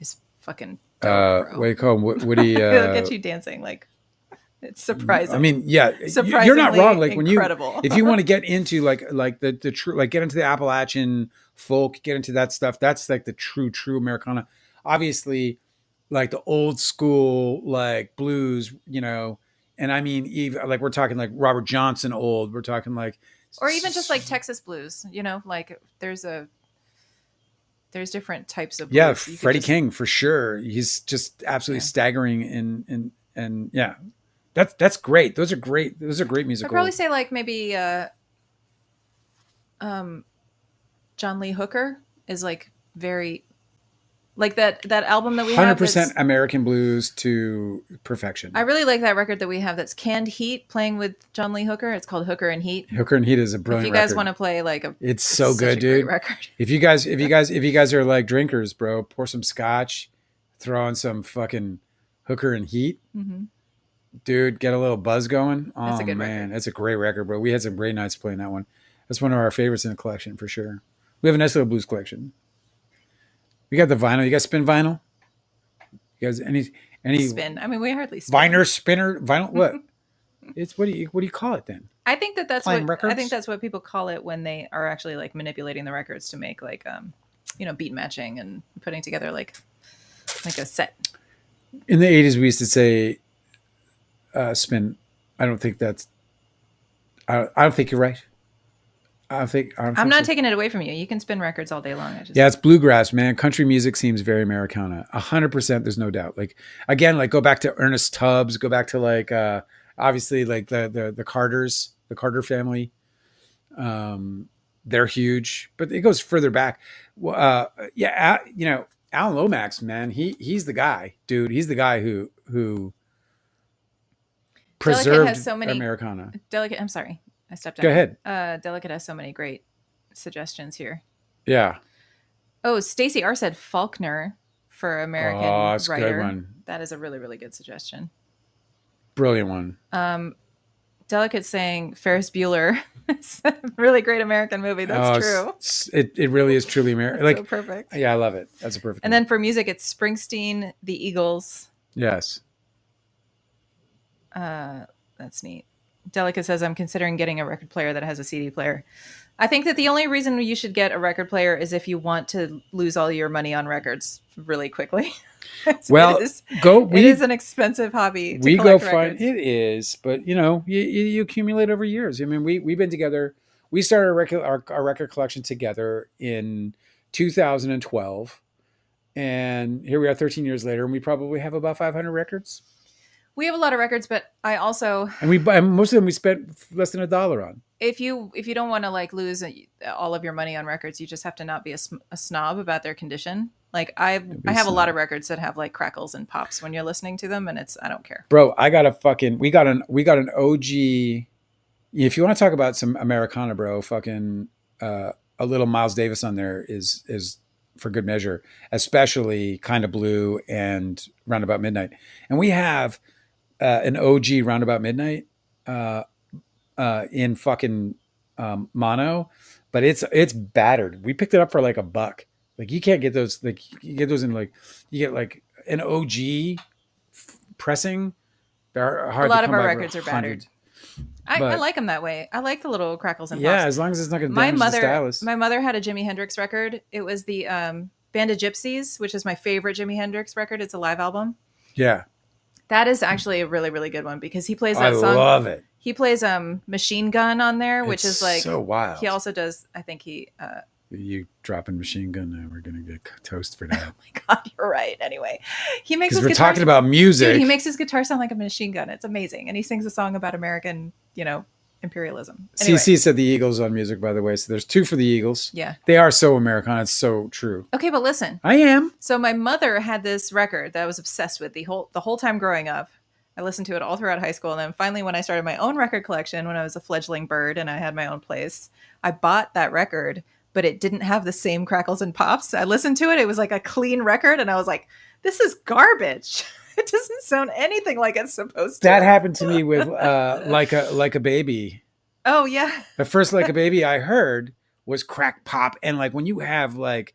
is fucking dope, bro. What do you call him? Woody. It'll get you dancing. Like it's surprising. I mean, yeah, you're not wrong. Like when if you want to get into like the true, like get into the Appalachian folk, get into that stuff. That's like the true Americana. Obviously, like the old school like blues, and I mean, even like we're talking like Robert Johnson old. We're talking like, or even just like Texas blues. Like there's different types of blues. Yeah, Freddie King for sure. He's just absolutely staggering and yeah. That's great. Those are great musicals. I'd probably say like maybe John Lee Hooker is like very like that album that we 100% American blues to perfection. I really like that record that we have that's Canned Heat playing with John Lee Hooker. It's called Hooker and Heat. Hooker and Heat is a brilliant record. If you guys want to play like it's so good, dude. Record. If you guys are like drinkers, bro, pour some scotch, throw on some fucking Hooker and Heat. Mm-hmm. Dude, get a little buzz going. Oh, that's a good record. That's a great record, bro. We had some great nights playing that one. That's one of our favorites in the collection for sure. We have a nice little blues collection. We got the vinyl. You guys spin vinyl? You guys any spin? I mean, we hardly spin. Vinyl. What? It's what do you call it then? I think that's what people call it when they are actually like manipulating the records to make like beat matching and putting together like a set. In the 80s, we used to say spin. I don't think you're right. I'm not taking it away from you. You can spin records all day long. It's bluegrass, man. Country music seems very Americana. 100%. There's no doubt. Like again, like go back to Ernest Tubbs. Go back to like obviously like the Carters, the Carter family. They're huge, but it goes further back. Alan Lomax, man. He's the guy, dude. He's the guy who preserved Americana. I'm sorry. I stepped out. Go ahead. Delicate has so many great suggestions here. Yeah. Oh, Stacey R said Faulkner for American that's writer. A good one. That is a really, really good suggestion. Brilliant one. Delicate saying Ferris Bueller. It's a really great American movie. That's true. It really is truly American. Like so perfect. Yeah, I love it. That's a perfect. And then for music, it's Springsteen, the Eagles. Yes. That's neat. Delicate says, I'm considering getting a record player that has a CD player. I think that the only reason you should get a record player is if you want to lose all your money on records really quickly. Well, is. go It is we an expensive hobby to we go collect find records. it is, but you accumulate over years. I mean, we've been together. We started our record collection together in 2012, and here we are 13 years later, and we probably have about 500 records. We have a lot of records, but I also, And most of them we spent less than $1 on. if you don't want to like lose all of your money on records, you just have to not be a snob about their condition. Like Don't I be have a lot snob. of records that have like crackles and pops when you're listening to them, and I don't care. Bro, I got a fucking we got an OG. If you want to talk about some Americana, bro, fucking a little Miles Davis on there is for good measure, especially Kind of Blue and Roundabout Midnight. And we have an OG Roundabout Midnight uh, in fucking mono, but it's battered. We picked it up for like $1. Like you can't get those. Like you get those in like you get like an OG pressing. They're A hard to lot of come our by for records are 100. battered. I But like them that way. I like the little crackles and yeah, pops. as long as it's not going to My damage the mother, stylus. my mother had a Jimi Hendrix record. It was the Band of Gypsies, which is my favorite Jimi Hendrix record. It's a live album. Yeah, That is actually a really, really good one because he plays I that song. love it. He plays Machine Gun on there, which It's is like so wild. he also does. I think he. You dropping Machine Gun now, we're gonna get toast for that. Oh my god, you're right. Anyway, he makes Because his we're guitar, talking about music. dude, he makes his guitar sound like a machine gun. It's amazing, and he sings a song about American, imperialism. Anyway, CC said the Eagles on music, by the way. So there's 2 for the Eagles. yeah. They are so Americana. It's so true. Okay, but listen. I am. So my mother had this record that I was obsessed with the whole time growing up. I listened to it all throughout high school, and then finally, when I started my own record collection, when I was a fledgling bird and I had my own place, I bought that record, but it didn't have the same crackles and pops. I listened to it; it was like a clean record, and I was like, "This is garbage. It doesn't sound anything like it's supposed to." That happened to me with like a baby. Oh yeah, The first Like a Baby I heard was crack pop, and like when you have like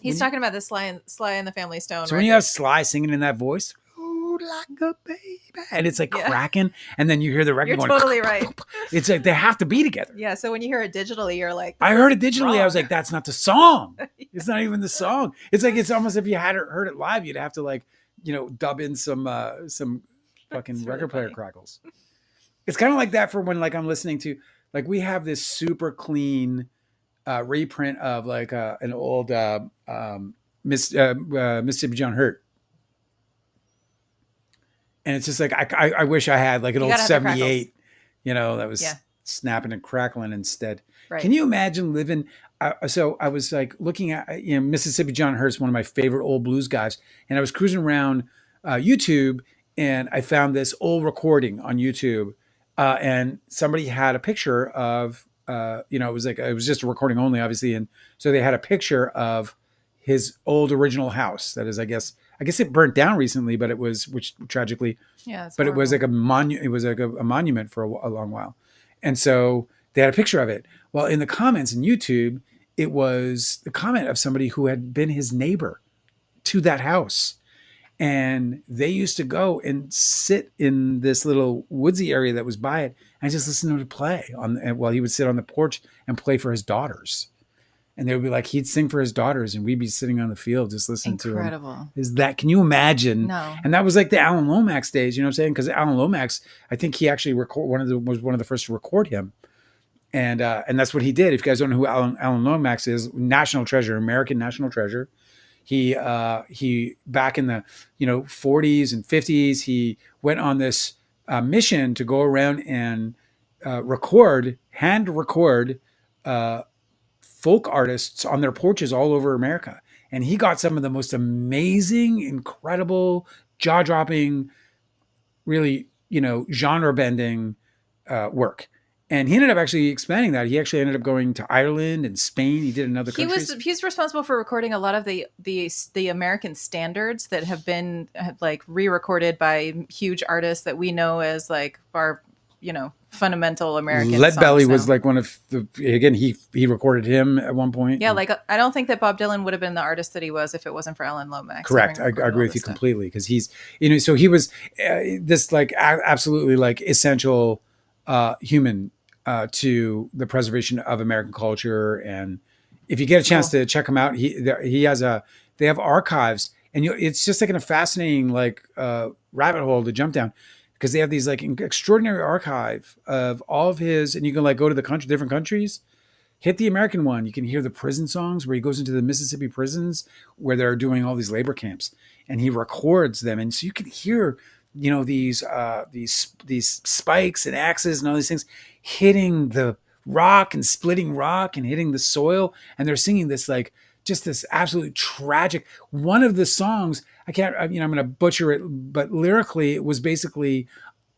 he's talking about the Sly and the Family Stone. so when you have Sly singing in that voice, "Ooh, like a baby," and it's like Yeah. cracking, and then you hear the record You're going. totally right. It's like they have to be together. Yeah, so when you hear it digitally, you're like, I heard it digitally. I wrong. was like, "That's not the song. It's not even the song." It's like it's almost if you had heard it live, you'd have to like dub in some fucking That's really record player funny. crackles. It's kind of like that for when like I'm listening to like we have this super clean reprint of like an old Mississippi John Hurt. And it's just like I wish I had like an You old gotta have the 78, that was Yeah. snapping and crackling instead. Right. Can you imagine living? So I was like looking at Mississippi John Hurt's one of my favorite old blues guys, and I was cruising around YouTube, and I found this old recording on YouTube, and somebody had a picture of it was just a recording only, obviously, and so they had a picture of his old original house. That is, I guess it burnt down recently, but it was which tragically. Yeah, it's But it was horrible. like a monument. It was like a monument for a long while, and so they had a picture of it. Well, in the comments in YouTube, it was the comment of somebody who had been his neighbor to that house, and they used to go and sit in this little woodsy area that was by it, and just listen to him play while he would sit on the porch and play for his daughters. And they would be like, he'd sing for his daughters, and we'd be sitting on the field just listening to him. Incredible. Can you imagine? No. And that was like the Alan Lomax days, you know what I'm saying? Because Alan Lomax, I think he actually was one of the first to record him, and that's what he did. If you guys don't know who Alan Lomax is, national treasure, American national treasure. He back in the 40s and 50s, he went on this mission to go around and hand record. Folk artists on their porches all over America. And he got some of the most amazing, incredible, jaw-dropping, really, genre bending work. And he ended up actually expanding that. He actually ended up going to Ireland and Spain. He did in other countries. He's responsible for recording a lot of the American standards that have been like re-recorded by huge artists that we know as like our fundamental American Leadbelly was now. like one of the, again, he recorded him at one point. Yeah, like I don't think that Bob Dylan would have been the artist that he was if it wasn't for Alan Lomax. Correct. I agree with you completely, because he's, so he was this like absolutely like essential human to the preservation of American culture. And if you get a chance to check him out, they have archives and it's just like in a fascinating like rabbit hole to jump down because they have these like extraordinary archive of all of his, and you can like go to the country, different countries. Hit the American one. You can hear the prison songs where he goes into the Mississippi prisons where they're doing all these labor camps, and he records them, and so you can hear, you know, these spikes and axes and all these things hitting the rock and splitting rock and hitting the soil, and they're singing this like just this absolutely tragic. One of the songs, I can't, you know, I'm going to butcher it, but lyrically it was basically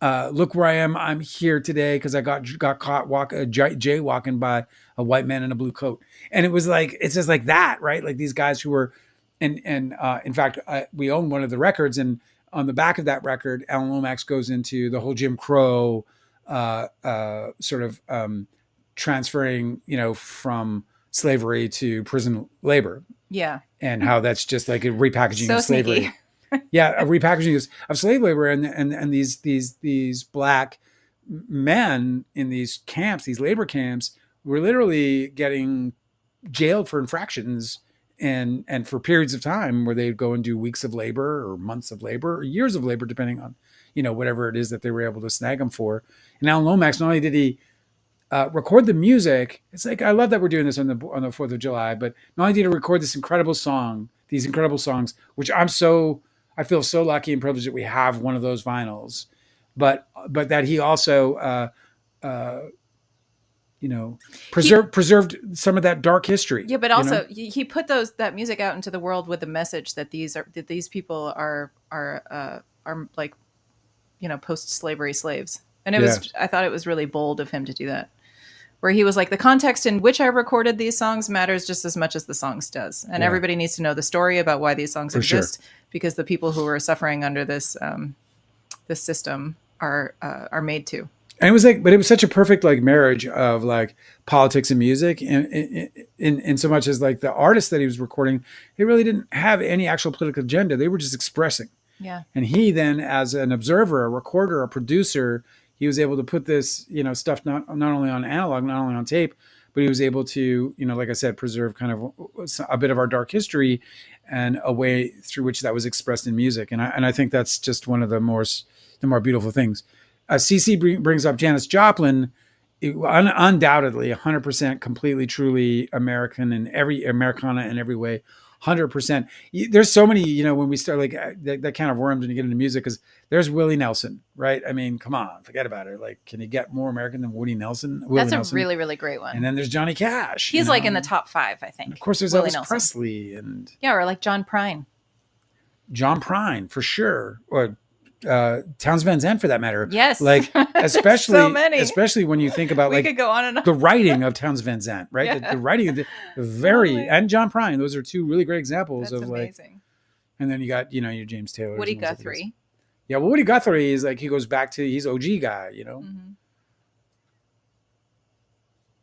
look where I am. I'm here today because I got caught jaywalking by a white man in a blue coat. And it was like, it's just like that, right? Like these guys who were, and in fact, we own one of the records, and on the back of that record, Alan Lomax goes into the whole Jim Crow sort of transferring, you know, from slavery to prison labor. Yeah. And how that's just like a repackaging So of slavery. sneaky. Yeah, a repackaging of slave labor, and these black men in these camps, these labor camps, were literally getting jailed for infractions and for periods of time where they'd go and do weeks of labor or months of labor or years of labor, depending on, you know, whatever it is that they were able to snag them for. And Alan Lomax, not only did he record the music, it's like I love that we're doing this on the 4th of July, but not only did he record these incredible songs, which I feel so lucky and privileged that we have one of those vinyls, but that he also, you know, preserved some of that dark history. Yeah, but also he put that music out into the world with the message that these people are like, you know, post-slavery slaves, and I thought it was really bold of him to do that. Where he was like, the context in which I recorded these songs matters just as much as the songs does. And everybody needs to know the story about why these songs exist, because the people who are suffering under this system are made to. And it was like, but it was such a perfect like marriage of like politics and music, in so much as like the artists that he was recording, they really didn't have any actual political agenda. They were just expressing. Yeah. And he then, as an observer, a recorder, a producer, he was able to put this, you know, stuff not only on analog, not only on tape, but he was able to, you know, like I said, preserve kind of a bit of our dark history and a way through which that was expressed in music. And I think that's just one of the more beautiful things. CC brings up Janis Joplin, undoubtedly 100% completely, truly American and Americana in every way. 100%. There's so many, you know, when we start like that kind of worms when you get into music, because there's Willie Nelson, right? I mean, come on, forget about it. Like, can you get more American than Willie Nelson? That's a really, really great one. And then there's Johnny Cash. He's like in the top 5, I think. And of course, there's Willie Elvis Nelson. Presley and or like John Prine. John Prine for sure, or Townes Van Zandt for that matter. Yes, like especially so many. Especially when you think about we like could go on and on. the writing of Townes Van Zandt, right? Yeah. The writing of and John Prine. Those are two really great examples. That's of amazing. Like. And then you got, you know, your James Taylor, Woody Guthrie. Yeah, well, Woody Guthrie is like, he goes back to, he's OG guy, you know. Mm-hmm.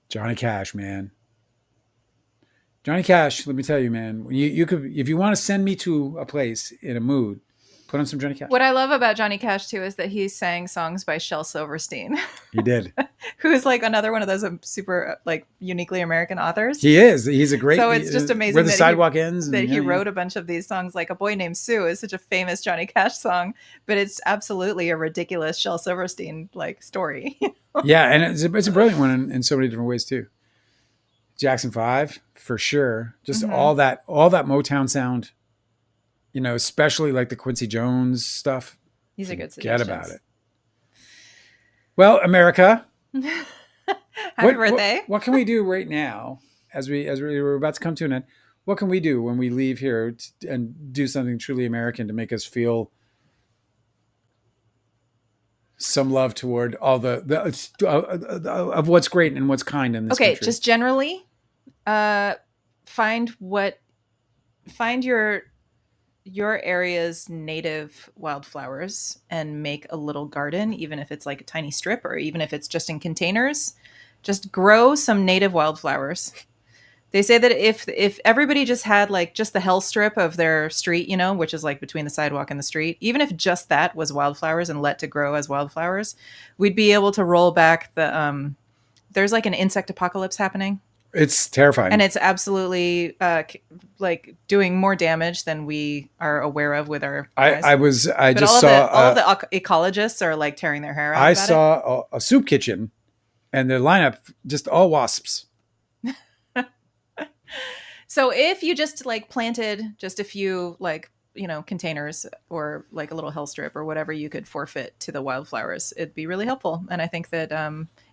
Johnny Cash, man. Johnny Cash, let me tell you, man, you could, if you want to send me to a place in a mood, put on some Johnny Cash. What I love about Johnny Cash too is that he sang songs by Shel Silverstein. He did. Who is like another one of those super like uniquely American authors. He is. He's a great. So it's just amazing where the sidewalk ends. That he wrote a bunch of these songs. Like A Boy Named Sue is such a famous Johnny Cash song, but it's absolutely a ridiculous Shel Silverstein like story. Yeah, and it's a brilliant one in so many different ways too. Jackson 5 for sure. Just all that Motown sound. You know, especially like the Quincy Jones stuff. These are good suggestions. Forget about it. Well, America. Happy birthday. What can we do right now as we're about to come to an end? What can we do when we leave here and do something truly American to make us feel some love toward all the of what's great and what's kind in this country? Okay, just generally find your area's native wildflowers and make a little garden, even if it's like a tiny strip or even if it's just in containers. Just grow some native wildflowers. They say that if everybody just had like just the hell strip of their street, you know, which is like between the sidewalk and the street, even if just that was wildflowers and let to grow as wildflowers, we'd be able to roll back the there's like an insect apocalypse happening. It's terrifying. And it's absolutely like doing more damage than we are aware of with our eyes. I But just all saw, of the ecologists are like tearing their hair out I about saw a soup kitchen, and the lineup just all wasps. it. So if you just like planted just a few like, you know, containers or like a little hill strip or whatever you could forfeit to the wildflowers, it'd be really helpful. And I think that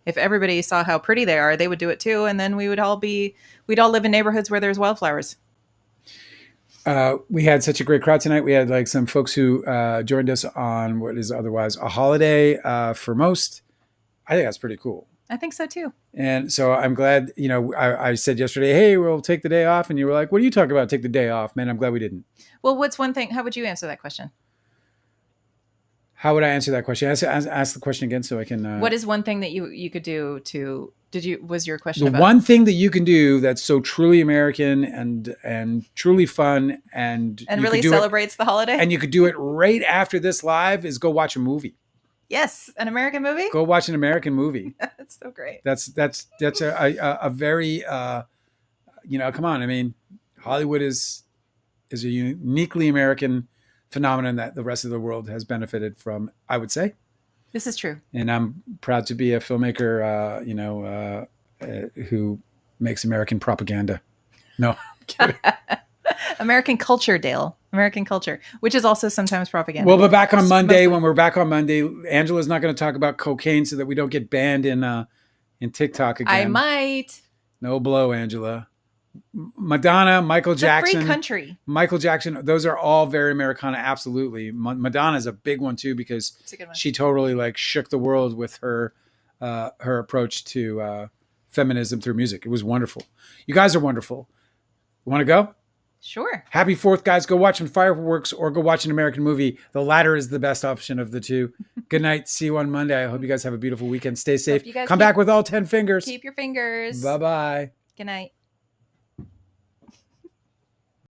if everybody saw how pretty they are, they would do it too. And then we'd all live in neighborhoods where there's wildflowers. We had such a great crowd tonight. We had like some folks who joined us on what is otherwise a holiday for most. I think that's pretty cool. I think so too. And so I'm glad, you know, I said yesterday, hey, we'll take the day off. And you were like, what are you talking about? Take the day off, man. I'm glad we didn't. Well, what's one thing? How would you answer that question? How would I answer that question? Ask the question again so I can. What is one thing that you could do to? Was your question the about one thing that you can do that's so truly American and truly fun and really celebrates the holiday? And you could do it right after this live is go watch a movie. Yes, an American movie. Go watch an American movie. That's so great. That's a very you know, come on. I mean, Hollywood is a uniquely American phenomenon that the rest of the world has benefited from, I would say. This is true. And I'm proud to be a filmmaker, you know, who makes American propaganda. No, I'm kidding. American culture, Dale. American culture, which is also sometimes propaganda. Well, but back on Monday, when we're back on Monday, Angela's not going to talk about cocaine so that we don't get banned in TikTok again. I might. No blow, Angela. Madonna, Michael Jackson. It's a free country. Michael Jackson. Those are all very Americana. Absolutely. Madonna's a big one too, because she totally like shook the world with her approach to feminism through music. It was wonderful. You guys are wonderful. You want to go? Sure. Happy 4th, guys. Go watch some fireworks or go watch an American movie. The latter is the best option of the two. Good night. See you on Monday. I hope you guys have a beautiful weekend. Stay safe. Come back with all 10 fingers. Keep your fingers. Bye-bye. Good night.